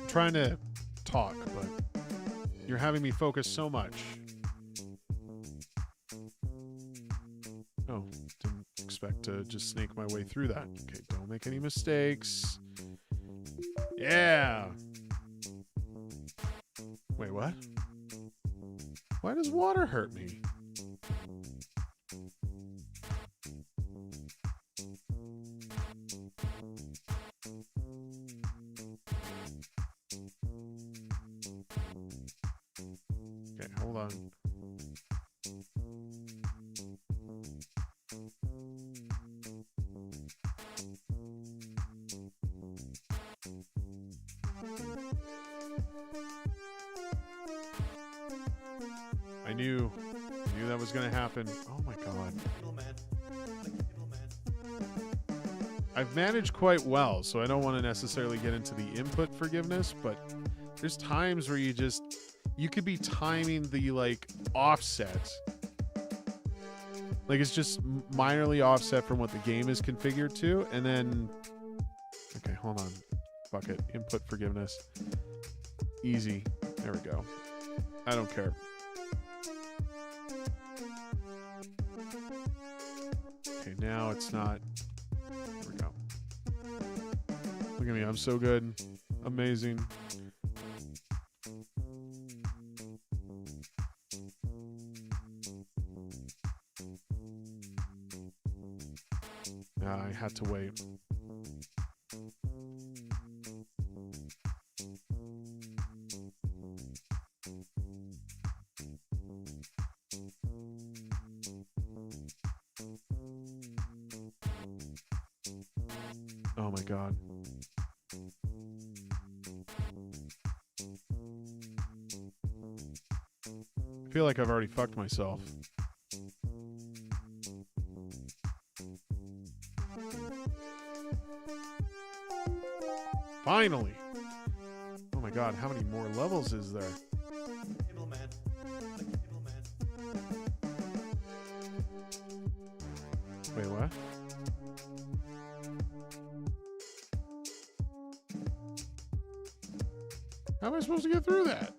trying to talk, but you're having me focus so much. Oh, didn't expect to just snake my way through that. Okay, don't make any mistakes. Yeah. Wait, what? Why does water hurt me? Okay, hold on. I knew that was going to happen. Oh my god. I've managed quite well, so I don't want to necessarily get into the input forgiveness, but there's times where you could be timing the like offset. Like it's just minorly offset from what the game is configured to, and then okay, hold on. Fuck it. Input forgiveness. Easy. There we go. I don't care. Okay, now it's not. There we go. Look at me. I'm so good. Amazing. I had to wait. Oh my god. I feel like I've already fucked myself. Finally! Oh my god, how many more levels is there? Cableman. Wait, what? How am I supposed to get through that?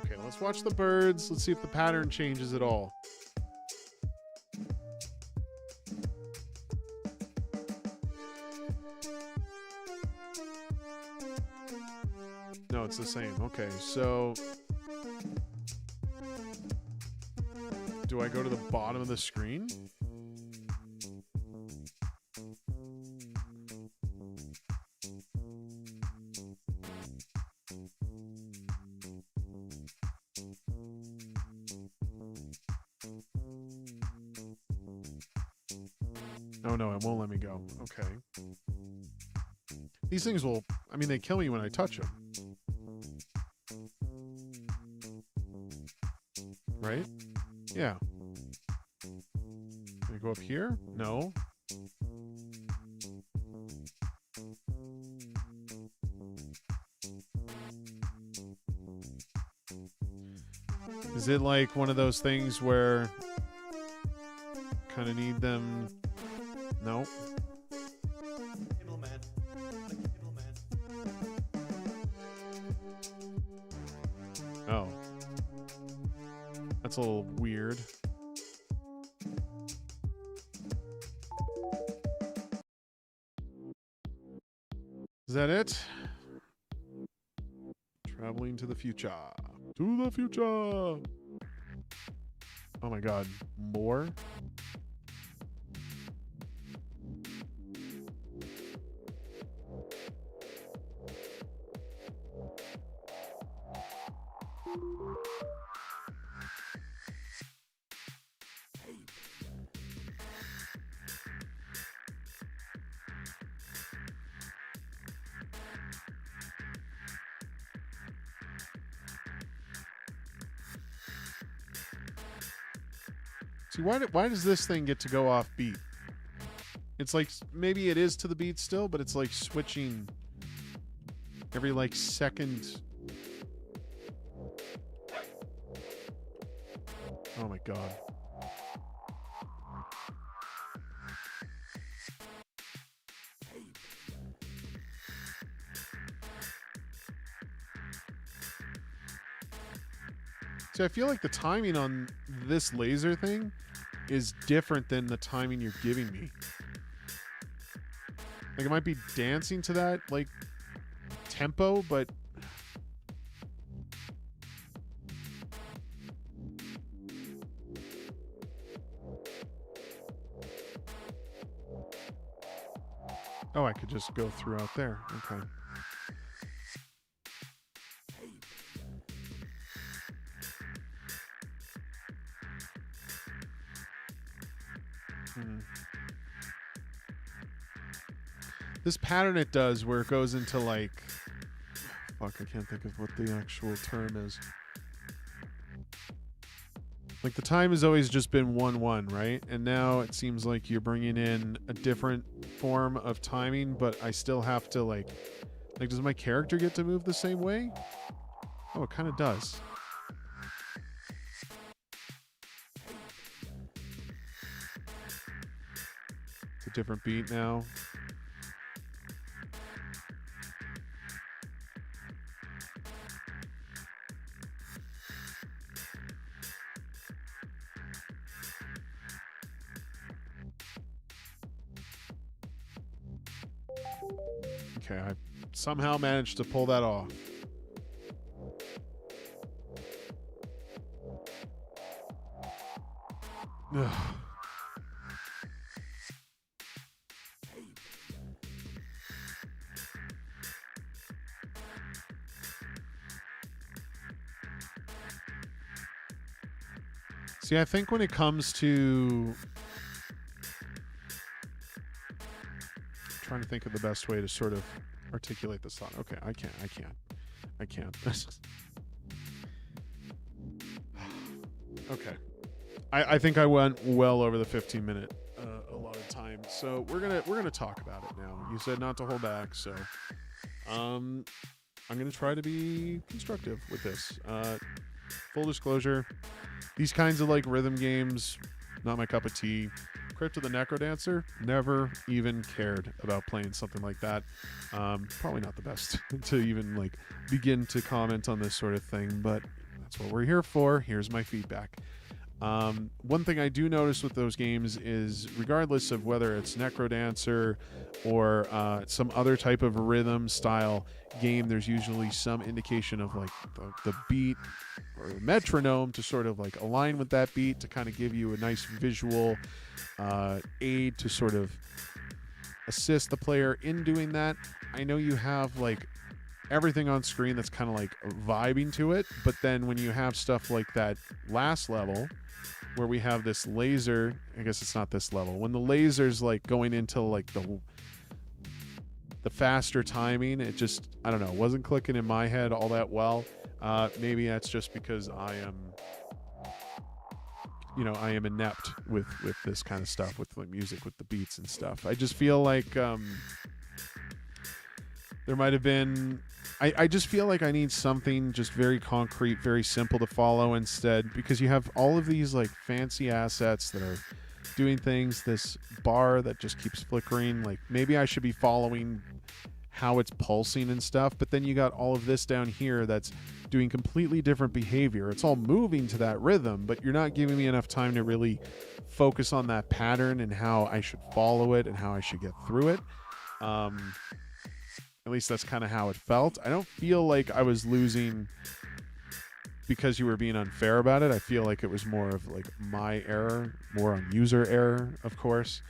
Okay, let's watch the birds. Let's see if the pattern changes at all. No, it's the same. Okay, so do I go to the bottom of the screen? Oh no, it won't let me go. Okay. These things will, I mean, they kill me when I touch them. Right? Yeah. Can I go up here? No. Is it like one of those things where kind of need them? No. Cableman. Oh. That's a little weird. Is that it? Traveling to the future. To the future. Oh my god. More? See, why does this thing get to go off beat? It's like, maybe it is to the beat still, but it's like switching every like second. Oh my god. See, I feel like the timing on this laser thing is different than the timing you're giving me. Like, it might be dancing to that, like, tempo, but... Oh, I could just go through out there. Okay. This pattern it does where it goes into like... Fuck, I can't think of what the actual term is. Like the time has always just been 1-1, right? And now it seems like you're bringing in a different form of timing, but I still have to like does my character get to move the same way? Oh, it kind of does. It's a different beat now. Okay, I somehow managed to pull that off. Ugh. See, I think when it comes to... trying to think of the best way to sort of articulate this thought. Okay, I can't. Okay. I think I went well over the 15-minute allotted time. So we're gonna talk about it now. You said not to hold back, so I'm gonna try to be constructive with this. Full disclosure, these kinds of like rhythm games, not my cup of tea. Crypt of the Necrodancer, never even cared about playing something like that. Probably not the best to even like begin to comment on this sort of thing, but that's what we're here for. Here's my feedback. One thing I do notice with those games is regardless of whether it's Necrodancer or some other type of rhythm style game, there's usually some indication of like the beat or the metronome to sort of like align with that beat to kind of give you a nice visual aid to sort of assist the player in doing that. I know you have like everything on screen that's kind of like vibing to it, but then when you have stuff like that last level where we have this laser, I guess it's not this level, when the laser's like going into like the faster timing, it just, I don't know, wasn't clicking in my head all that well. Maybe that's just because I am inept with this kind of stuff, with the music, with the beats and stuff. I just feel like there might have been... I just feel like I need something just very concrete, very simple to follow instead, because you have all of these like fancy assets that are doing things, this bar that just keeps flickering. Like maybe I should be following how it's pulsing and stuff, but then you got all of this down here that's doing completely different behavior. It's all moving to that rhythm, but you're not giving me enough time to really focus on that pattern and how I should follow it and how I should get through it. At least that's kind of how it felt. I don't feel like I was losing because you were being unfair about it. I feel like it was more of like my error, more on user error, of course.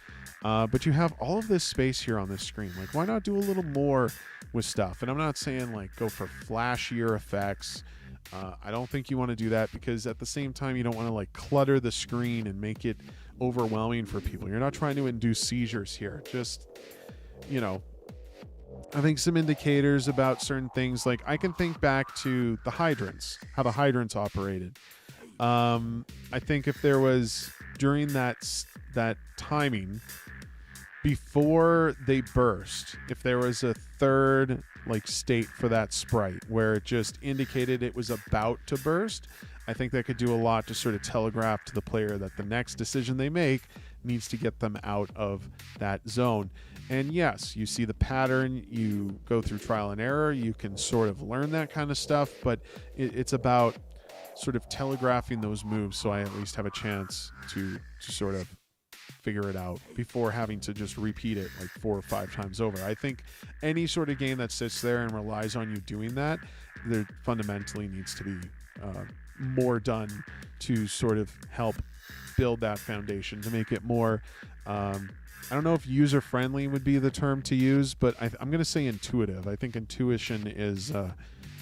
But you have all of this space here on this screen. Like, why not do a little more with stuff? And I'm not saying like go for flashier effects. I don't think you want to do that, because at the same time, you don't want to like clutter the screen and make it overwhelming for people. You're not trying to induce seizures here. Just, I think some indicators about certain things, like I can think back to the hydrants, how the hydrants operated. I think if there was during that timing before they burst, if there was a third like state for that sprite where it just indicated it was about to burst, I think that could do a lot to sort of telegraph to the player that the next decision they make needs to get them out of that zone. And yes, you see the pattern, you go through trial and error, you can sort of learn that kind of stuff, but it's about sort of telegraphing those moves so I at least have a chance to sort of figure it out before having to just repeat it like 4 or 5 times over. I think any sort of game that sits there and relies on you doing that, there fundamentally needs to be more done to sort of help build that foundation to make it more I don't know if user-friendly would be the term to use, but I'm going to say intuitive. I think intuition is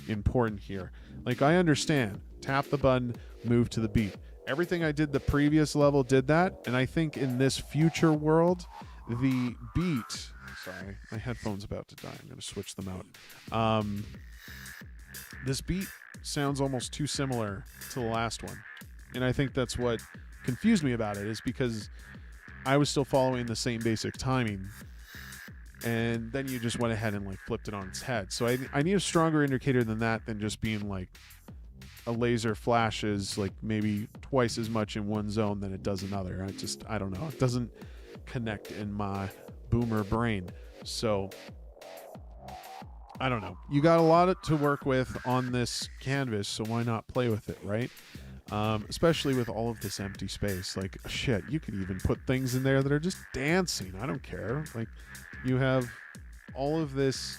important here. Like, I understand. Tap the button, move to the beat. Everything I did the previous level did that, and I think in this future world, the beat... Sorry, my headphone's about to die. I'm going to switch them out. This beat sounds almost too similar to the last one. And I think that's what confused me about it, is because I was still following the same basic timing, and then you just went ahead and like flipped it on its head. So I need a stronger indicator than that, than just being like a laser flashes like maybe twice as much in one zone than it does another. I don't know. It doesn't connect in my boomer brain. So I don't know. You got a lot to work with on this canvas, so why not play with it, right? Especially with all of this empty space. Like, shit, you could even put things in there that are just dancing. I don't care. Like, you have all of this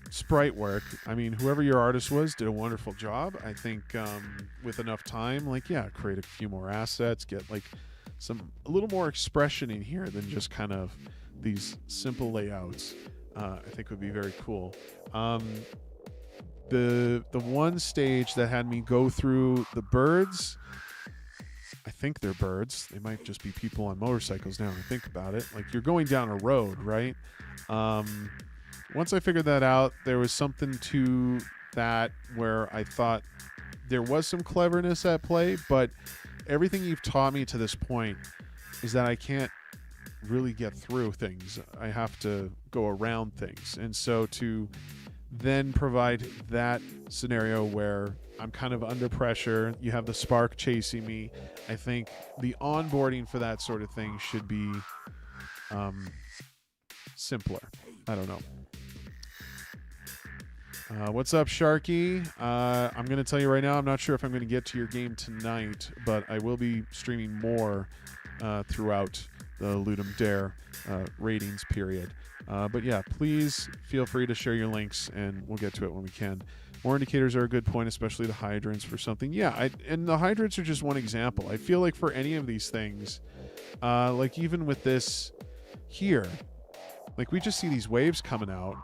sprite work. I mean, whoever your artist was did a wonderful job. I think with enough time, like, yeah, create a few more assets, get like a little more expression in here than just kind of these simple layouts. I think would be very cool. The one stage that had me go through the birds, I think they're birds. They might just be people on motorcycles now. I think about it. Like, you're going down a road, right? Once I figured that out, there was something to that where I thought there was some cleverness at play, but everything you've taught me to this point is that I can't really get through things. I have to go around things. And so to then provide that scenario where I'm kind of under pressure, you have the spark chasing me, I think the onboarding for that sort of thing should be simpler. I don't know. What's up, Sharky? I'm going to tell you right now, I'm not sure if I'm going to get to your game tonight, but I will be streaming more throughout the Ludum Dare ratings period. But yeah, please feel free to share your links, and we'll get to it when we can. More indicators are a good point, especially the hydrants for something. Yeah, and the hydrants are just one example. I feel like for any of these things, like even with this here, like we just see these waves coming out,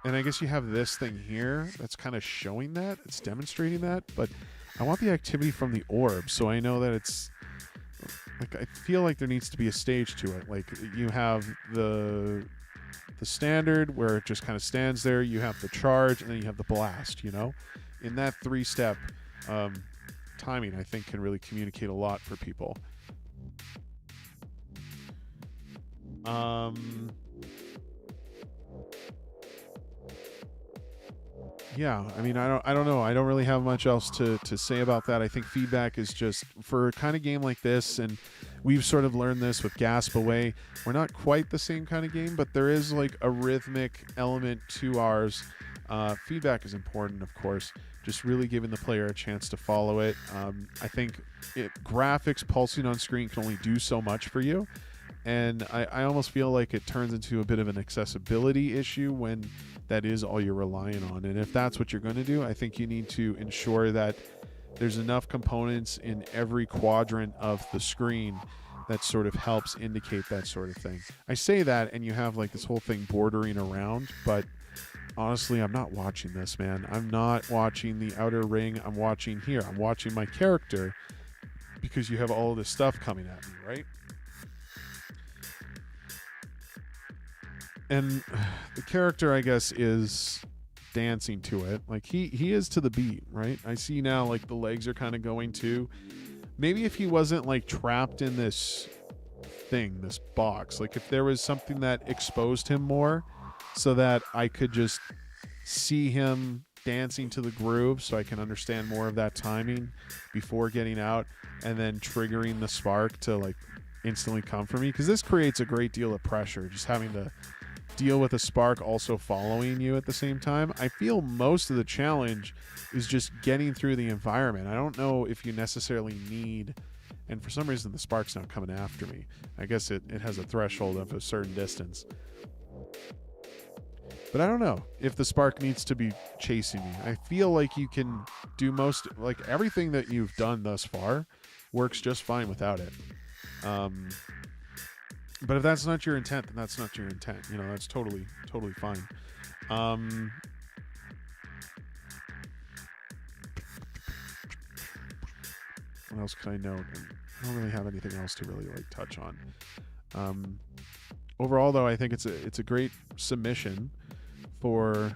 and I guess you have this thing here that's kind of showing that, it's demonstrating that, but I want the activity from the orb, so I know that it's, like, I feel like there needs to be a stage to it. Like, you have the standard where it just kind of stands there, you have the charge, and then you have the blast, you know? In that 3-step timing, I think can really communicate a lot for people. Yeah, I mean, I don't know. I don't really have much else to say about that. I think feedback is just, for a kind of game like this, and we've sort of learned this with Gasp Away, we're not quite the same kind of game, but there is like a rhythmic element to ours. Feedback is important, of course, just really giving the player a chance to follow it. I think graphics pulsing on screen can only do so much for you, and I almost feel like it turns into a bit of an accessibility issue when that is all you're relying on. And if that's what you're going to do, I think you need to ensure that there's enough components in every quadrant of the screen that sort of helps indicate that sort of thing. I say that, and you have like this whole thing bordering around, but honestly, I'm not watching this, man. I'm not watching the outer ring. I'm watching here. I'm watching my character, because you have all this stuff coming at me, right? And the character, I guess, is dancing to it. Like, he is to the beat, right? I see now, like, the legs are kind of going too. Maybe if he wasn't, like, trapped in this thing, this box, like, if there was something that exposed him more so that I could just see him dancing to the groove, so I can understand more of that timing before getting out, and then triggering the spark to, like, instantly come for me. Because this creates a great deal of pressure, just having to deal with a spark also following you at the same time. I feel most of the challenge is just getting through the environment. I don't know if you necessarily need, and for some reason the spark's not coming after me. I guess it has a threshold of a certain distance. But I don't know if the spark needs to be chasing me. I feel like you can do most, like everything that you've done thus far works just fine without it. But if that's not your intent, then that's not your intent. You know, that's totally fine. What else can I note? I don't really have anything else to really like touch on. Overall, though, I think it's a great submission for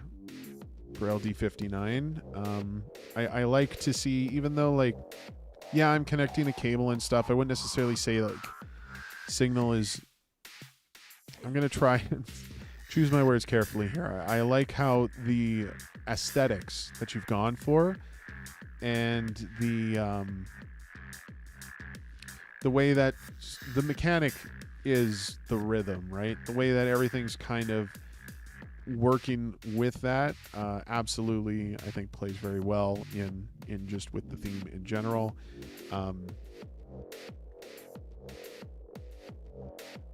LD59. I like to see, even though like, yeah, I'm connecting a cable and stuff. I wouldn't necessarily say like Signal is. I'm gonna try and choose my words carefully here. I like how the aesthetics that you've gone for, and the way that the mechanic is the rhythm, right? The way that everything's kind of working with that, absolutely, I think plays very well in just with the theme in general.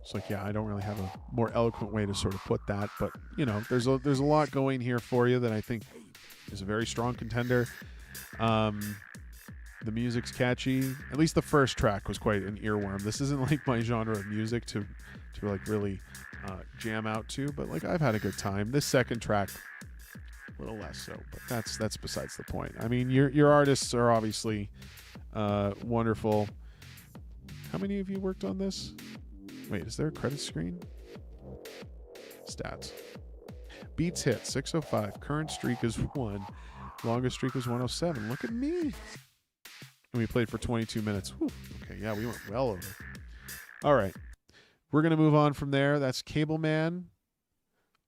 It's like, yeah, I don't really have a more eloquent way to sort of put that, but you know, there's a lot going here for you that I think is a very strong contender. The music's catchy. At least the first track was quite an earworm. This isn't like my genre of music to like really jam out to, but like I've had a good time. This second track, a little less so, but that's besides the point. I mean, your artists are obviously wonderful. How many of you worked on this? Wait, is there a credit screen? Stats. Beats hit 605. Current streak is 1. Longest streak was 107. Look at me. And we played for 22 minutes. Whew. Okay, yeah, we went well over. All right. We're going to move on from there. That's Cableman,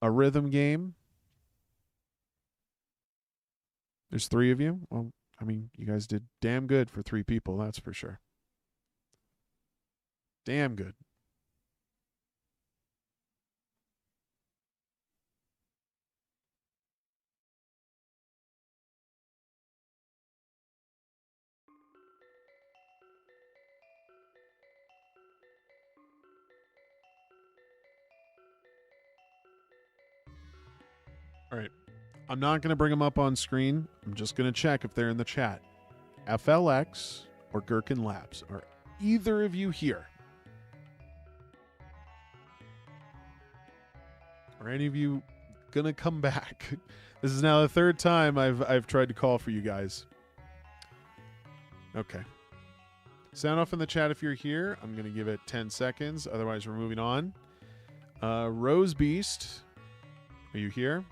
a rhythm game. There's 3 of you. Well, I mean, you guys did damn good for 3 people, that's for sure. Damn good. All right. I'm not going to bring them up on screen. I'm just going to check if they're in the chat. FLX or Gherkin Labs. Are either of you here? Are any of you going to come back? This is now the 3rd time I've tried to call for you guys. Okay. Sound off in the chat if you're here. I'm going to give it 10 seconds. Otherwise, we're moving on. Rose Beast, are you here?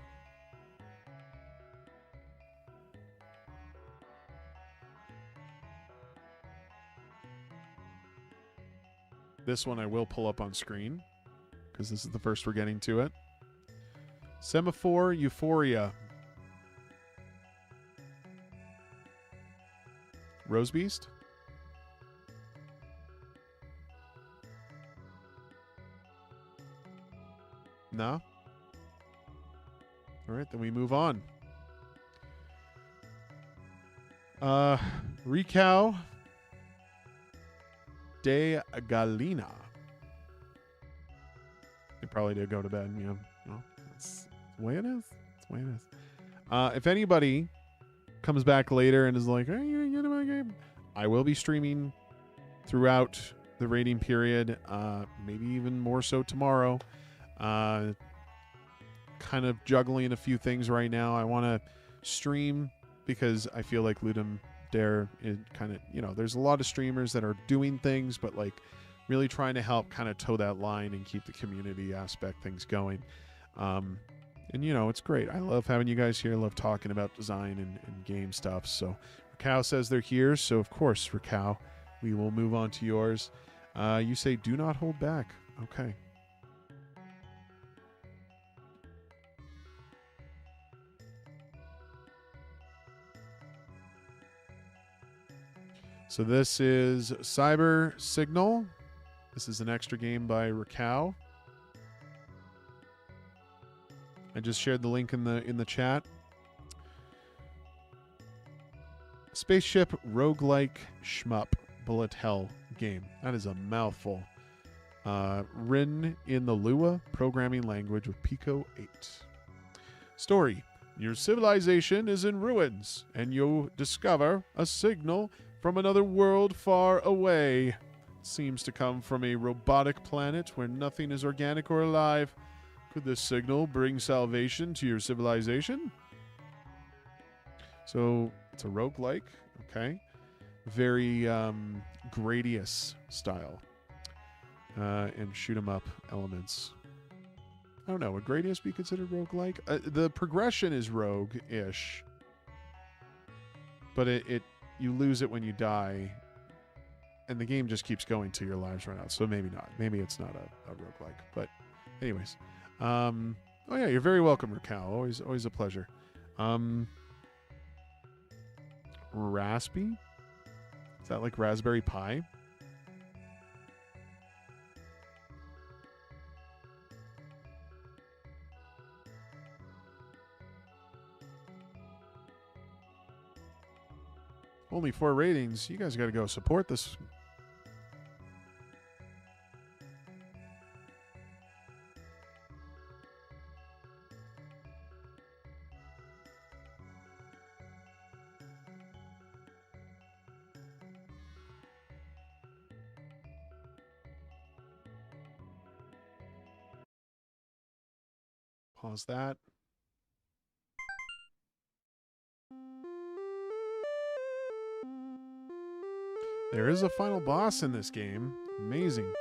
This one I will pull up on screen because this is the first we're getting to it. Semaphore Euphoria. Rose Beast? No? All right, then we move on. Recao de Galina. They probably did go to bed. You know, that's the way it is. That's the way it is. If anybody comes back later and is like, "Hey, you didn't get my game," I will be streaming throughout the rating period. Maybe even more so tomorrow. Kind of juggling a few things right now. I want to stream because I feel like Ludum Dare is kind of, you know, there's a lot of streamers that are doing things, but like really trying to help kind of toe that line and keep the community aspect things going. And, you know, it's great. I love having you guys here. I love talking about design and game stuff. So Raquel says they're here. So, of course, Raquel, we will move on to yours. You say, do not hold back. Okay. So this is Cybersignal. This is an extra game by Raquel. just shared the link in the chat. Spaceship roguelike shmup bullet hell game. That is a mouthful. Written in the Lua programming language with Pico 8. Story. Your civilization is in ruins, and you discover a signal from another world far away. It seems to come from a robotic planet where nothing is organic or alive. Could this signal bring salvation to your civilization? So, it's a roguelike, okay. Very Gradius style. And shoot 'em up elements. I don't know. Would Gradius be considered roguelike? The progression is rogue-ish. But you lose it when you die. And the game just keeps going till your lives run out. So maybe not. Maybe it's not a roguelike. But anyways. Oh yeah, you're very welcome, Raquel. Always a pleasure. Raspy? Is that like Raspberry Pi? Only 4 ratings. You guys got to go support this. Pause that. There is a final boss in this game. Amazing.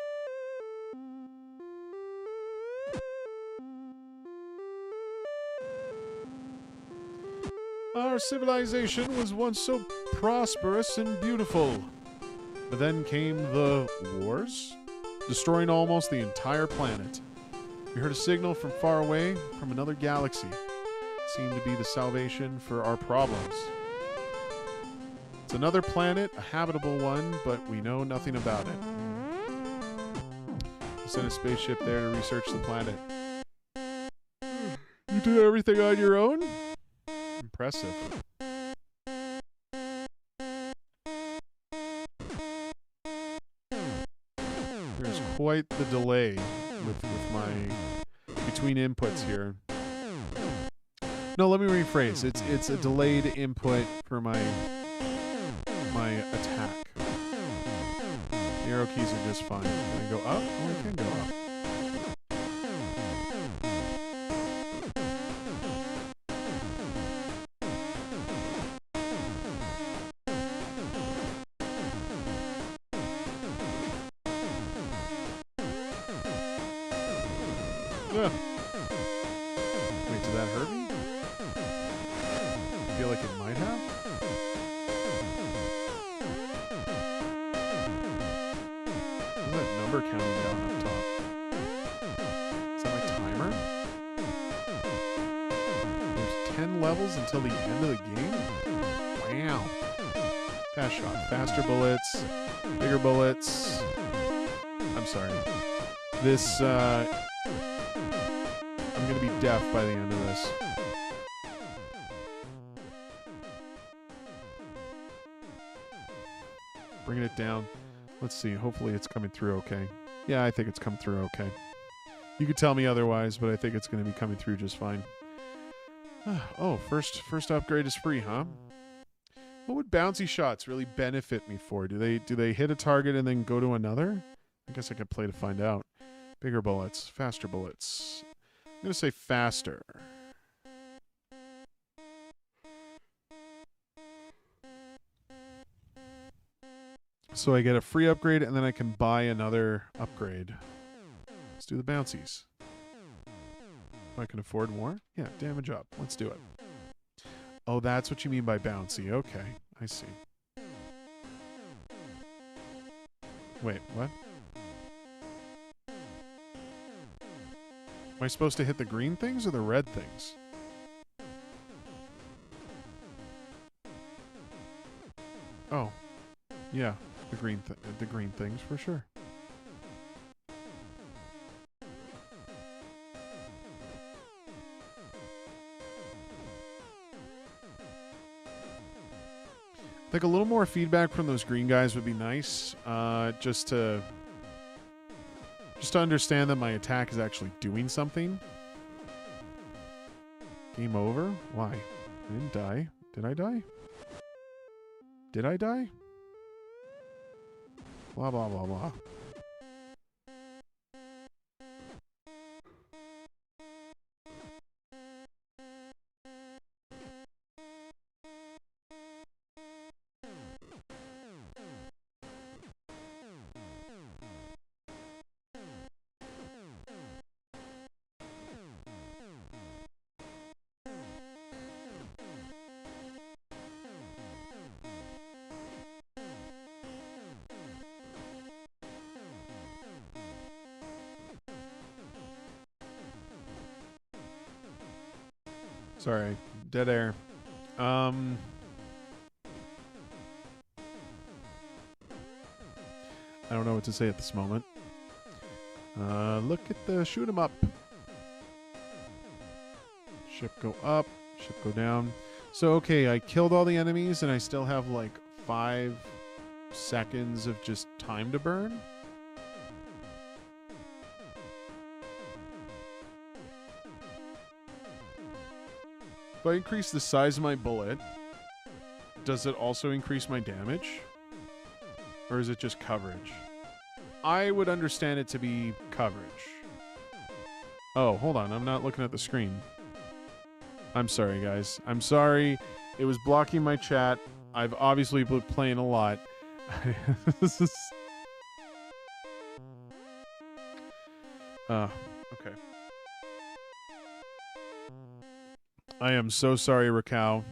Our civilization was once so prosperous and beautiful. But then came the wars, destroying almost the entire planet. We heard a signal from far away from another galaxy. It seemed to be the salvation for our problems. It's another planet, a habitable one, but we know nothing about it. We sent a spaceship there to research the planet. You did everything on your own? Impressive. There's quite the delay with my between inputs here. No, let me rephrase. It's a delayed input for my attack. The arrow keys are just fine. Can I go up? Oh, I can go up. Yeah. Wait, did that hurt me? I feel like it might have. What's that number counting down up top? Is that my timer? There's 10 levels until the end of the game? Wow. Fast shot. Faster bullets. Bigger bullets. I'm sorry. This, I'm going to be deaf by the end of this. Bringing it down. Let's see. Hopefully it's coming through okay. Yeah, I think it's come through okay. You could tell me otherwise, but I think it's going to be coming through just fine. Oh, first upgrade is free, huh? What would bouncy shots really benefit me for? Do they hit a target and then go to another? I guess I could play to find out. Bigger bullets, faster bullets. I'm going to say faster. So I get a free upgrade and then I can buy another upgrade. Let's do the bouncies. If I can afford more? Yeah, damage up. Let's do it. Oh, that's what you mean by bouncy. Okay, I see. Wait, what? Am I supposed to hit the green things or the red things? Oh, yeah, the green things for sure. think a little more feedback from those green guys would be nice. Just to understand that my attack is actually doing something. Game over? Why? I didn't die. Did I die? Did I die? Blah, blah, blah, blah. Sorry, dead air. I don't know what to say at this moment. Look at the shoot 'em up. Ship go up, ship go down. So, okay, I killed all the enemies and I still have like 5 seconds of just time to burn. If I increase the size of my bullet, does it also increase my damage? Or is it just coverage? I would understand it to be coverage. Oh, hold on. I'm not looking at the screen. I'm sorry, guys. I'm sorry. It was blocking my chat. I've obviously been playing a lot. This is... okay. I am so sorry, Raquel.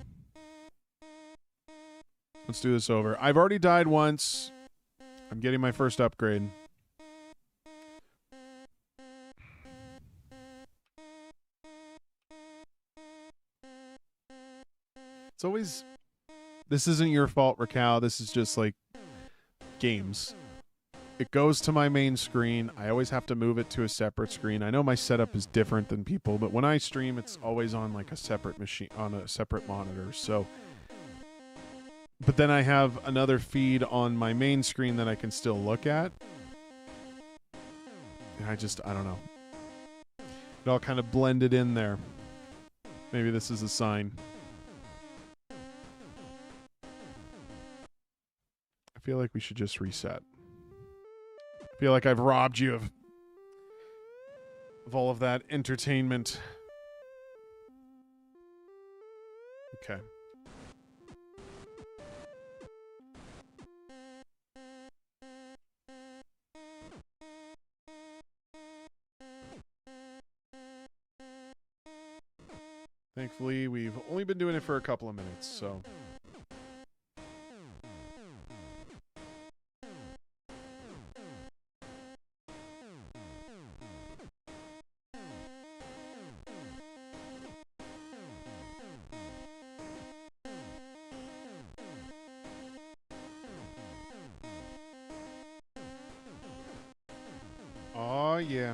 Let's do this over. I've already died once. I'm getting my first upgrade. It's always... This isn't your fault, Raquel. This is just like games. It goes to my main screen. I always have to move it to a separate screen. I know my setup is different than people, but when I stream, it's always on like a separate machine, on a separate monitor. So, but then I have another feed on my main screen that I can still look at. And I don't know. It all kind of blended in there. Maybe this is a sign. I feel like we should just reset. I feel like I've robbed you of all of that entertainment. Okay. Thankfully, we've only been doing it for a couple of minutes, so... Oh, yeah.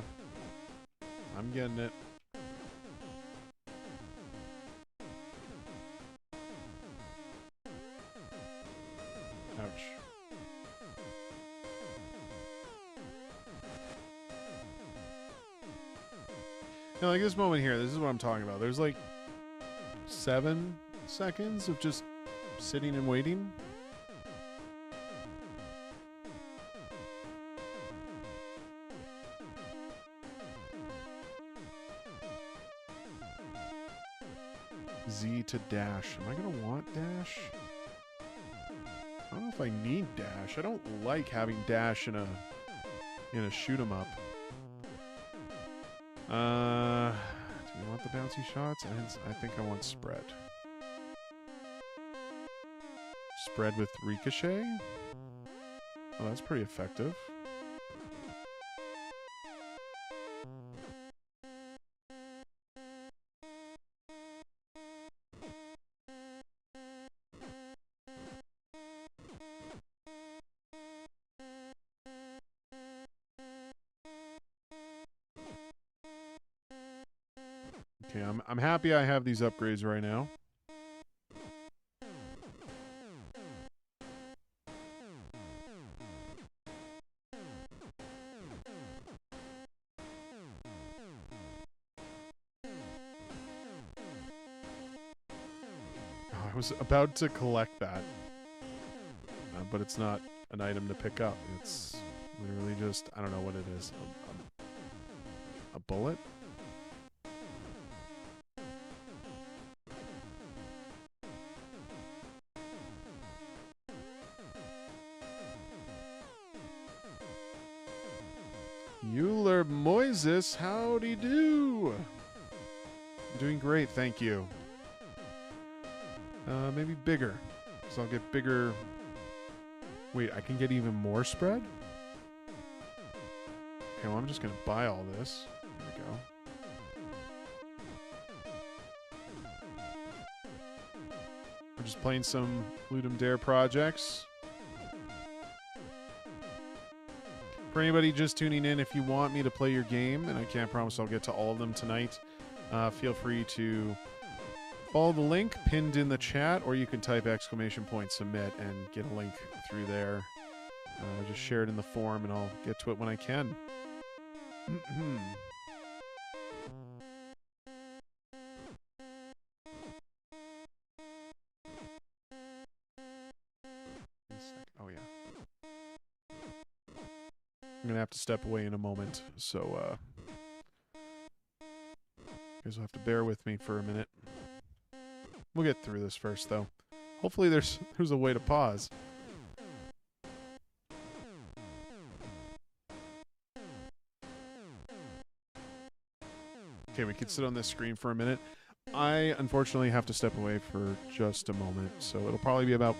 I'm getting it. Ouch. Now, like this moment here, this is what I'm talking about. There's like 7 seconds of just sitting and waiting. Z to dash. Am I gonna want dash? I don't know if I need dash. I don't like having dash in a shoot 'em up. Do we want the bouncy shots? I think I want spread. Spread with ricochet? Oh, that's pretty effective. Okay, I'm happy I have these upgrades right now. was about to collect that. But it's not an item to pick up. It's literally just, I don't know what it is. A bullet? Euler Moises, howdy do. Doing great, thank you. Maybe bigger, because I'll get bigger. Wait, I can get even more spread? Okay, well, I'm just going to buy all this. There we go. We're just playing some Ludum Dare projects. For anybody just tuning in, if you want me to play your game, and I can't promise I'll get to all of them tonight, feel free to follow the link pinned in the chat, or you can type !submit and get a link through there. Just share it in the forum, and I'll get to it when I can. Oh, yeah. I'm going to have to step away in a moment, so you guys will have to bear with me for a minute. We'll get through this first, though. Hopefully there's a way to pause. Okay, we can sit on this screen for a minute. I, unfortunately, have to step away for just a moment, so it'll probably be about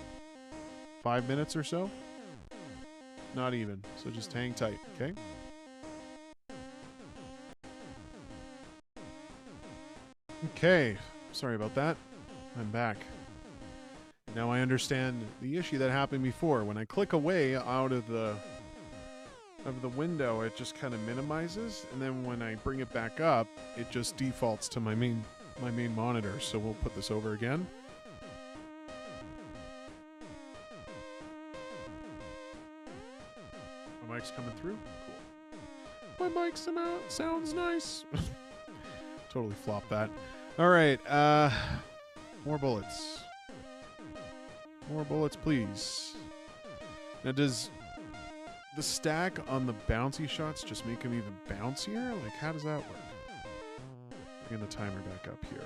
5 minutes or so. Not even, so just hang tight, okay? Okay, sorry about that. I'm back. Now I understand the issue that happened before. When I click away out of the window, it just kind of minimizes, and then when I bring it back up, it just defaults to my main monitor. So we'll put this over again. My mic's coming through. Cool. My mic sounds nice. Totally flopped that. All right. More bullets. More bullets, please. Now, does the stack on the bouncy shots just make them even bouncier? Like, how does that work? Bring the timer back up here.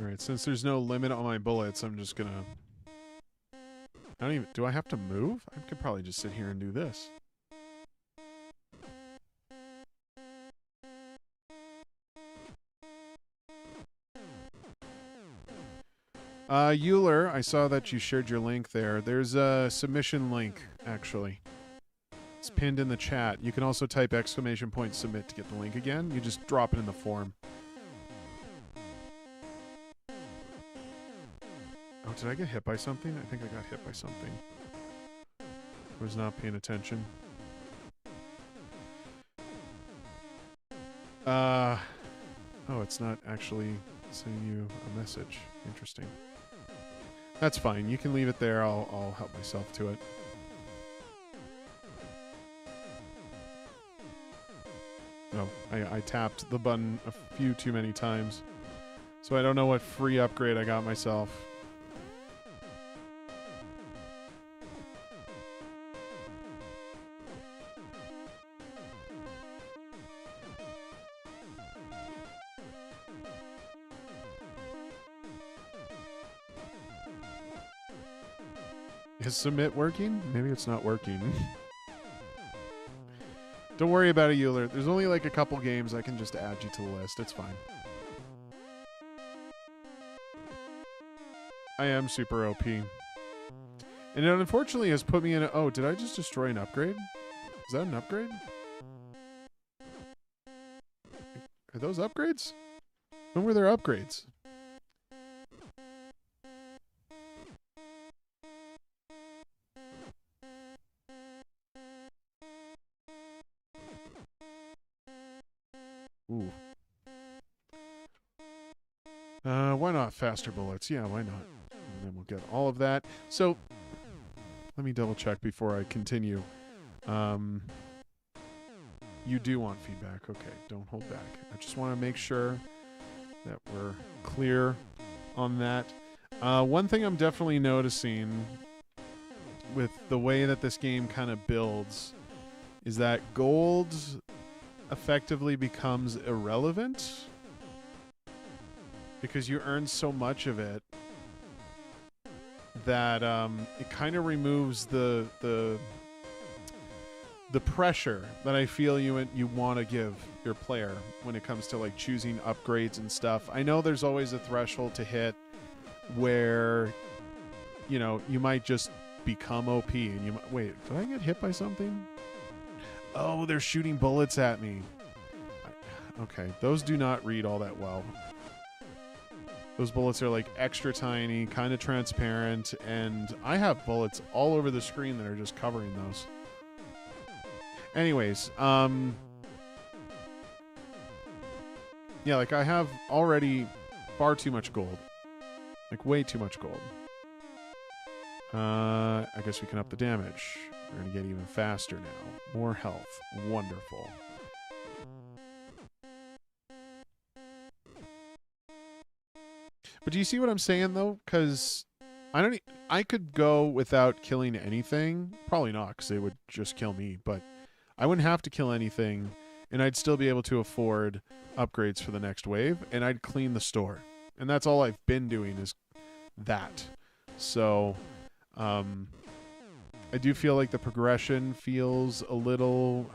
Alright, since there's no limit on my bullets, I'm just gonna... Do I have to move? I could probably just sit here and do this. Euler, I saw that you shared your link there. There's a submission link, actually. It's pinned in the chat. You can also type !submit to get the link again. You just drop it in the form. Oh, did I get hit by something? I think I got hit by something. I was not paying attention. Oh, it's not actually sending you a message. Interesting. That's fine. You can leave it there. I'll help myself to it. Oh, I tapped the button a few too many times. So I don't know what free upgrade I got myself. Is submit working? Maybe it's not working. Don't worry about it, Euler. There's only like a couple games. I can just add you to the list. It's fine. I am super OP. And it unfortunately has put me in a... Oh, did I just destroy an upgrade? Is that an upgrade? Are those upgrades? When were there upgrades? Ooh. Why not faster bullets? Yeah, why not? And then we'll get all of that. So, let me double check before I continue. You do want feedback. Okay, don't hold back. I just want to make sure that we're clear on that. One thing I'm definitely noticing with the way that this game kind of builds is that gold effectively becomes irrelevant because you earn so much of it that it kind of removes the pressure that I feel you want to give your player when it comes to like choosing upgrades and stuff. I know there's always a threshold to hit where, you know, you might just become OP and you might, wait, did I get hit by something? Oh, they're shooting bullets at me. Okay, those do not read all that well. Those bullets are like extra tiny, kind of transparent, and I have bullets all over the screen that are just covering those. Anyways, yeah, like I have already far too much gold. Like way too much gold. I guess we can up the damage. We're going to get even faster now. More health. Wonderful. But do you see what I'm saying though? Because I could go without killing anything. Probably not, because they would just kill me. But I wouldn't have to kill anything, and I'd still be able to afford upgrades for the next wave, and I'd clean the store. And that's all I've been doing is that. So, I do feel like the progression feels a little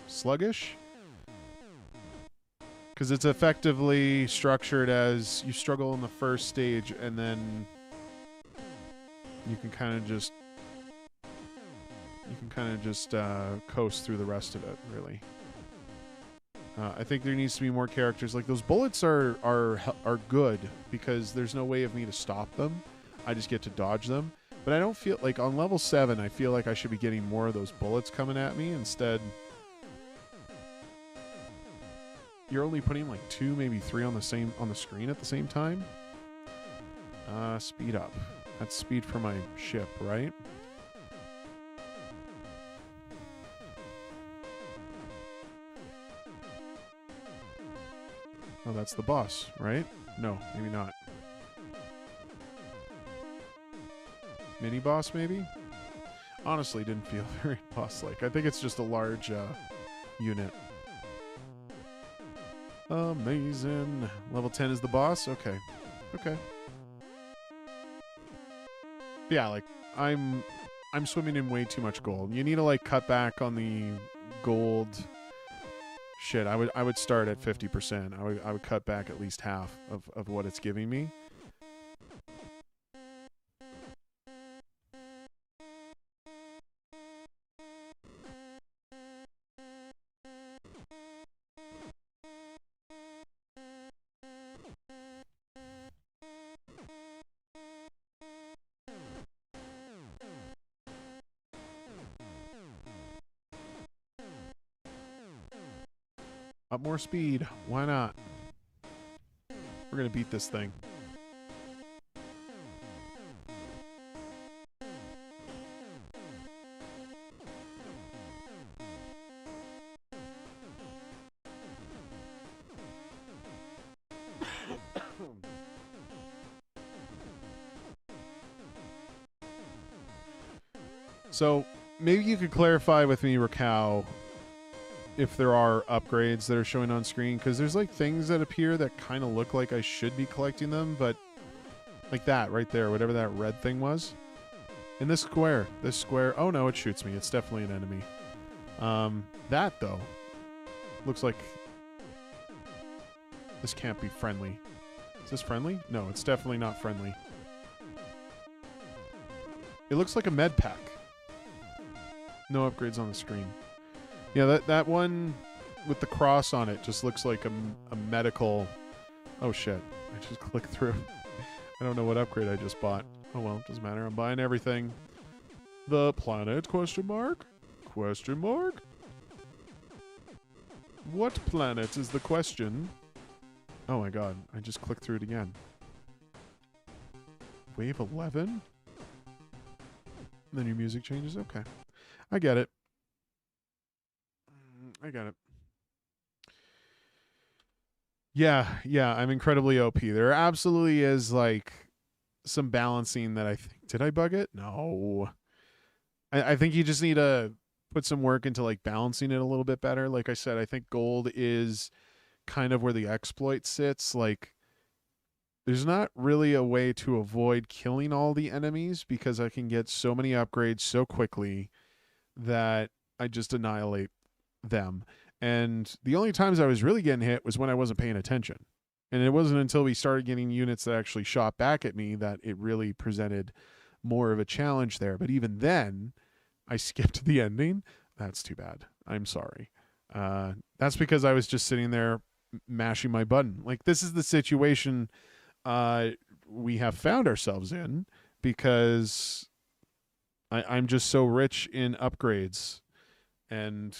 sluggish. Because it's effectively structured as you struggle in the first stage, and then you can kind of just coast through the rest of it, really. I think there needs to be more characters. Like those bullets are good because there's no way of me to stop them. I just get to dodge them. But I don't feel like on level 7, I feel like I should be getting more of those bullets coming at me. Instead, you're only putting like 2, maybe 3 on the screen at the same time. Speed up. That's speed for my ship, right? Oh, that's the boss, right? No, maybe not. Mini boss, maybe? Honestly, didn't feel very boss-like. I think it's just a large unit. Amazing. Level 10 is the boss? Okay. Okay. Yeah, like, I'm swimming in way too much gold. You need to, like, cut back on the gold. Shit, I would start at 50%. I would cut back at least half of what it's giving me. Up more speed. Why not? We're gonna beat this thing. So, maybe you could clarify with me, Rakow, if there are upgrades that are showing on screen, because there's like things that appear that kind of look like I should be collecting them, but like that right there, whatever that red thing was. In this square, oh no, it shoots me. It's definitely an enemy. That though, looks like this can't be friendly. Is this friendly? No, it's definitely not friendly. It looks like a med pack. No upgrades on the screen. Yeah, that one with the cross on it just looks like a medical... Oh, shit. I just clicked through. I don't know what upgrade I just bought. Oh, well, doesn't matter. I'm buying everything. The planet, question mark? Question mark? What planet is the question? Oh my god, I just clicked through it again. Wave 11? Then your music changes? Okay. I get it. I got it. Yeah, I'm incredibly OP. There absolutely is like some balancing that I think. Did I bug it? No. I think you just need to put some work into like balancing it a little bit better. Like I said, I think gold is kind of where the exploit sits. Like there's not really a way to avoid killing all the enemies because I can get so many upgrades so quickly that I just annihilate them. And the only times I was really getting hit was when I wasn't paying attention. And it wasn't until we started getting units that actually shot back at me that it really presented more of a challenge there. But even then, I skipped the ending. That's too bad. I'm sorry. That's because I was just sitting there mashing my button. Like, this is the situation we have found ourselves in because I'm just so rich in upgrades, and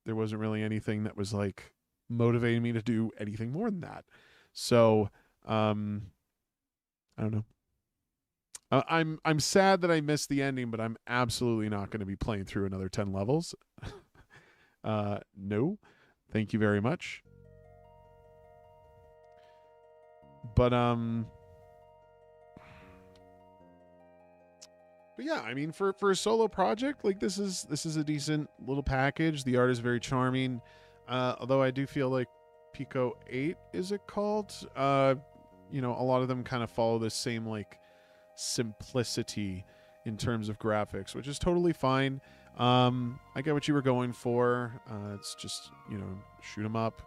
there wasn't really anything that was like motivating me to do anything more than that. So I don't know. I'm sad that I missed the ending, but I'm absolutely not going to be playing through another 10 levels. No, thank you very much. But yeah, I mean, for a solo project, like this is a decent little package. The art is very charming. Although I do feel like Pico 8, is it called? You know, a lot of them kind of follow this same like simplicity in terms of graphics, which is totally fine. I get what you were going for. It's just, you know, shoot 'em up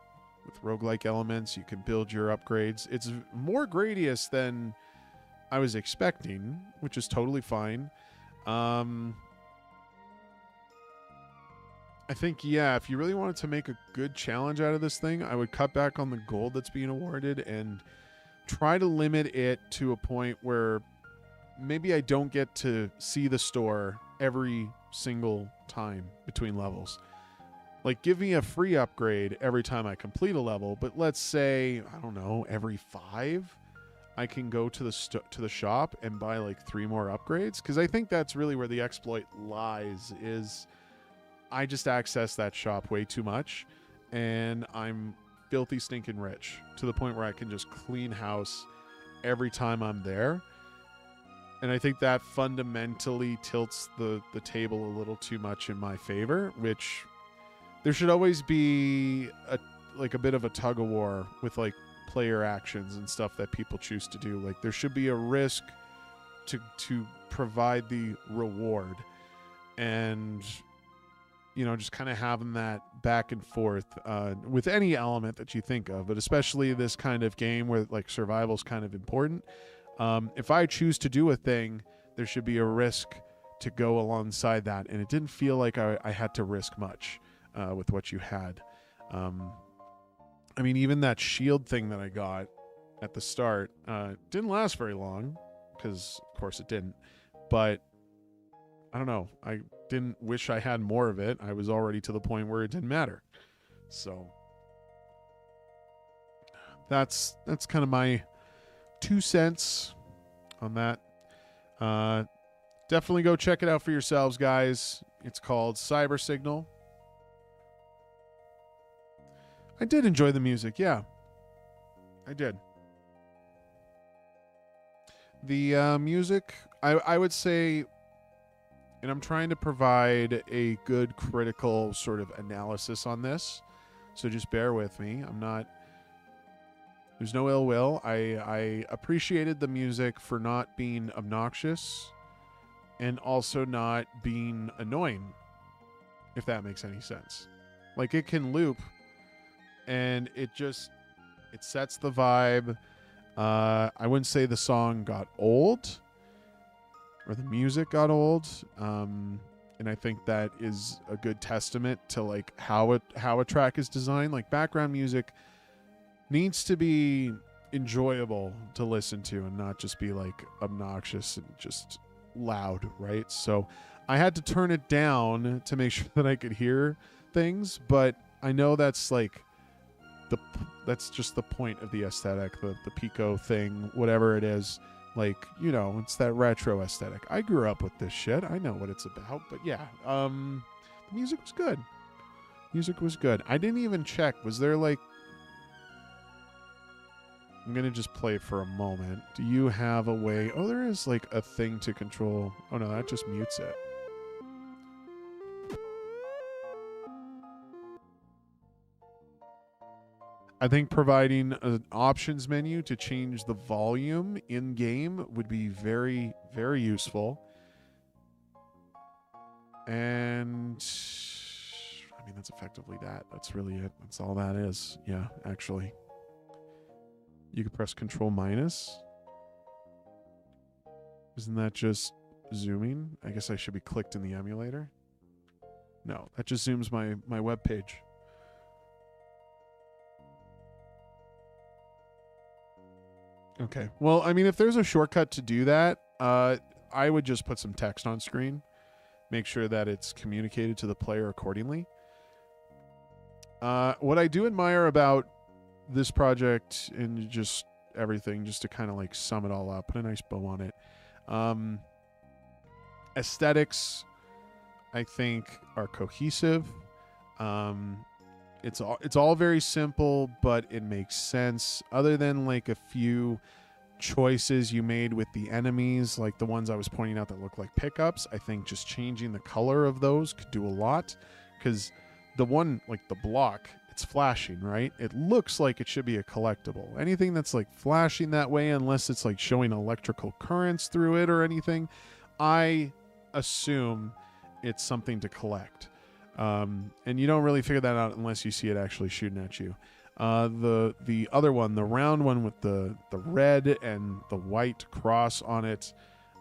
with roguelike elements. You can build your upgrades. It's more Gradius than I was expecting, which is totally fine. I think, yeah, if you really wanted to make a good challenge out of this thing, I would cut back on the gold that's being awarded and try to limit it to a point where maybe I don't get to see the store every single time between levels. Like, give me a free upgrade every time I complete a level, but let's say, I don't know, every 5 I can go to the shop and buy like 3 more upgrades, because I think that's really where the exploit lies. Is I just access that shop way too much, and I'm filthy stinking rich to the point where I can just clean house every time I'm there. And I think that fundamentally tilts the table a little too much in my favor, which there should always be a bit of a tug of war with like player actions and stuff that people choose to do. Like, there should be a risk to provide the reward, and you know, just kind of having that back and forth with any element that you think of, but especially this kind of game where like survival is kind of important. If I choose to do a thing, there should be a risk to go alongside that, and it didn't feel like I had to risk much with what you had. I mean, even that shield thing that I got at the start didn't last very long, because of course it didn't. But I don't know. I didn't wish I had more of it. I was already to the point where it didn't matter. So that's kind of my 2 cents on that. Definitely go check it out for yourselves, guys. It's called Cybersignal. I did enjoy the music, yeah. I did. The music, I would say, and I'm trying to provide a good critical sort of analysis on this, so just bear with me. There's no ill will. I appreciated the music for not being obnoxious and also not being annoying, if that makes any sense. Like, it can loop, and it sets the vibe. I wouldn't say the song got old or the music got old. And I think that is a good testament to like how a track is designed. Like, background music needs to be enjoyable to listen to and not just be like obnoxious and just loud, right? So I had to turn it down to make sure that I could hear things, but I know that's like that's just the point of the aesthetic, the Pico thing, whatever it is. Like, you know, it's that retro aesthetic. I grew up with this shit. I know what it's about. But yeah, the music was good. Music was good. I didn't even check. Was there like... I'm going to just play for a moment. Do you have a way... Oh, there is like a thing to control... Oh no, that just mutes it. I think providing an options menu to change the volume in game would be very, very useful. And I mean, that's effectively that. That's really it. That's all that is. Yeah, actually. You could press Control minus. Isn't that just zooming? I guess I should be clicked in the emulator. No, that just zooms my web page. Okay. Well, I mean, if there's a shortcut to do that, I would just put some text on screen. Make sure that it's communicated to the player accordingly. What I do admire about this project and just everything, just to kind of like sum it all up, put a nice bow on it. Aesthetics, I think, are cohesive. It's all very simple, but it makes sense. Other than like a few choices you made with the enemies, like the ones I was pointing out that look like pickups, I think just changing the color of those could do a lot. Because the one, like the block, it's flashing, right? It looks like it should be a collectible. Anything that's like flashing that way, unless it's like showing electrical currents through it or anything, I assume it's something to collect. And you don't really figure that out unless you see it actually shooting at you. The other one, the round one with the red and the white cross on it,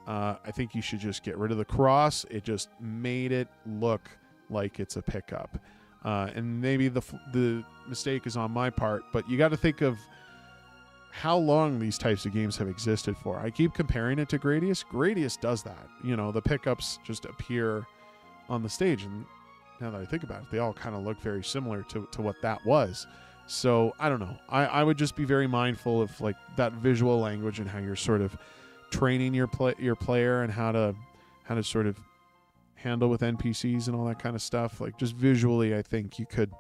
I think you should just get rid of the cross. It just made it look like it's a pickup. And maybe the mistake is on my part, but you got to think of how long these types of games have existed for. I keep comparing it to Gradius. Gradius does that. You know, the pickups just appear on the stage, and now that I think about it, they all kind of look very similar to what that was. So I don't know. I would just be very mindful of like that visual language and how you're sort of training your player and how to sort of handle with NPCs and all that kind of stuff. Like just visually, I think you could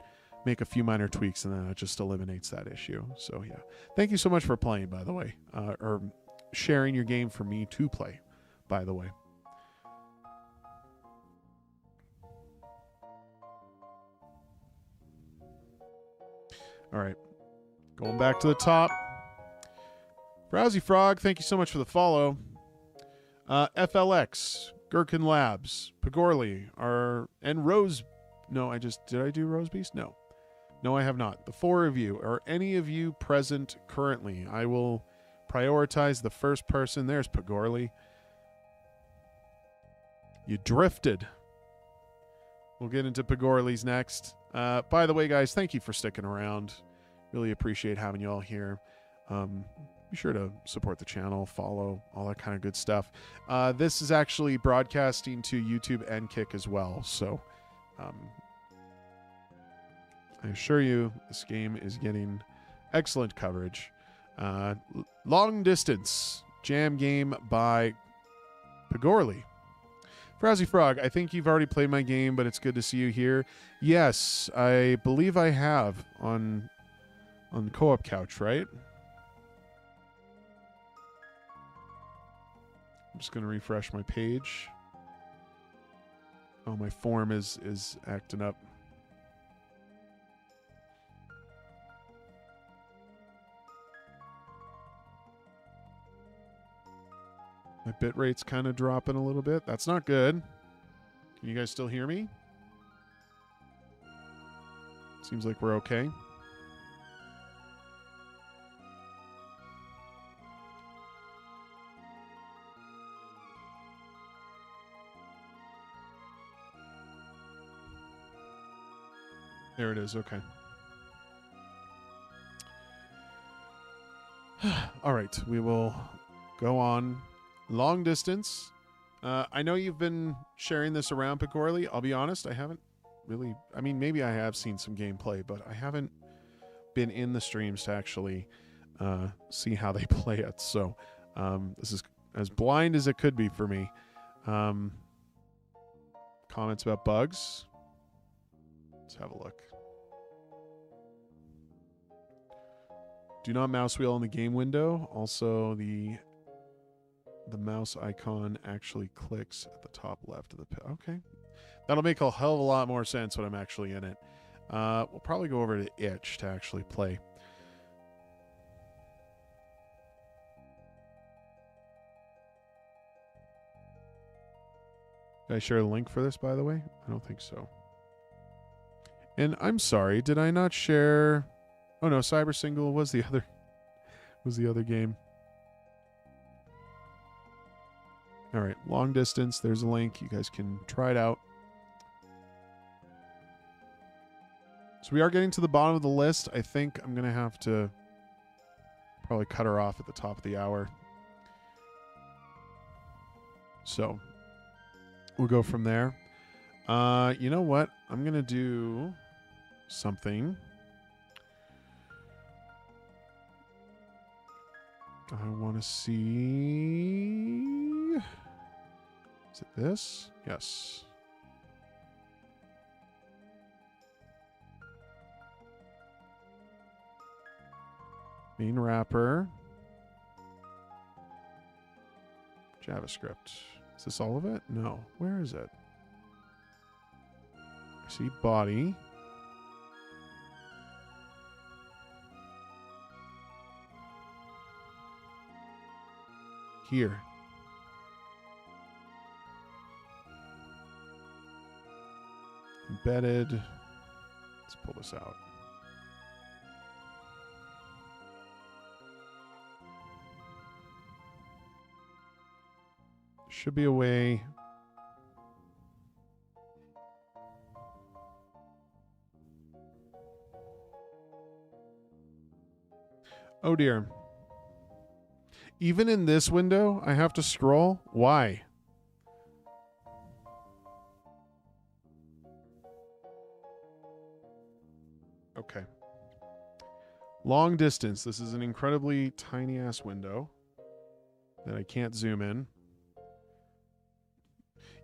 make a few minor tweaks and then it just eliminates that issue. So yeah, thank you so much for playing, by the way, or sharing your game for me to play, by the way. All right, going back to the top. Frowsy Frog, thank you so much for the follow. FLX, Gherkin Labs, Pagorli, and Rose. No, did I do Rose Beast? No, I have not. The four of you, are any of you present currently? I will prioritize the first person. There's Pagorli. You drifted. We'll get into Pagorli's next. By the way, guys, thank you for sticking around. Really appreciate having you all here. Be sure to support the channel, follow, all that kind of good stuff. This is actually broadcasting to YouTube and Kick as well. So I assure you this game is getting excellent coverage. Long Distance, jam game by Pagorli. Frowsy Frog, I think you've already played my game, but it's good to see you here. Yes, I believe I have on Co-op Couch, right? I'm just going to refresh my page. Oh, my form is acting up. My bitrate's kind of dropping a little bit. That's not good. Can you guys still hear me? Seems like we're okay. There it is. Okay. All right. We will go on. Long Distance. I know you've been sharing this around, Pagorli. I'll be honest, I haven't really... I mean, maybe I have seen some gameplay, but I haven't been in the streams to actually see how they play it. So this is as blind as it could be for me. Comments about bugs? Let's have a look. Do not mouse wheel in the game window. Also, the mouse icon actually clicks at the top left of the... Okay. That'll make a hell of a lot more sense when I'm actually in it. We'll probably go over to itch to actually play. Did I share the link for this, by the way? I don't think so. And I'm sorry, did I not share... Oh no, Cybersignal was the other game. All right, long distance. There's a link. You guys can try it out. So we are getting to the bottom of the list. I think I'm going to have to probably cut her off at the top of the hour. So we'll go from there. You know what? I'm going to do something. I want to see... Is it this? Yes. Main wrapper. JavaScript. Is this all of it? No. Where is it? I see body. Here. Embedded. Let's pull this out. Should be a way. Oh dear. Even in this window, I have to scroll? Why? Okay. Long distance. This is an incredibly tiny ass window that I can't zoom in.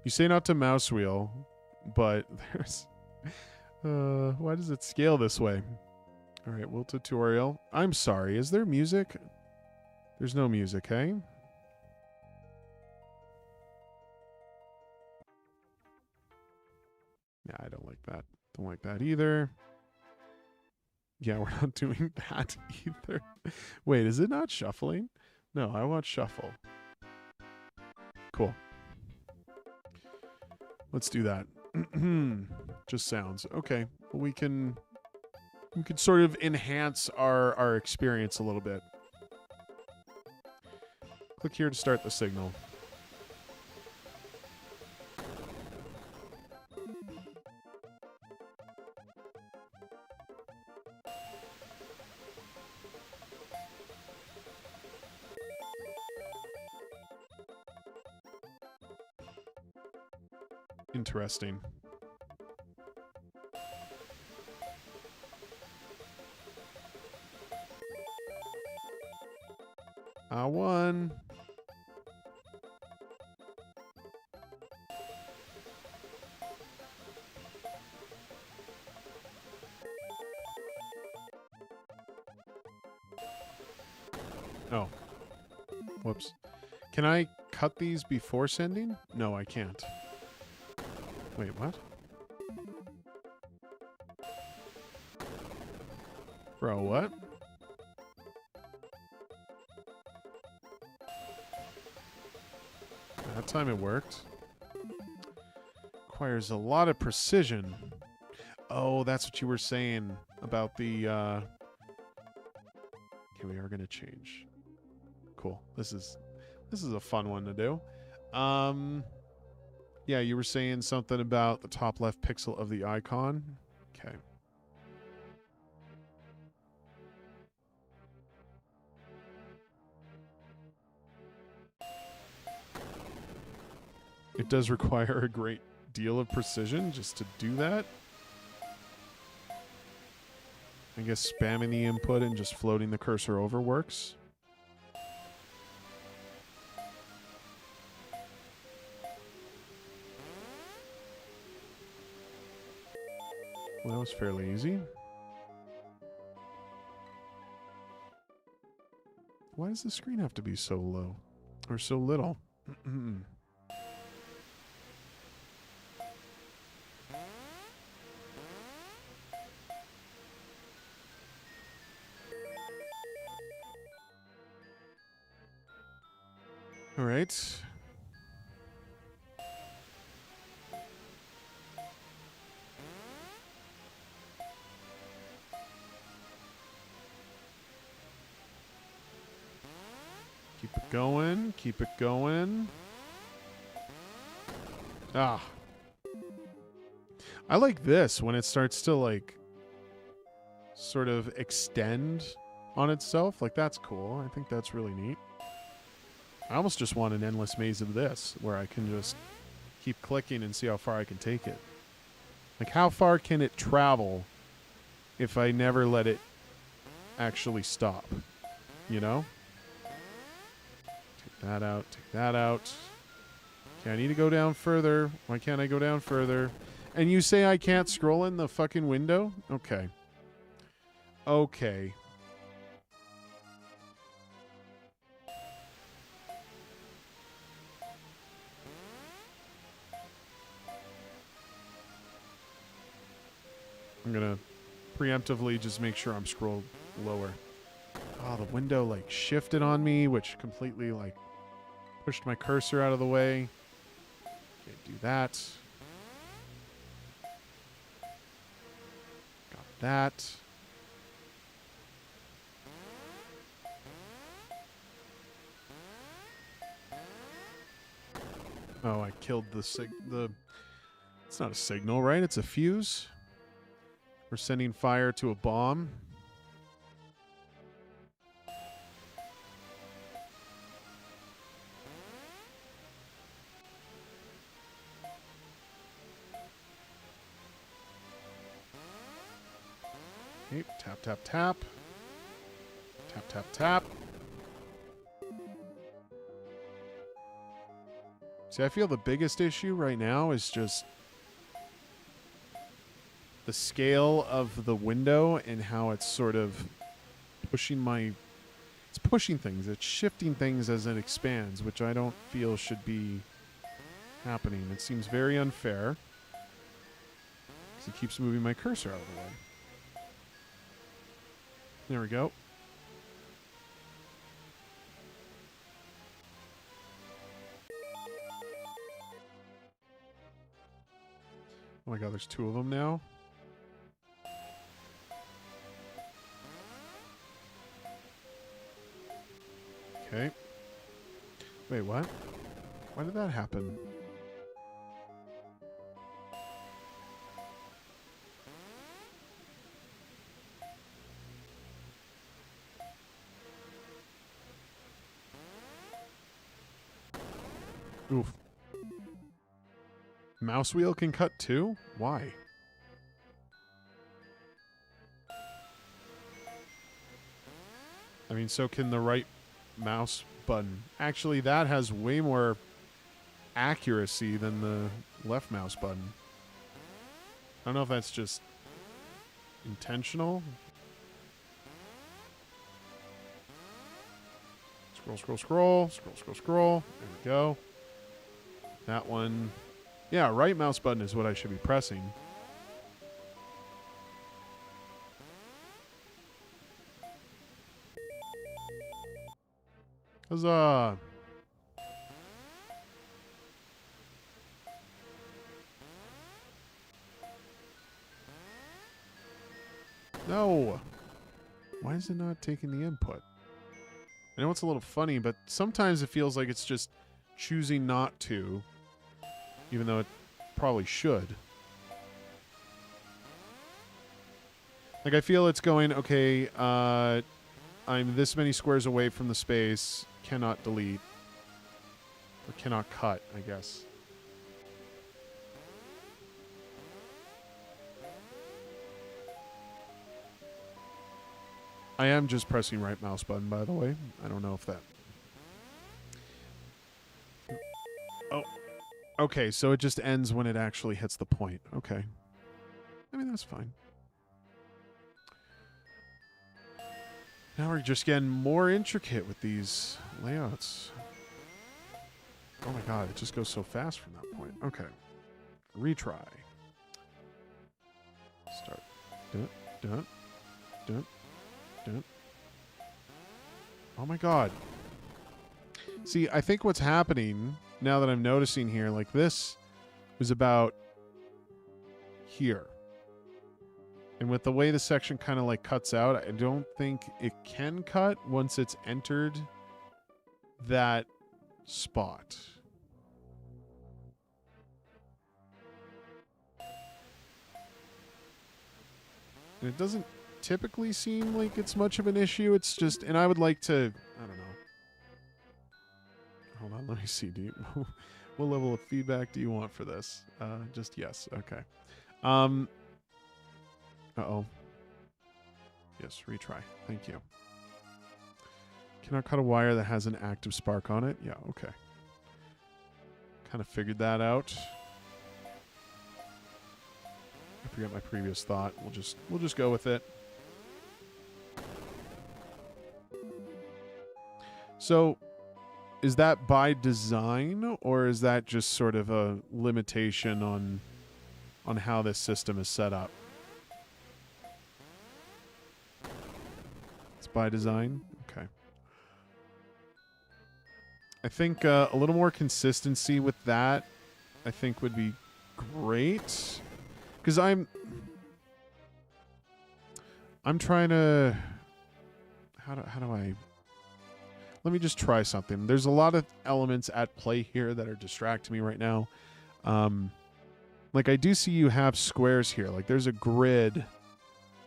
You say not to mouse wheel, but there's... why does it scale this way? All right, Will tutorial. I'm sorry, is there music? There's no music, hey? Yeah, I don't like that. Don't like that either. Yeah, we're not doing that either. Wait, is it not shuffling? No, I want shuffle. Cool. Let's do that. Just sounds. Okay. Well, we can sort of enhance our experience a little bit. Click here to start the signal. Interesting. I won. Oh. Whoops. Can I cut these before sending? No, I can't. Wait, what? Bro, what? That time it worked. Requires a lot of precision. Oh, that's what you were saying about the... Okay, we are going to change. Cool. This is a fun one to do. Yeah, you were saying something about the top left pixel of the icon. Okay. It does require a great deal of precision just to do that. I guess spamming the input and just floating the cursor over works. Well, that was fairly easy. Why does the screen have to be so low? Or so little? All right. Keep it going. Keep it going. Ah. I like this when it starts to, like, sort of extend on itself. Like, that's cool. I think that's really neat. I almost just want an endless maze of this where I can just keep clicking and see how far I can take it. Like, how far can it travel if I never let it actually stop? You know? Take that out. Take that out. Okay, I need to go down further. Why can't I go down further? And you say I can't scroll in the fucking window? Okay. Okay. I'm going to preemptively just make sure I'm scrolled lower. Oh, the window, like, shifted on me, which completely, like, pushed my cursor out of the way. Okay, do that. Got that. Oh, I killed the it's not a signal, right? It's a fuse. We're sending fire to a bomb. Okay, tap, tap, tap. Tap, tap, tap. See, I feel the biggest issue right now is just the scale of the window and how it's sort of pushing it's pushing things. It's shifting things as it expands, which I don't feel should be happening. It seems very unfair because it keeps moving my cursor out of the way. There we go. Oh my god, there's two of them now. Okay. Wait, what? Why did that happen? Oof. Mouse wheel can cut too? Why? I mean, so can the right mouse button. Actually, that has way more accuracy than the left mouse button. I don't know if that's just intentional. Scroll, scroll, scroll. Scroll, scroll, scroll. There we go. That one. Yeah, right mouse button is what I should be pressing. Huzzah! No! Why is it not taking the input? I know it's a little funny, but sometimes it feels like it's just choosing not to, even though it probably should. Like, I feel it's going, okay, I'm this many squares away from the space, cannot delete, or cannot cut, I guess. I am just pressing right mouse button, by the way. I don't know if that... Oh. Okay, so it just ends when it actually hits the point. Okay. I mean, that's fine. Now we're just getting more intricate with these layouts. Oh my god, it just goes so fast from that point. Okay. Retry. Start. Dun, dun, dun, dun. Oh my god. See, I think what's happening now that I'm noticing here, like this was about here. And with the way the section kind of like cuts out, I don't think it can cut once it's entered that spot. And it doesn't typically seem like it's much of an issue. It's just, and I would like to, I don't know. Hold on, let me see. What level of feedback do you want for this? Just yes. Okay. Uh-oh. Yes, retry. Thank you. Cannot cut a wire that has an active spark on it. Yeah, okay. Kind of figured that out. I forget my previous thought. We'll just go with it. So, is that by design, or is that just sort of a limitation on how this system is set up? It's by design? Okay. I think a little more consistency with that, I think, would be great. Because I'm trying to... How do I... Let me just try something. There's a lot of elements at play here that are distracting me right now. Like, I do see you have squares here. Like, there's a grid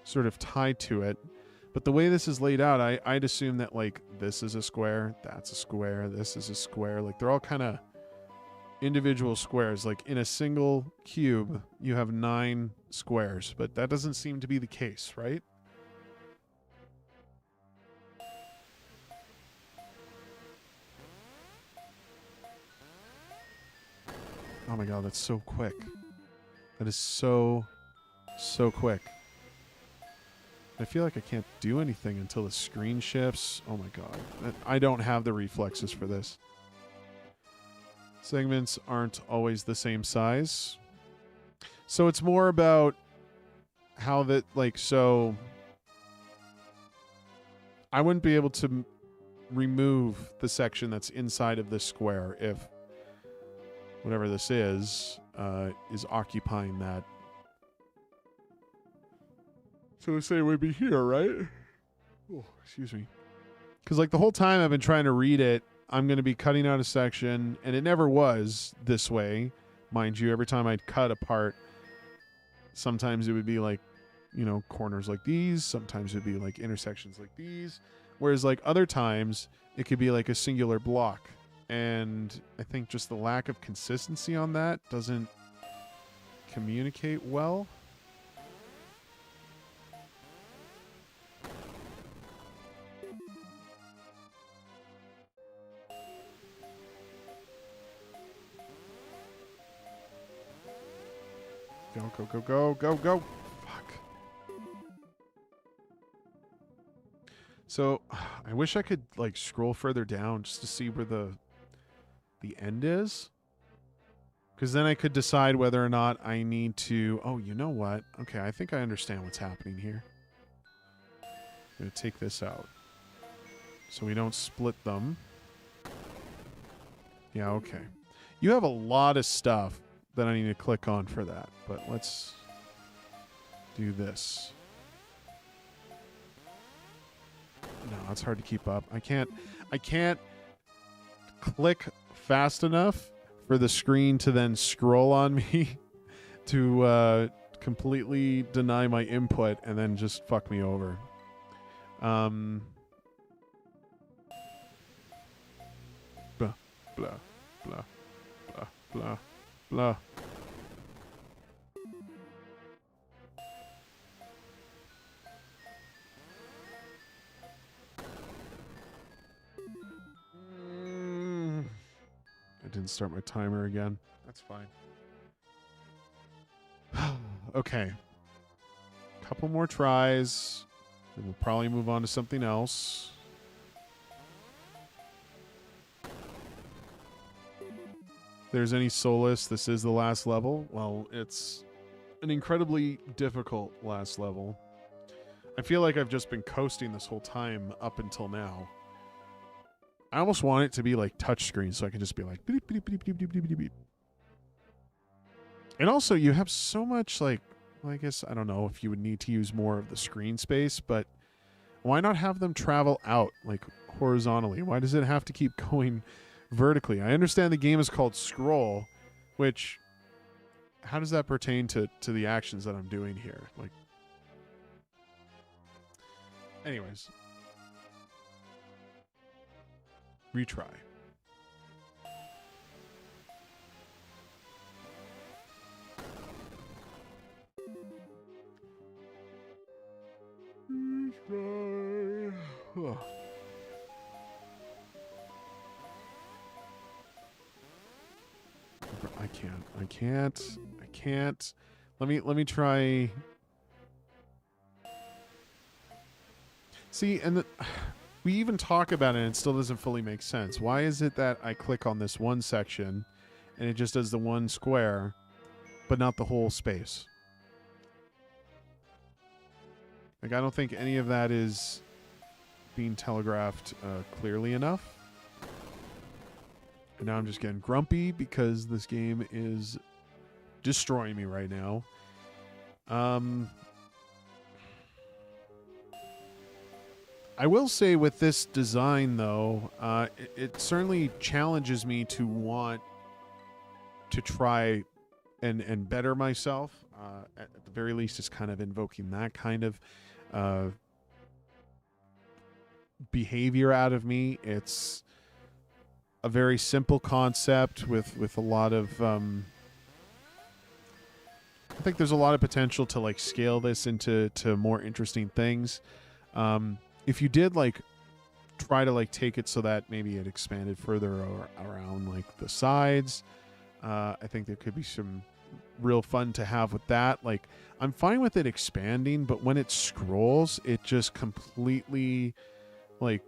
sort of tied to it. But the way this is laid out, I'd assume that, like, this is a square, that's a square, this is a square. Like, they're all kind of individual squares. Like, in a single cube, you have 9 squares. But that doesn't seem to be the case, right? Oh my god, that's so quick. That is so quick. I feel like I can't do anything until the screen shifts. Oh my god. I don't have the reflexes for this. Segments aren't always the same size. So it's more about how that, like, so I wouldn't be able to remove the section that's inside of this square if whatever this is occupying that. So we say it would be here, right? Oh, excuse me. Because, like, the whole time I've been trying to read it, I'm going to be cutting out a section, and it never was this way, mind you. Every time I'd cut a part, sometimes it would be, like, you know, corners like these. Sometimes it would be, like, intersections like these. Whereas, like, other times, it could be, like, a singular block. And I think just the lack of consistency on that doesn't communicate well. Go. Fuck. So, I wish I could, like, scroll further down just to see where the end is. Because then I could decide whether or not I need to... Oh, you know what? Okay, I think I understand what's happening here. I'm going to take this out so we don't split them. Yeah, okay. You have a lot of stuff that I need to click on for that, but let's do this. No, it's hard to keep up. I can't click fast enough for the screen to then scroll on me to completely deny my input and then just fuck me over. Blah, blah, blah, blah, blah, blah. didn't start my timer again. That's fine. Okay. Couple more tries. Then we'll probably move on to something else. If there's any solace, this is the last level. Well, it's an incredibly difficult last level. I feel like I've just been coasting this whole time up until now. I almost want it to be like touchscreen so I can just be like beep, beep, beep, beep, beep, beep, beep, beep. And also you have so much like, well, I guess I don't know if you would need to use more of the screen space, but why not have them travel out like horizontally? Why does it have to keep going vertically? I understand the game is called Scroll, which how does that pertain to the actions that I'm doing here? Like, anyways, retry. Retry. Ugh. I can't. Let me try. See, and we even talk about it and it still doesn't fully make sense. Why is it that I click on this one section and it just does the one square, but not the whole space? Like, I don't think any of that is being telegraphed clearly enough. And now I'm just getting grumpy because this game is destroying me right now. I will say with this design, though, it certainly challenges me to want to try and better myself. At the very least, it's kind of invoking that kind of behavior out of me. It's a very simple concept with a lot of I think there's a lot of potential to like scale this into more interesting things. If you did like try to like take it so that maybe it expanded further or around like the sides, I think there could be some real fun to have with that. Like, I'm fine with it expanding, but when it scrolls, it just completely like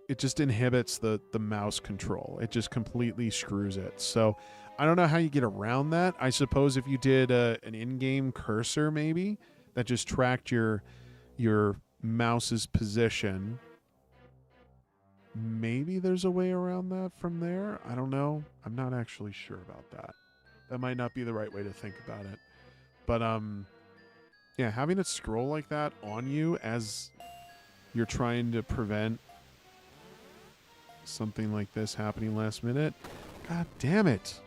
it just inhibits the mouse control. It just completely screws it. So I don't know how you get around that. I suppose if you did an in-game cursor maybe that just tracked your mouse's position, maybe there's a way around that from there. I don't know. I'm not actually sure about that. That might not be the right way to think about it. But yeah, having it scroll like that on you as you're trying to prevent something like this happening last minute. God damn it.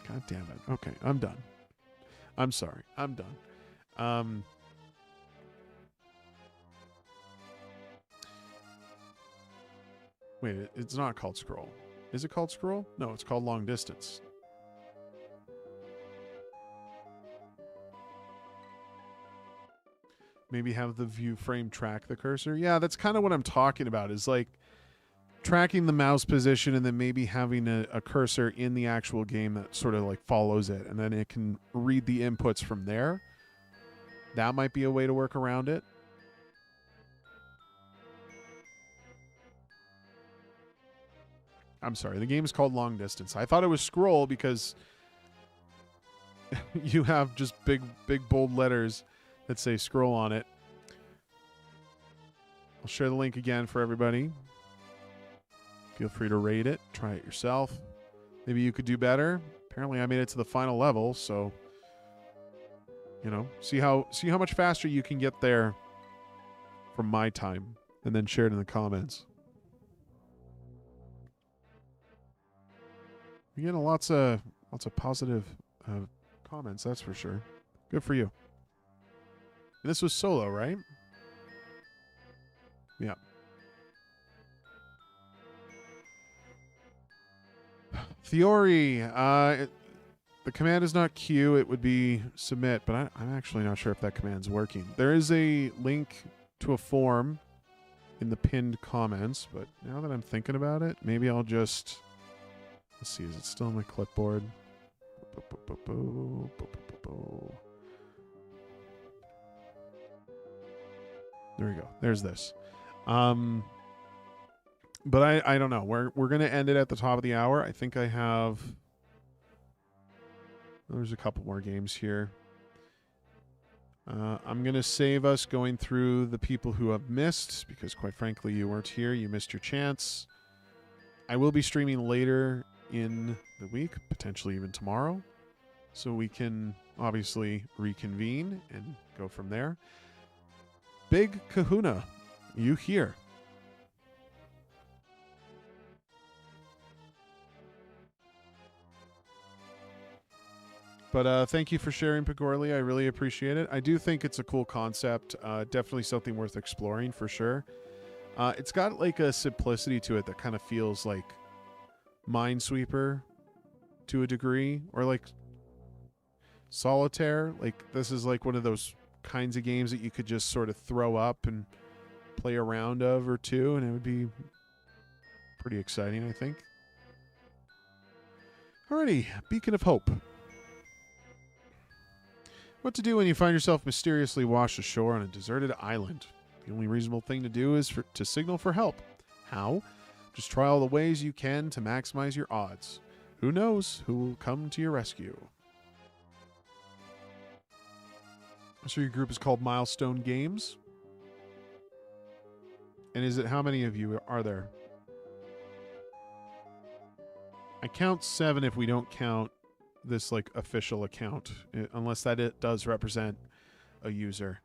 God damn it. Okay, I'm done. I'm sorry. I'm done. Wait, it's not called scroll. Is it called scroll? No, it's called long distance. Maybe have the view frame track the cursor. Yeah, that's kind of what I'm talking about, is like tracking the mouse position and then maybe having a cursor in the actual game that sort of like follows it, and then it can read the inputs from there. That might be a way to work around it. I'm sorry, the game is called Long Distance. I thought it was scroll because you have just big bold letters that say scroll on it. I'll share the link again for everybody. Feel free to rate it. Try it yourself. Maybe you could do better. Apparently I made it to the final level, so you know, see how much faster you can get there from my time, and then share it in the comments. You're getting lots of positive comments, that's for sure. Good for you. And this was solo, right? Yeah. Theory. The command is not Q. It would be submit, but I'm actually not sure if that command's working. There is a link to a form in the pinned comments, but now that I'm thinking about it, maybe I'll just Let's see, is it still on my clipboard? There we go. There's this. But I don't know. We're gonna end it at the top of the hour. I think I have. There's a couple more games here. I'm gonna save us going through the people who have missed because, quite frankly, you weren't here. You missed your chance. I will be streaming later in the week, potentially even tomorrow, so we can obviously reconvene and go from there. Big Kahuna, you here? But thank you for sharing, Pagorli. I really appreciate it. I do think it's a cool concept. Definitely something worth exploring for sure. It's got like a simplicity to it that kind of feels like Minesweeper to a degree, or like Solitaire. Like this is like one of those kinds of games that you could just sort of throw up and play a round of or two, and it would be pretty exciting, I think. Alrighty, Beacon of Hope. What to do when you find yourself mysteriously washed ashore on a deserted island? The only reasonable thing to do is to signal for help. How? Just try all the ways you can to maximize your odds. Who knows who will come to your rescue? So your group is called Milestone Games. And is it, how many of you are there? I count 7 if we don't count this like official account, unless that it does represent a user.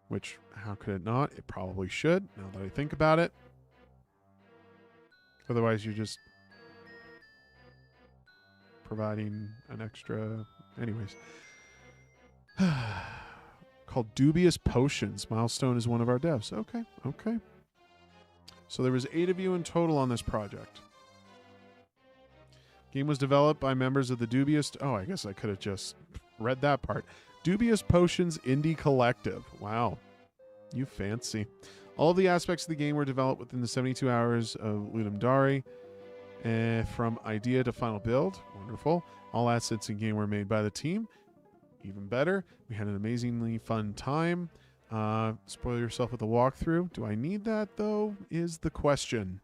Which, how could it not? It probably should, now that I think about it. Otherwise, you're just providing an extra... Anyways. Called Dubious Potions. Milestone is one of our devs. Okay, okay. So there was 8 of you in total on this project. Game was developed by members of the Dubious... Oh, I guess I could have just read that part. Dubious Potions Indie Collective. Wow. You fancy. All of the aspects of the game were developed within the 72 hours of Ludum Dare. From idea to final build. Wonderful. All assets in game were made by the team. Even better. We had an amazingly fun time. Spoil yourself with a walkthrough. Do I need that, though, is the question.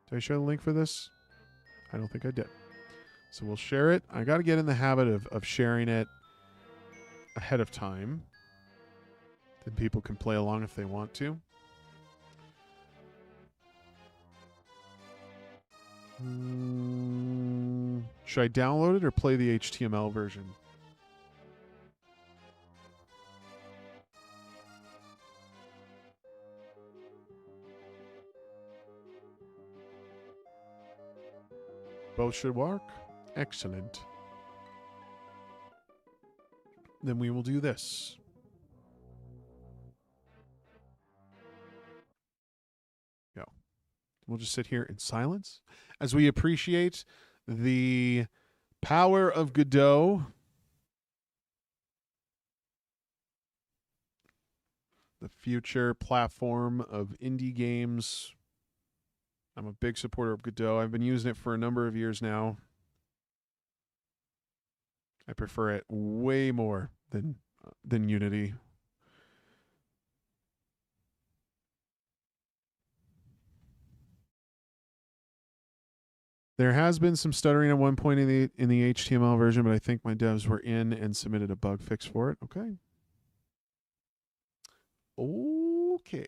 Did I share the link for this? I don't think I did. So we'll share it. I got to get in the habit of sharing it ahead of time. Then people can play along if they want to. Should I download it or play the HTML version? Both should work. Excellent. Then we will do this. Go. We'll just sit here in silence as we appreciate the power of Godot. The future platform of indie games. I'm a big supporter of Godot. I've been using it for a number of years now. I prefer it way more than Unity. There has been some stuttering at one point in the HTML version, but I think my devs were in and submitted a bug fix for it. Okay. Okay.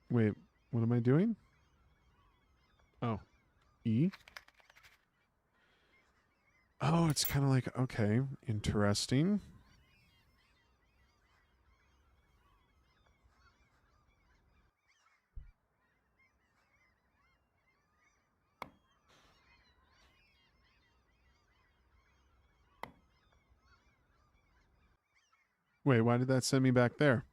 Wait, what am I doing? Oh, E? Oh, it's kind of like, okay, interesting. Wait, why did that send me back there?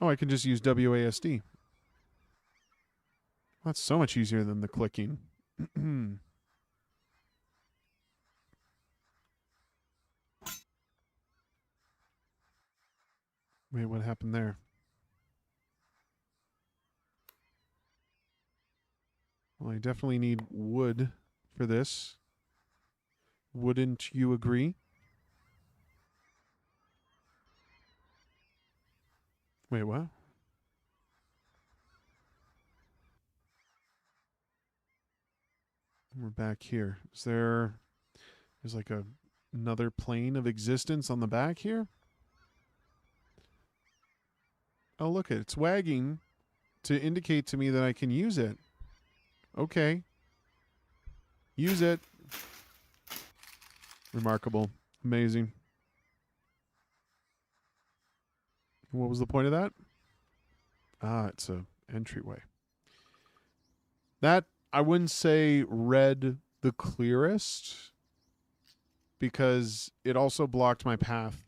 Oh, I can just use WASD. That's so much easier than the clicking. Wait, what happened there? Well, I definitely need wood for this. Wouldn't you agree? Wait, what? We're back here. There's like another plane of existence on the back here? Oh, look, it's wagging to indicate to me that I can use it. Okay. Use it. Remarkable. Amazing. What was the point of that? Ah, it's a entryway. That, I wouldn't say read the clearest because it also blocked my path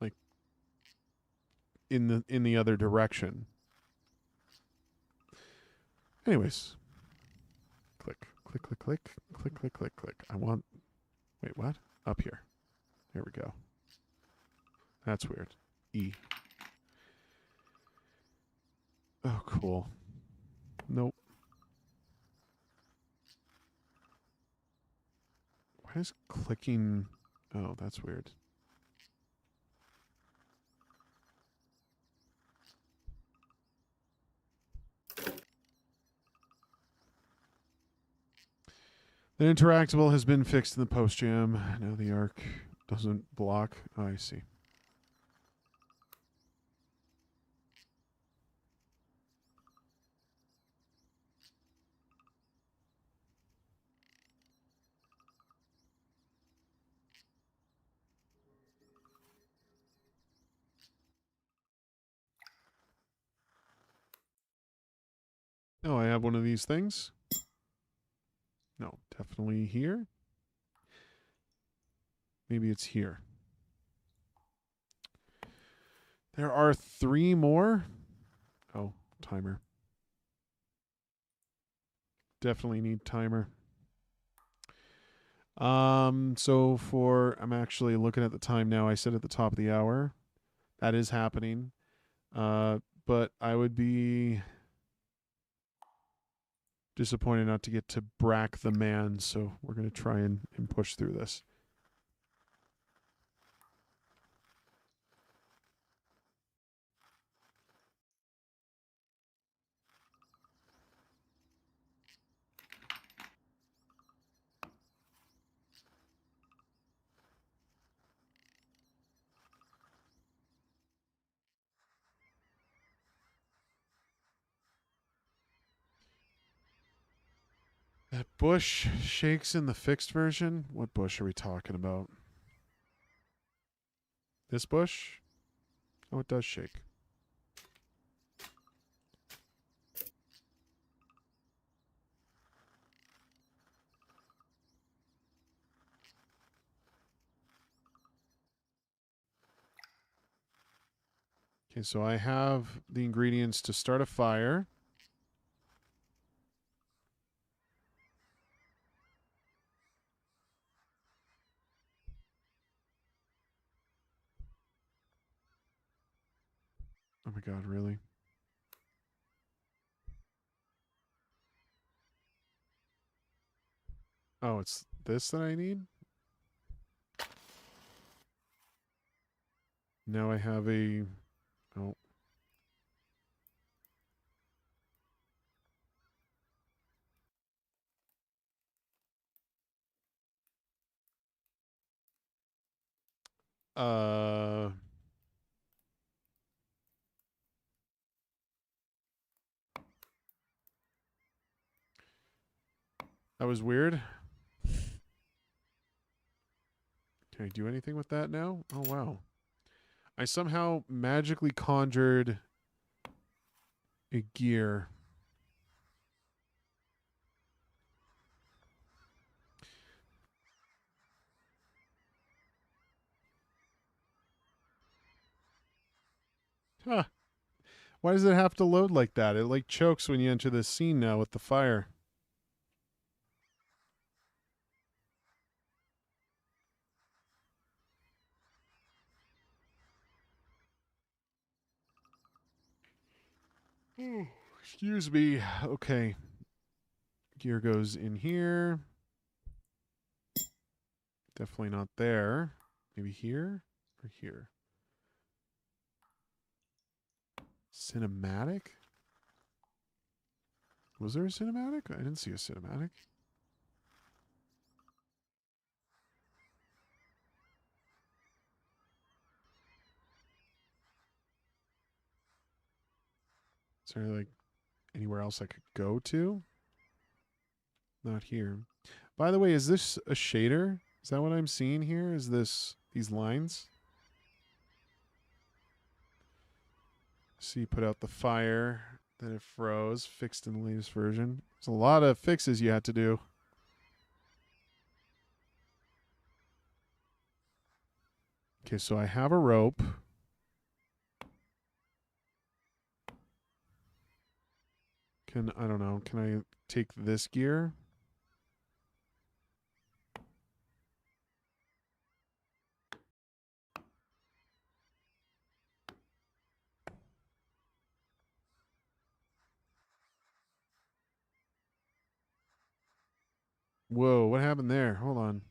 like in the other direction. Anyways. Click, click, click, click, click, click, click, click. Wait, what? Up here. There we go. That's weird. E. Oh, cool. Nope. Why is clicking... Oh, that's weird. The interactable has been fixed in the post jam. Now the arc doesn't block. Oh, I see. Oh, I have one of these things. No, definitely here. Maybe it's here. There are 3 more. Oh, timer. Definitely need timer. I'm actually looking at the time now. I said at the top of the hour. That is happening. But I would be disappointed not to get to Brack the Man, so we're going to try and push through this. That bush shakes in the fixed version? What bush are we talking about? This bush? Oh, it does shake. Okay, so I have the ingredients to start a fire. Oh my god, really? Oh, it's this that I need? Now I have a... Oh. That was weird. Can I do anything with that now? Oh, wow. I somehow magically conjured a gear. Huh. Why does it have to load like that? It like chokes when you enter this scene now with the fire. Excuse me. Okay. Gear goes in here. Definitely not there. Maybe here or here. Cinematic? Was there a cinematic? I didn't see a cinematic. Is there like anywhere else I could go to? Not here. By the way, is this a shader? Is that what I'm seeing here? Is this these lines? See, put out the fire, then it froze, fixed in the latest version. There's a lot of fixes you had to do. Okay, so I have a rope. I don't know, can I take this gear? Whoa, what happened there? Hold on.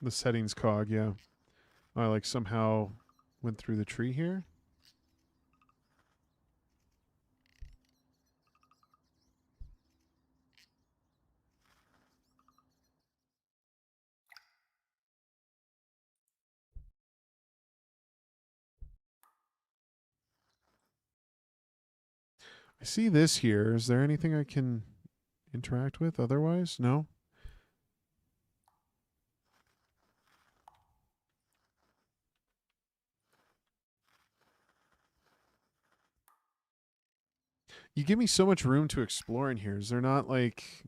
The settings cog, yeah. I like somehow went through the tree here. I see this here. Is there anything I can interact with otherwise? No? You give me so much room to explore in here. Is there not like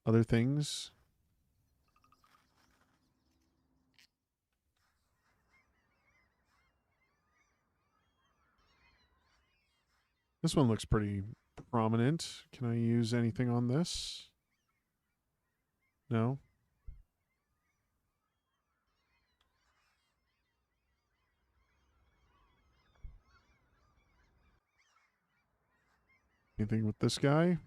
other things? This one looks pretty prominent. Can I use anything on this? No? Anything with this guy?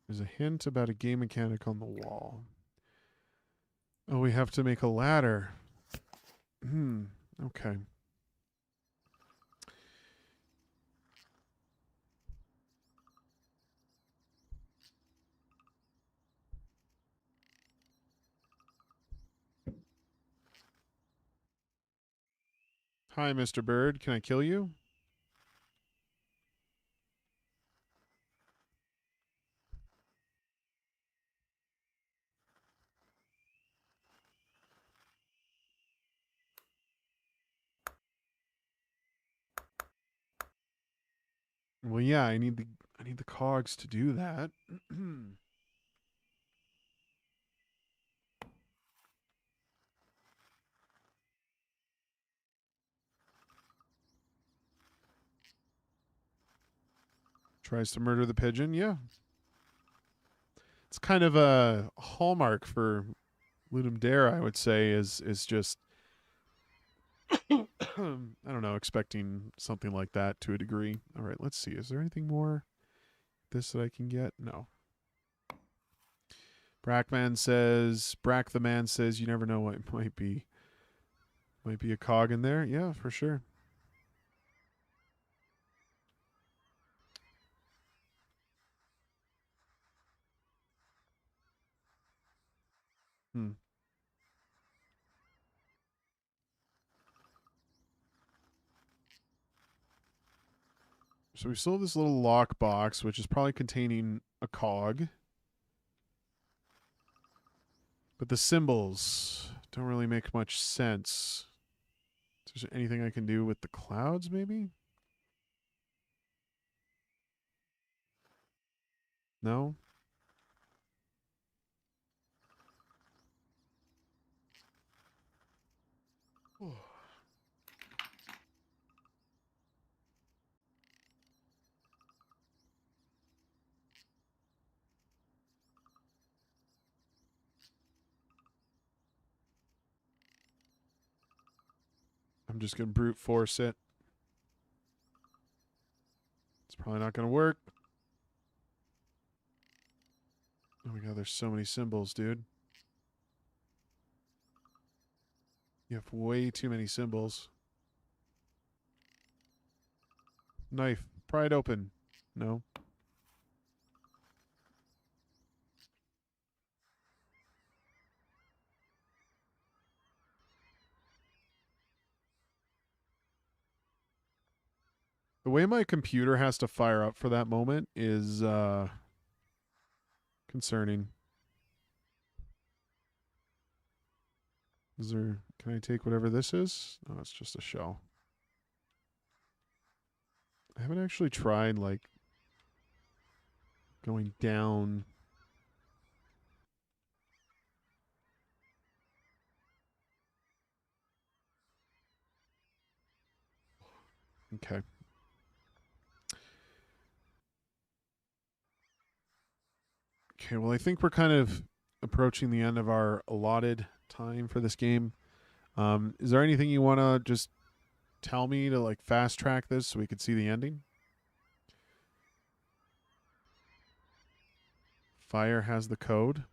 There's a hint about a game mechanic on the wall. Oh, we have to make a ladder. Okay. Hi, Mr. Bird. Can I kill you? Well, yeah, I need the cogs to do that. Tries to murder the pigeon. Yeah. It's kind of a hallmark for Ludum Dare, I would say, is just I don't know, expecting something like that to a degree. All right, let's see. Is there anything more this that I can get? No. Brack the man says, you never know what might be a cog in there. Yeah, for sure. So we still have this little lock box, which is probably containing a cog. But the symbols don't really make much sense. Is there anything I can do with the clouds, maybe? No? I'm just going to brute force it. It's probably not going to work. Oh my god, there's so many symbols, dude. You have way too many symbols. Knife. Pry it open. No. The way my computer has to fire up for that moment is concerning. Is there... Can I take whatever this is? Oh, it's just a shell. I haven't actually tried, like, going down. Okay. Okay, well, I think we're kind of approaching the end of our allotted time for this game. Is there anything you want to just tell me to, like, fast track this so we could see the ending? Fire has the code.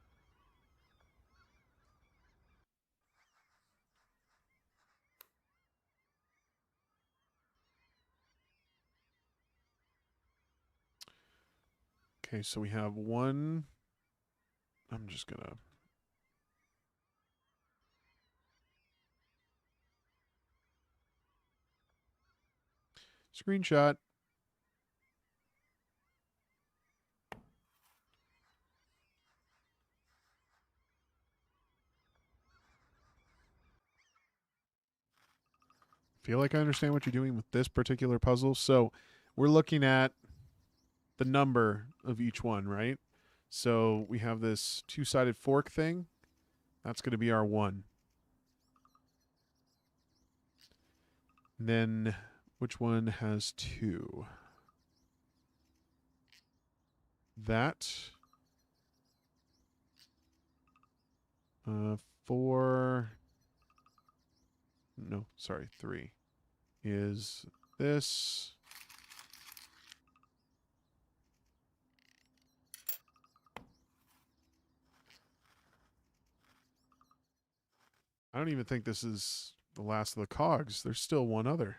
Okay, so we have one. I'm just going to... Screenshot. Feel like I understand what you're doing with this particular puzzle. So we're looking at the number of each one, right? So we have this two-sided fork thing. That's going to be our 1. And then which one has 2? That. 4. No, sorry, 3 is this. I don't even think this is the last of the cogs. There's still one other.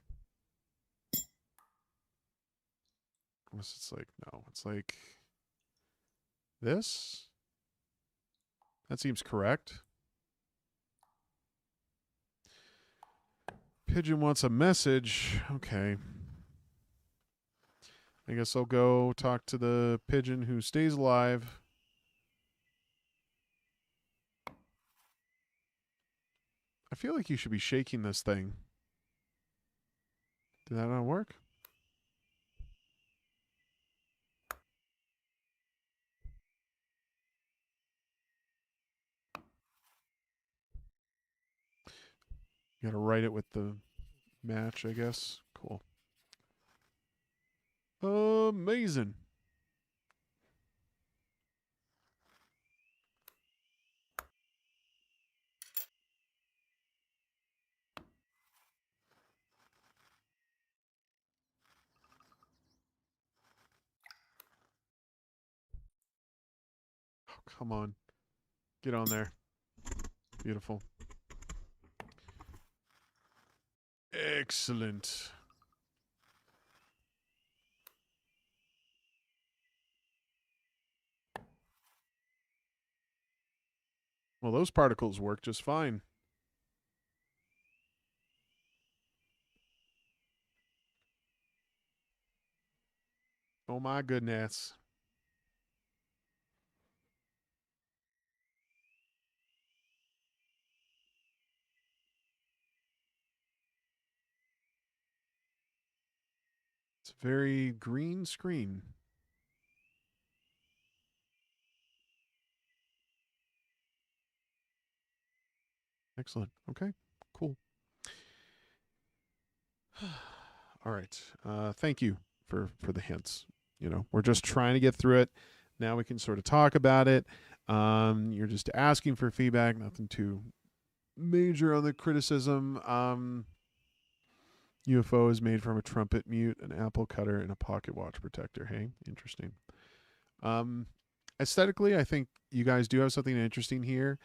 Unless it's like, no, it's like this. That seems correct. Pigeon wants a message. Okay. I guess I'll go talk to the pigeon who stays alive. I feel like you should be shaking this thing. Did that not work? You gotta write it with the match, I guess. Cool. Amazing. Oh, come on. Get on there. Beautiful. Excellent. Well, those particles work just fine. Oh my goodness. It's a very green screen. Excellent. Okay, cool. All right. Thank you for the hints. You know, we're just trying to get through it. Now we can sort of talk about it. You're just asking for feedback, nothing too major on the criticism. UFO is made from a trumpet mute, an apple cutter, and a pocket watch protector. Hey, interesting. Um, Aesthetically, I think you guys do have something interesting here.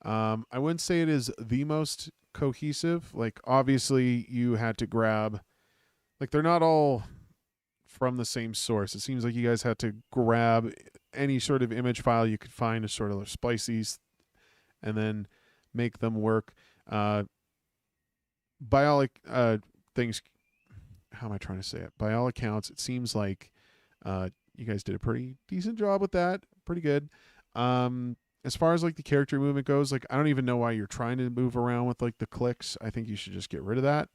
I wouldn't say it is the most cohesive. Like, obviously, you had to grab, like, they're not all from the same source. It seems like you guys had to grab any sort of image file you could find to sort of splice these and then make them work. By all things, how am I trying to say it? By all accounts, it seems like you guys did a pretty decent job with that. Pretty good. As far as like the character movement goes, like I don't even know why you're trying to move around with like the clicks. I think you should just get rid of that.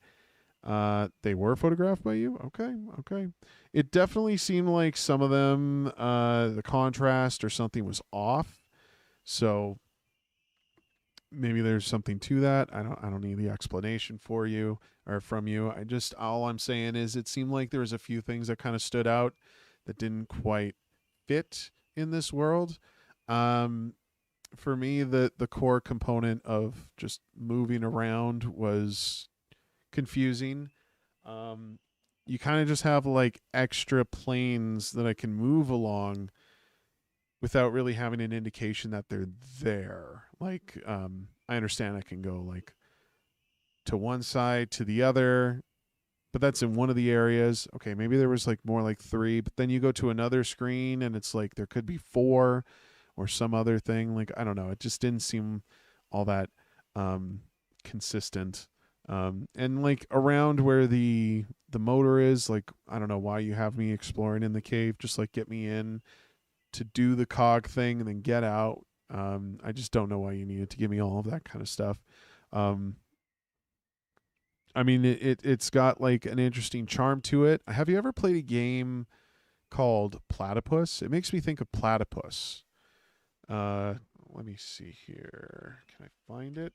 They were photographed by you. Okay, okay. It definitely seemed like some of them, the contrast or something was off. So maybe there's something to that. I don't need the explanation for you or from you. I just all I'm saying is it seemed like there was a few things that kind of stood out that didn't quite fit in this world. For me, the core component of just moving around was confusing. You kind of just have like extra planes that I can move along without really having an indication that they're there. Like, I understand I can go like to one side to the other, but that's in one of the areas. Okay, maybe there was like more like three, but then you go to another screen and it's like there could be four or some other thing. Like, I don't know. It just didn't seem all that consistent. And like around where the motor is, like I don't know why you have me exploring in the cave. Just like get me in to do the cog thing and then get out. I just don't know why you needed to give me all of that kind of stuff. Um, I mean, it's got like an interesting charm to it. Have you ever played a game called Platypus? It makes me think of Platypus. Let me see here. Can I find it?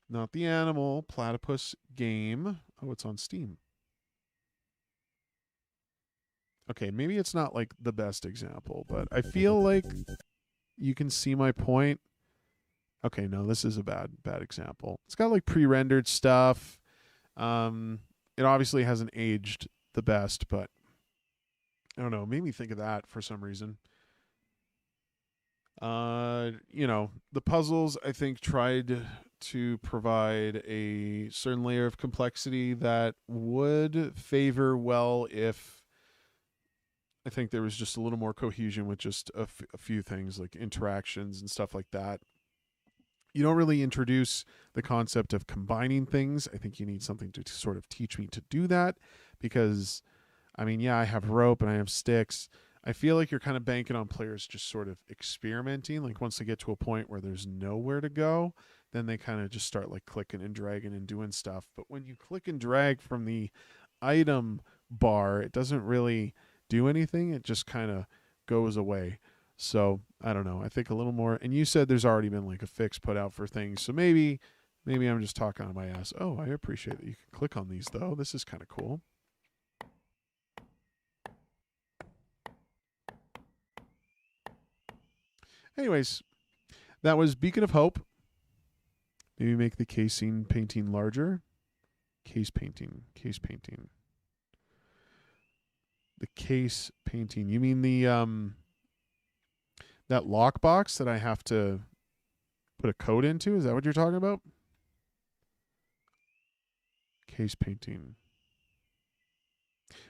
Not the animal platypus game. Oh, it's on Steam. Okay, maybe it's not like the best example, but I feel like you can see my point. Okay, no, this is a bad example. It's got like pre-rendered stuff. It obviously hasn't aged the best, but I don't know, it made me think of that for some reason. You know, the puzzles I think tried to provide a certain layer of complexity that would favor well if I think there was just a little more cohesion with just a few things like interactions and stuff like that. You don't really introduce the concept of combining things. I think you need something to sort of teach me to do that because, I mean, yeah, I have rope and I have sticks. I feel like you're kind of banking on players just sort of experimenting. Like once they get to a point where there's nowhere to go, then they kind of just start like clicking and dragging and doing stuff. But when you click and drag from the item bar, it doesn't really do anything. It just kind of goes away. So I don't know. I think a little more. And you said there's already been like a fix put out for things. So maybe I'm just talking on my ass. Oh, I appreciate that you can click on these though. This is kind of cool. Anyways, that was Beacon of Hope. Maybe make the casing painting larger. Case painting. The case painting. You mean the that lockbox that I have to put a code into? Is that what you're talking about? Case painting.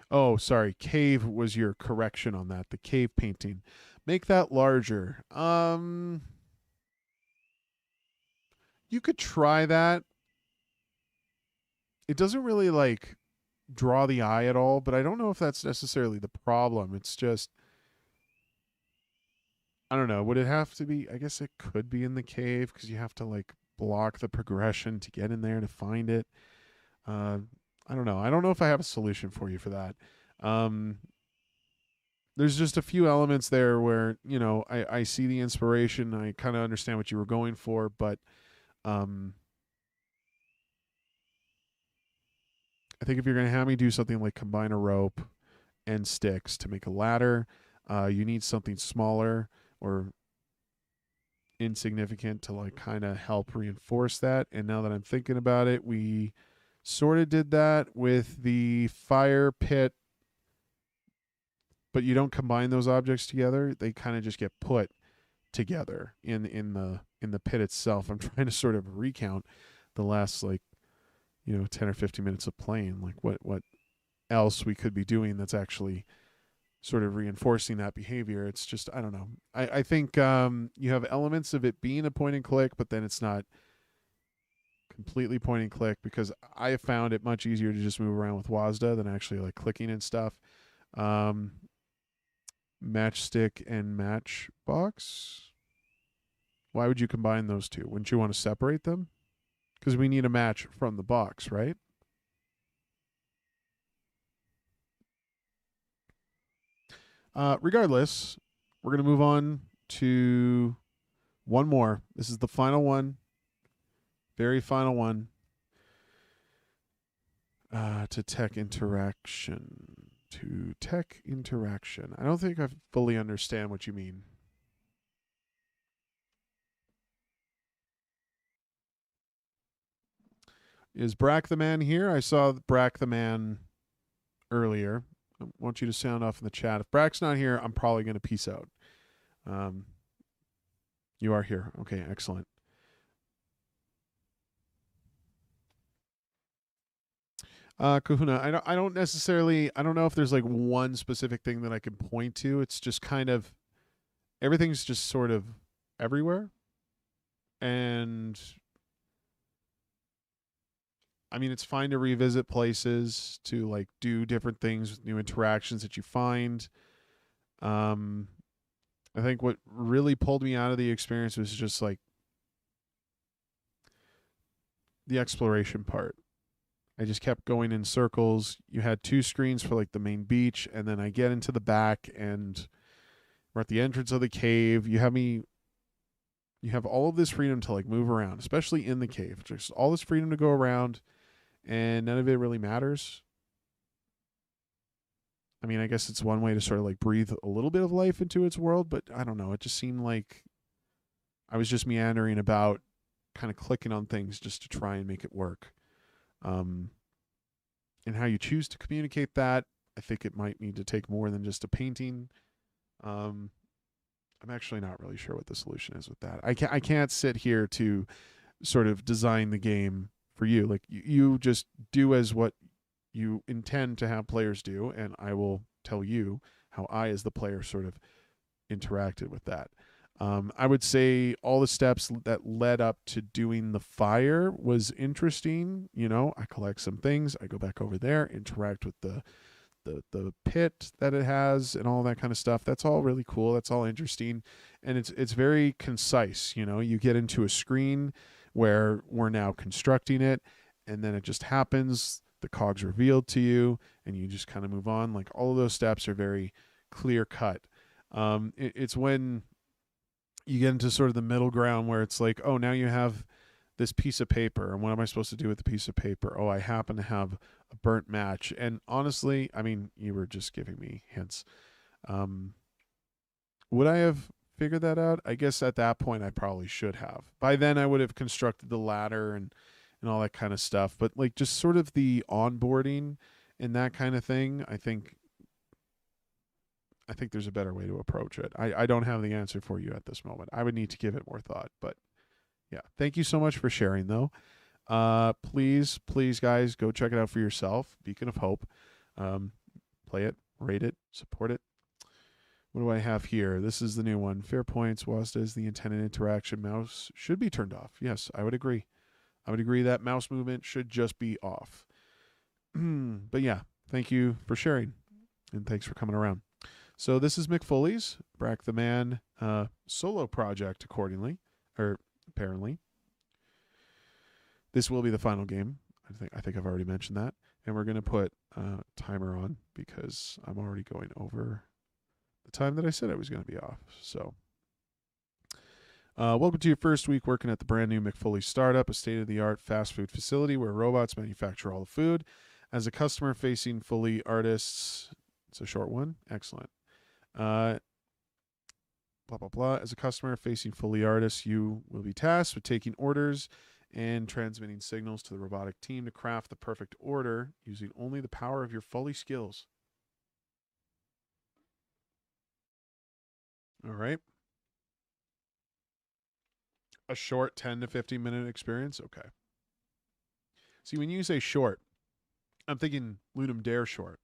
Oh, sorry. Cave was your correction on that. The cave painting. Make that larger. You could try that. It doesn't really like draw the eye at all, but I don't know if that's necessarily the problem. It's just, I don't know. Would it have to be? I guess it could be in the cave because you have to like block the progression to get in there to find it. I don't know. I don't know if I have a solution for you for that. Um, there's just a few elements there where, I see the inspiration. I kind of understand what you were going for, but um, I think if you're going to have me do something like combine a rope and sticks to make a ladder, you need something smaller or insignificant to like kind of help reinforce that. And now that I'm thinking about it, we sort of did that with the fire pit, but you don't combine those objects together. They kind of just get put together in the pit itself. I'm trying to sort of recount the last 10 or 15 minutes of playing, like what else we could be doing that's actually sort of reinforcing that behavior. It's just, I don't know. I think you have elements of it being a point and click, but then it's not completely point and click because I have found it much easier to just move around with WASDA than actually like clicking and stuff. Matchstick and Matchbox. Why would you combine those two? Wouldn't you want to separate them? Because we need a match from the box, right? Regardless, we're going to move on to one more. This is the final one. Very final one. To tech interaction. I don't think I fully understand what you mean. Is Brack the Man here? I saw Brack the Man earlier. I want you to sound off in the chat. If Brack's not here, I'm probably going to peace out. You are here. Okay, excellent. Kahuna, I don't necessarily, I don't know if there's like one specific thing that I can point to. It's just kind of, everything's just sort of everywhere. And I mean, it's fine to revisit places, to like do different things with new interactions that you find. I think what really pulled me out of the experience was just like the exploration part. I just kept going in circles. You had two screens for like the main beach, and then I get into the back and we're at the entrance of the cave. You have all of this freedom to like move around, especially in the cave. Just all this freedom to go around, and none of it really matters. I mean, I guess it's one way to sort of like breathe a little bit of life into its world, but I don't know. It just seemed like I was just meandering about, kind of clicking on things just to try and make it work. And how you choose to communicate that, I think it might need to take more than just a painting. I'm actually not really sure what the solution is with that. I can't sit here to sort of design the game for you. Like you just do as what you intend to have players do, and I will tell you how I, as the player, sort of interacted with that. I would say all the steps that led up to doing the fire was interesting. I collect some things, I go back over there, interact with the pit that it has and all that kind of stuff. That's all really cool. That's all interesting. And it's very concise. You get into a screen where we're now constructing it, and then it just happens. The cog's revealed to you, and you just kind of move on. Like all of those steps are very clear cut. It's when you get into sort of the middle ground where it's like, oh, now you have this piece of paper, and what am I supposed to do with the piece of paper? Oh, I happen to have a burnt match. And honestly, I mean, you were just giving me hints. Would I have figured that out? I guess at that point I probably should have. By then I would have constructed the ladder and all that kind of stuff. But like just sort of the onboarding and that kind of thing, I think there's a better way to approach it. I don't have the answer for you at this moment. I would need to give it more thought. But yeah, thank you so much for sharing, though. Please, guys, go check it out for yourself. Beacon of Hope. Play it, rate it, support it. What do I have here? This is the new one. Fair points. WASDA is the intended interaction. Mouse should be turned off. Yes, I would agree. I would agree that mouse movement should just be off. But yeah, thank you for sharing, and thanks for coming around. So this is McFoley's Brack the Man solo project, accordingly, or apparently. This will be the final game. I think I've already mentioned that, and we're gonna put timer on because I'm already going over the time that I said I was gonna be off. So. Welcome to your first week working at the brand new McFoley startup, a state-of-the-art fast food facility where robots manufacture all the food. As a customer-facing Foley artists, it's a short one. Excellent. Blah, blah, blah. As a customer-facing Foley artist, you will be tasked with taking orders and transmitting signals to the robotic team to craft the perfect order using only the power of your Foley skills. All right. A short 10 to 15 minute experience? Okay. See, when you say short, I'm thinking Ludum Dare short.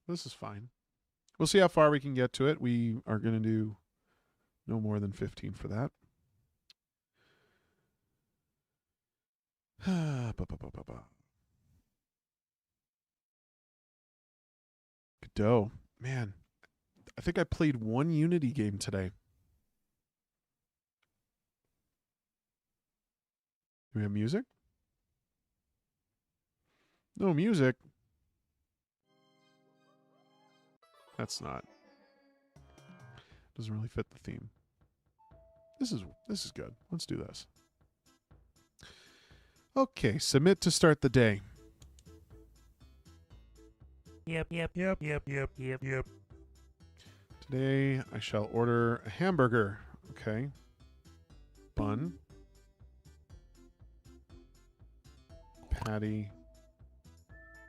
This is fine. We'll see how far we can get to it. We are going to do no more than 15 for that. Godot. Man, I think I played one Unity game today. Do we have music? No music. That's not. Doesn't really fit the theme. This is good. Let's do this. Okay, submit to start the day. Yep. Today I shall order a hamburger. Okay. Bun. Patty.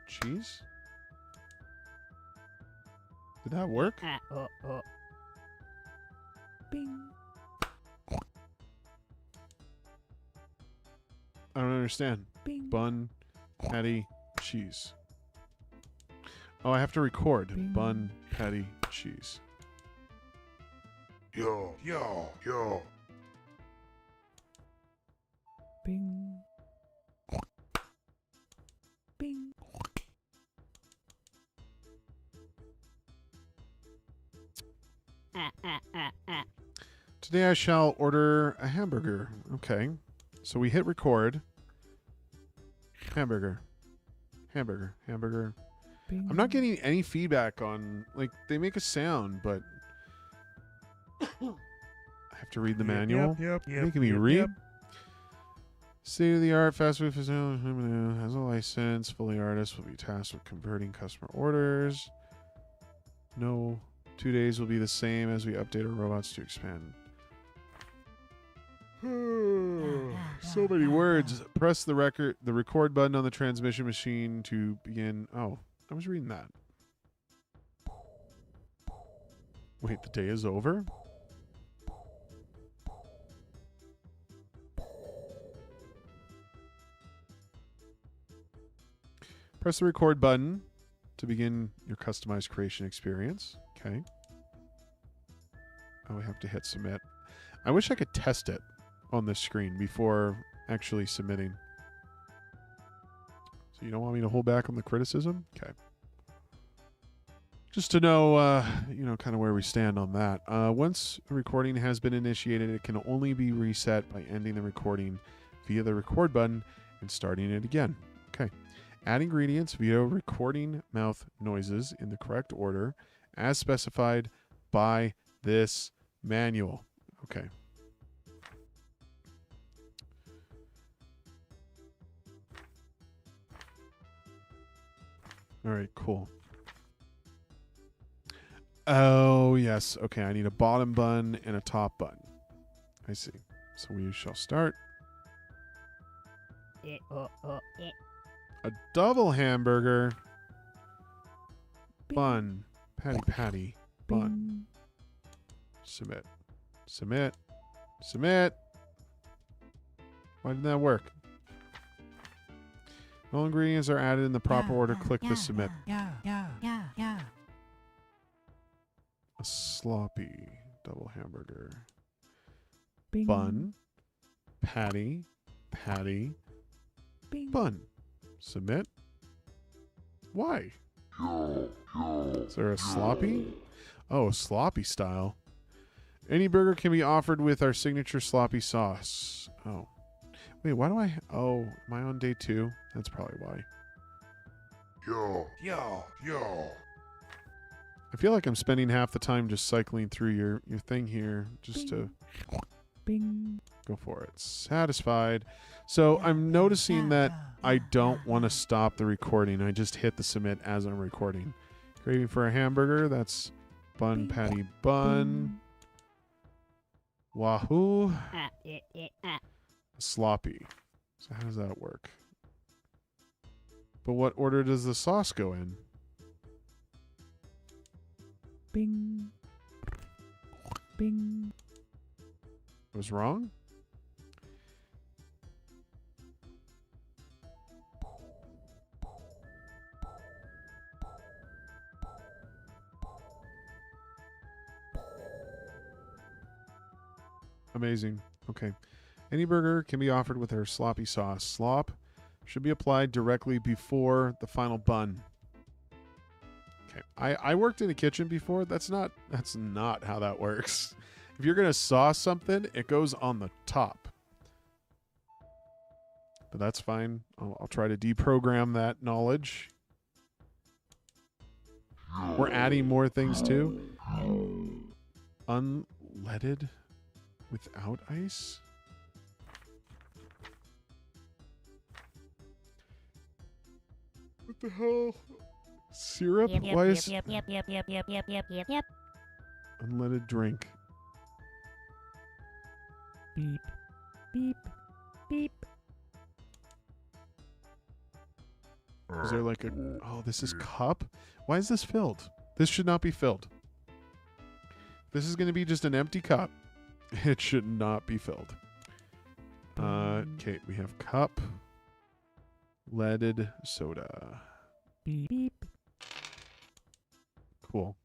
Cheese. Did that work? Bing. I don't understand. Bing. Bun, patty, cheese. Oh, I have to record. Bing. Bun, patty, cheese. Yo. Bing. Bing. Today I shall order a hamburger. Okay. So we hit record. Hamburger. Bing. I'm not getting any feedback on, like, they make a sound, but I have to read the manual. Yep. Making me read. State-of-the-art fast food facility has a license. Foley artists will be tasked with converting customer orders. No 2 days will be the same as we update our robots to expand. So many words. Press the record button on the transmission machine to begin. Oh, I was reading that. Wait, the day is over? Press the record button to begin your customized creation experience. Okay. Oh, we have to hit submit. I wish I could test it on this screen before actually submitting. So you don't want me to hold back on the criticism? Okay. Just to know, kind of where we stand on that. Once a recording has been initiated, it can only be reset by ending the recording via the record button and starting it again. Okay. Add ingredients via recording mouth noises in the correct order as specified by this manual. Okay. All right, cool. Oh, yes. Okay, I need a bottom bun and a top bun. I see. So we shall start. A double hamburger. Bing. Bun. Patty. Bun. Bing. Submit. Why didn't that work? All ingredients are added in the proper order. Click the submit. Yeah. A sloppy double hamburger. Bing. Bun. Patty. Bing. Bun. Submit. Why? Is there a sloppy? Oh, sloppy style. Any burger can be offered with our signature sloppy sauce. Oh. Wait, why do I... Oh, am I on day 2? That's probably why. I feel like I'm spending half the time just cycling through your thing here just to Bing. go for it. Satisfied. So I'm noticing that I don't want to stop the recording. I just hit the submit as I'm recording. Craving for a hamburger. That's bun, patty, bun. Wahoo. Sloppy. So how does that work? But what order does the sauce go in? Bing. Bing. I was wrong? Amazing. Okay. Any burger can be offered with our sloppy sauce. Slop should be applied directly before the final bun. Okay. I worked in a kitchen before. That's not how that works. If you're going to sauce something, it goes on the top. But that's fine. I'll try to deprogram that knowledge. We're adding more things too. Unleaded without ice? What the hell? Syrup? Why is unleaded drink? Beep. Beep. Beep. Is there like a... Oh, this is cup? Why is this filled? This should not be filled. This is going to be just an empty cup. It should not be filled. Okay, we have cup. Leaded soda. Beep. Beep. Cool.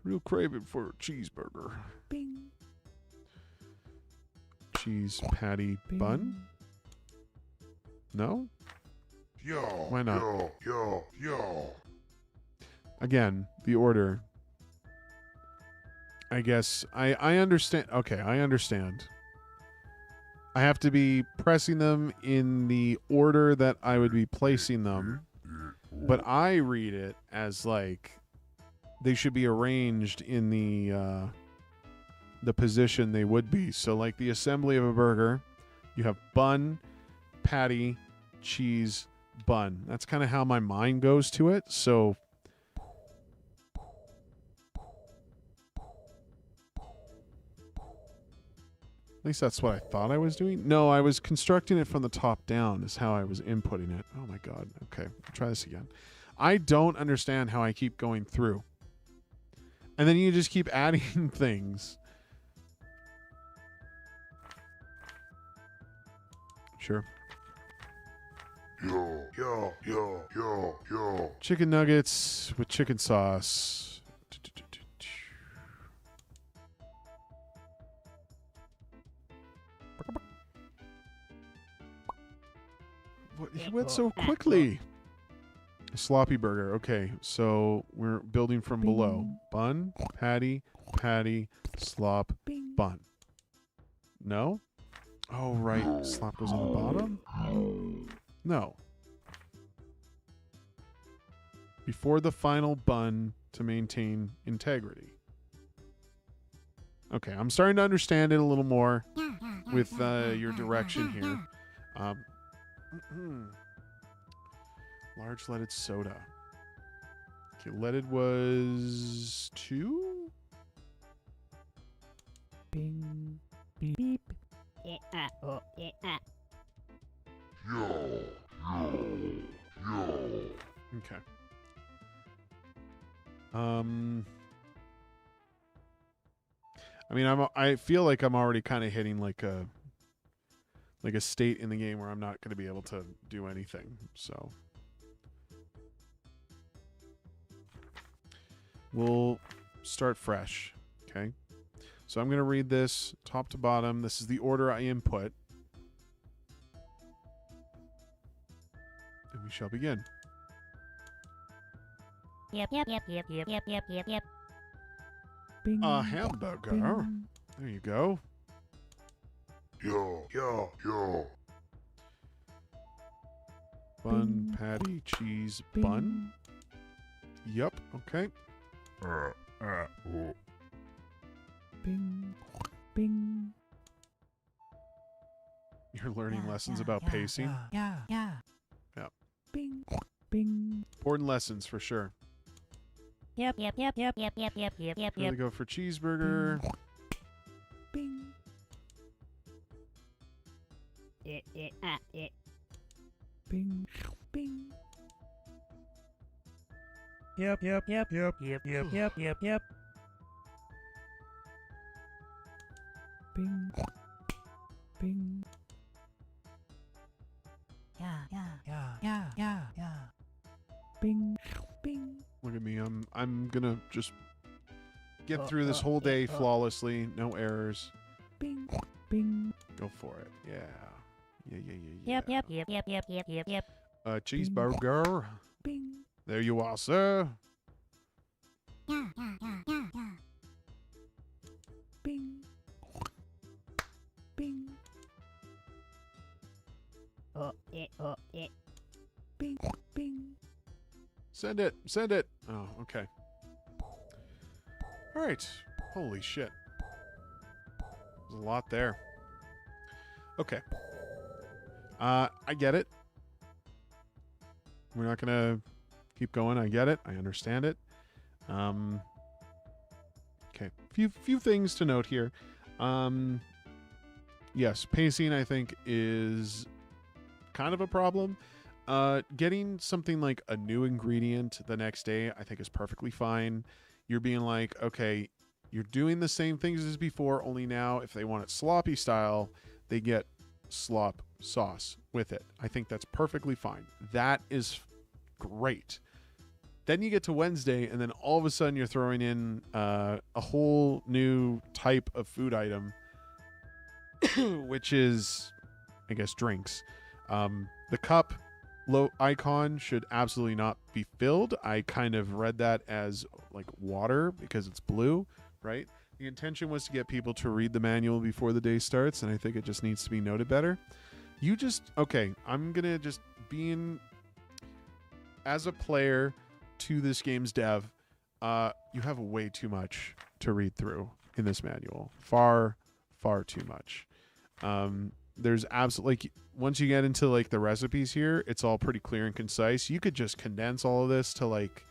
Real craving for a cheeseburger. Bing. Cheese patty Bing. bun? No? Why not? Again, the order. I guess I understand. Okay, I understand. I have to be pressing them in the order that I would be placing them. But I read it as like they should be arranged in the position they would be. So like the assembly of a burger, you have bun, patty, cheese, bun. That's kind of how my mind goes to it. So at least that's what I thought I was doing. No, I was constructing it from the top down is how I was inputting it. Oh my God. Okay, I'll try this again. I don't understand how I keep going through. And then you just keep adding things. Sure. Chicken nuggets with chicken sauce. What, he went so quickly. A sloppy burger. Okay, so we're building from Bing. below. Bun, patty, slop, Bing. bun. No? Oh, right. Slop goes on the bottom? No. Before the final bun to maintain integrity. Okay, I'm starting to understand it a little more with your direction here. Large leaded soda. Okay, leaded was 2? Bing. Beep. Beep. Okay. I mean, I feel like I'm already kind of hitting like a state in the game where I'm not going to be able to do anything. So we'll start fresh. Okay. So I'm going to read this top to bottom. This is the order I input. We shall begin. Yep, yep, yep, yep, yep, yep, yep, yep, yep. Bing. A hamburger. Bing. There you go. Yo. Bun, Bing. patty, cheese, Bing. bun. Yep. Okay. Oh. Bing. Bing. You're learning lessons about pacing. Yeah. Yep. Bing. Bing. Important lessons for sure. Yep. Really go for cheeseburger. Bing. Bing. Bing. Yep. Bing. Bing. Yeah. Bing. Bing. Look at me. I'm gonna just get through this whole day flawlessly. No errors. Bing. Bing. Go for it. Yeah. Yep. Cheeseburger. Bing. There you are, sir. Yeah. Bing. Bing. Bing. Bing. Send it. Oh, okay. All right. Holy shit. There's a lot there. Okay. I get it. We're not gonna keep going. I get it. I understand it. Okay. Few things to note here. Yes, pacing I think is kind of a problem. Getting something like a new ingredient the next day I think is perfectly fine. You're being like, okay, you're doing the same things as before, only now if they want it sloppy style, they get slop sauce with it. I think that's perfectly fine. That is great. Then you get to Wednesday, and then all of a sudden you're throwing in a whole new type of food item, which is, I guess, drinks. The cup low icon should absolutely not be filled. I kind of read that as like water because it's blue, right? The intention was to get people to read the manual before the day starts, and I think it just needs to be noted better. I'm going to just be in, as a player to this game's dev, you have way too much to read through in this manual. Far too much. There's absolutely, once you get into like the recipes here, it's all pretty clear and concise. You could just condense all of this to like,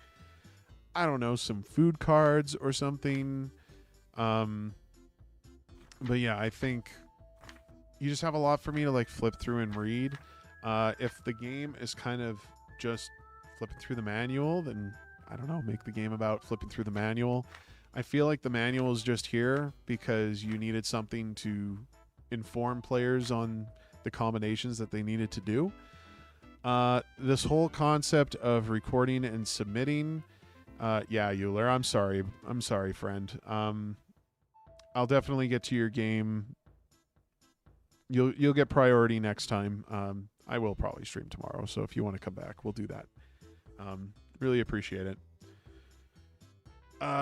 I don't know, some food cards or something. But yeah, I think you just have a lot for me to like flip through and read. If the game is kind of just flipping through the manual, then I don't know, make the game about flipping through the manual. I feel like the manual is just here because you needed something to inform players on the combinations that they needed to do. This whole concept of recording and submitting, yeah, Euler, I'm sorry, friend. I'll definitely get to your game. You'll get priority next time. I will probably stream tomorrow, so if you want to come back, we'll do that. Really appreciate it.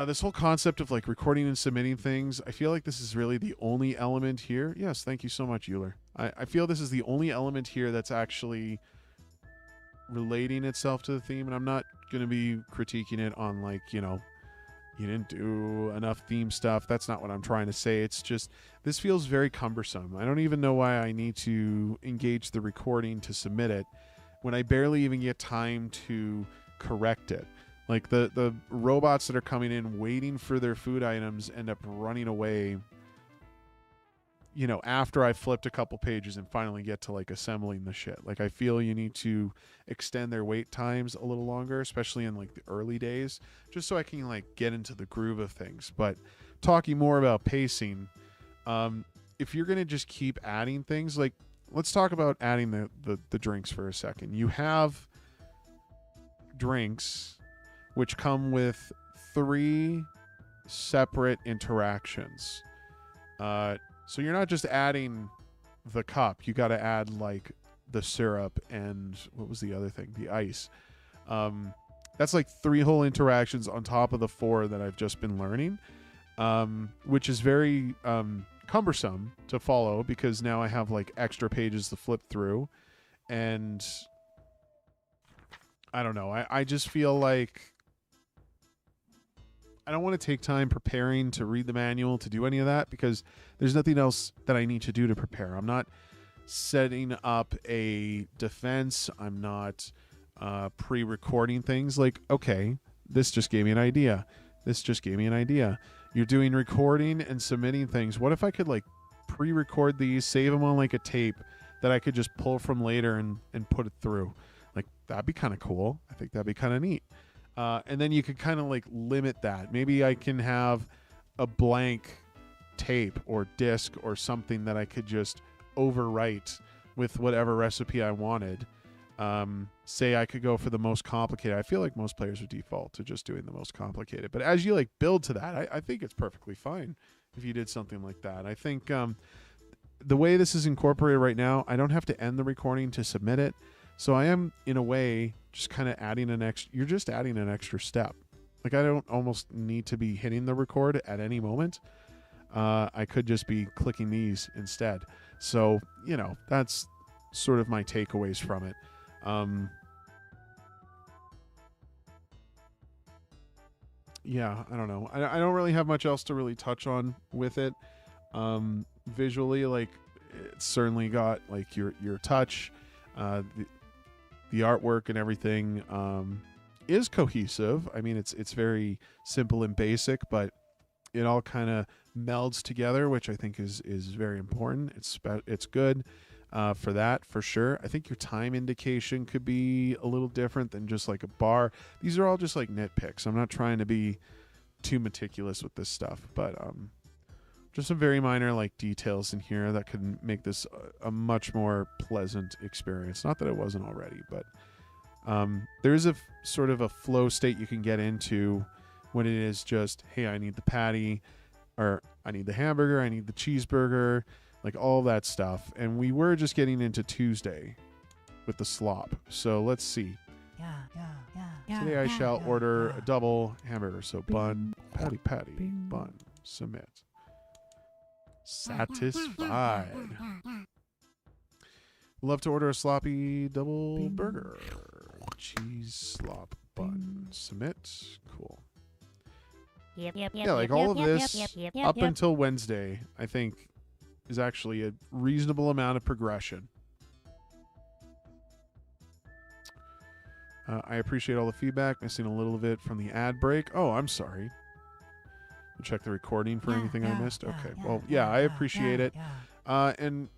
This whole concept of like recording and submitting things, I feel like this is really the only element here. Yes, thank you so much, Euler. I feel this is the only element here that's actually relating itself to the theme, and I'm not going to be critiquing it on like, you know, you didn't do enough theme stuff. That's not what I'm trying to say. It's just, this feels very cumbersome. I don't even know why I need to engage the recording to submit it when I barely even get time to correct it. Like the robots that are coming in waiting for their food items end up running away, you know, after I flipped a couple pages and finally get to like assembling the shit. Like I feel you need to extend their wait times a little longer, especially in like the early days, just so I can like get into the groove of things. But talking more about pacing, if you're going to just keep adding things, like let's talk about adding the drinks for a second. You have drinks which come with 3 separate interactions. So you're not just adding the cup. You got to add like the syrup and what was the other thing? The ice. That's like 3 whole interactions on top of the 4 that I've just been learning, which is very cumbersome to follow because now I have like extra pages to flip through. And I don't know. I just feel like I don't want to take time preparing to read the manual to do any of that because there's nothing else that I need to do to prepare. I'm not setting up a defense. I'm not pre-recording things like, okay, this just gave me an idea. This just gave me an idea. You're doing recording and submitting things. What if I could like pre-record these, save them on like a tape that I could just pull from later and put it through? Like, that'd be kind of cool. I think that'd be kind of neat. And then you could kind of like limit that. Maybe I can have a blank tape or disc or something that I could just overwrite with whatever recipe I wanted. Say I could go for the most complicated. I feel like most players would default to just doing the most complicated. But as you like build to that, I think it's perfectly fine if you did something like that. I think the way this is incorporated right now, I don't have to end the recording to submit it. So I am, in a way, just kind of adding you're just adding an extra step. Like, I don't almost need to be hitting the record at any moment. I could just be clicking these instead. So, you know, that's sort of my takeaways from it. Yeah, I don't know. I don't really have much else to really touch on with it. Visually, like, it's certainly got like your touch. The artwork and everything is cohesive. I mean, it's very simple and basic, but it all kind of melds together, which I think is very important. It's good for that, for sure. I think your time indication could be a little different than just like a bar. These are all just like nitpicks. I'm not trying to be too meticulous with this stuff, but just some very minor like details in here that could make this a much more pleasant experience. Not that it wasn't already, but there is a sort of a flow state you can get into when it is just, hey, I need the patty, or I need the hamburger, I need the cheeseburger, like all that stuff. And we were just getting into Tuesday with the slop. So let's see. Today I shall order a double hamburger. So bun, patty, bun, submit. Satisfied. Love to order a sloppy double burger. Cheese slop bun. Submit. Cool. Yeah, like all of this up until Wednesday, I think, is actually a reasonable amount of progression. I appreciate all the feedback. Missing a little bit from the ad break. Oh, I'm sorry. Check the recording for anything I missed. Okay. Well, yeah, I appreciate it. And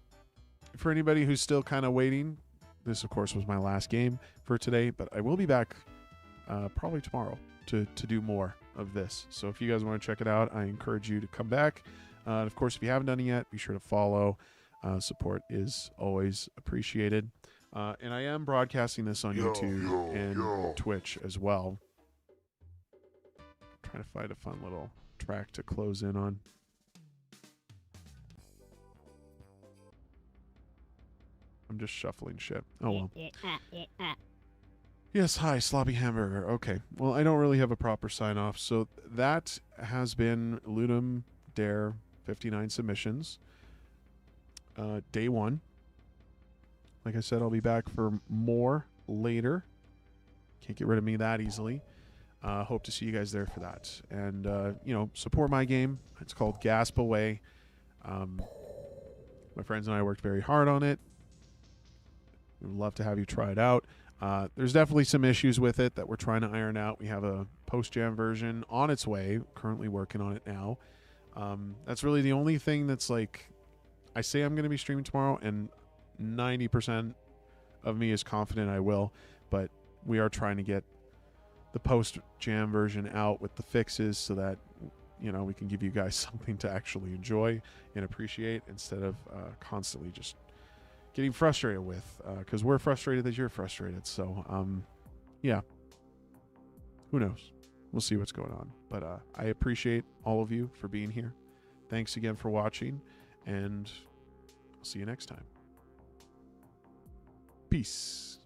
for anybody who's still kind of waiting, this, of course, was my last game for today, but I will be back probably tomorrow to do more of this. So if you guys want to check it out, I encourage you to come back. And of course, if you haven't done it yet, be sure to follow. Support is always appreciated. And I am broadcasting this on YouTube and Twitch as well. Trying to find a fun little track to close in on. I'm just shuffling shit. Oh well. Yes, hi, sloppy hamburger. Okay. Well, I don't really have a proper sign off. So that has been Ludum Dare 59 submissions. Day 1. Like I said, I'll be back for more later. Can't get rid of me that easily. Hope to see you guys there for that. And, support my game. It's called Gasp Away. My friends and I worked very hard on it. We'd love to have you try it out. There's definitely some issues with it that we're trying to iron out. We have a post-jam version on its way. Currently working on it now. That's really the only thing that's like, I say I'm going to be streaming tomorrow, and 90% of me is confident I will. But we are trying to get the post-jam version out with the fixes so that, we can give you guys something to actually enjoy and appreciate instead of constantly just getting frustrated with, because we're frustrated that you're frustrated. So, yeah, who knows? We'll see what's going on. But I appreciate all of you for being here. Thanks again for watching, and I'll see you next time. Peace.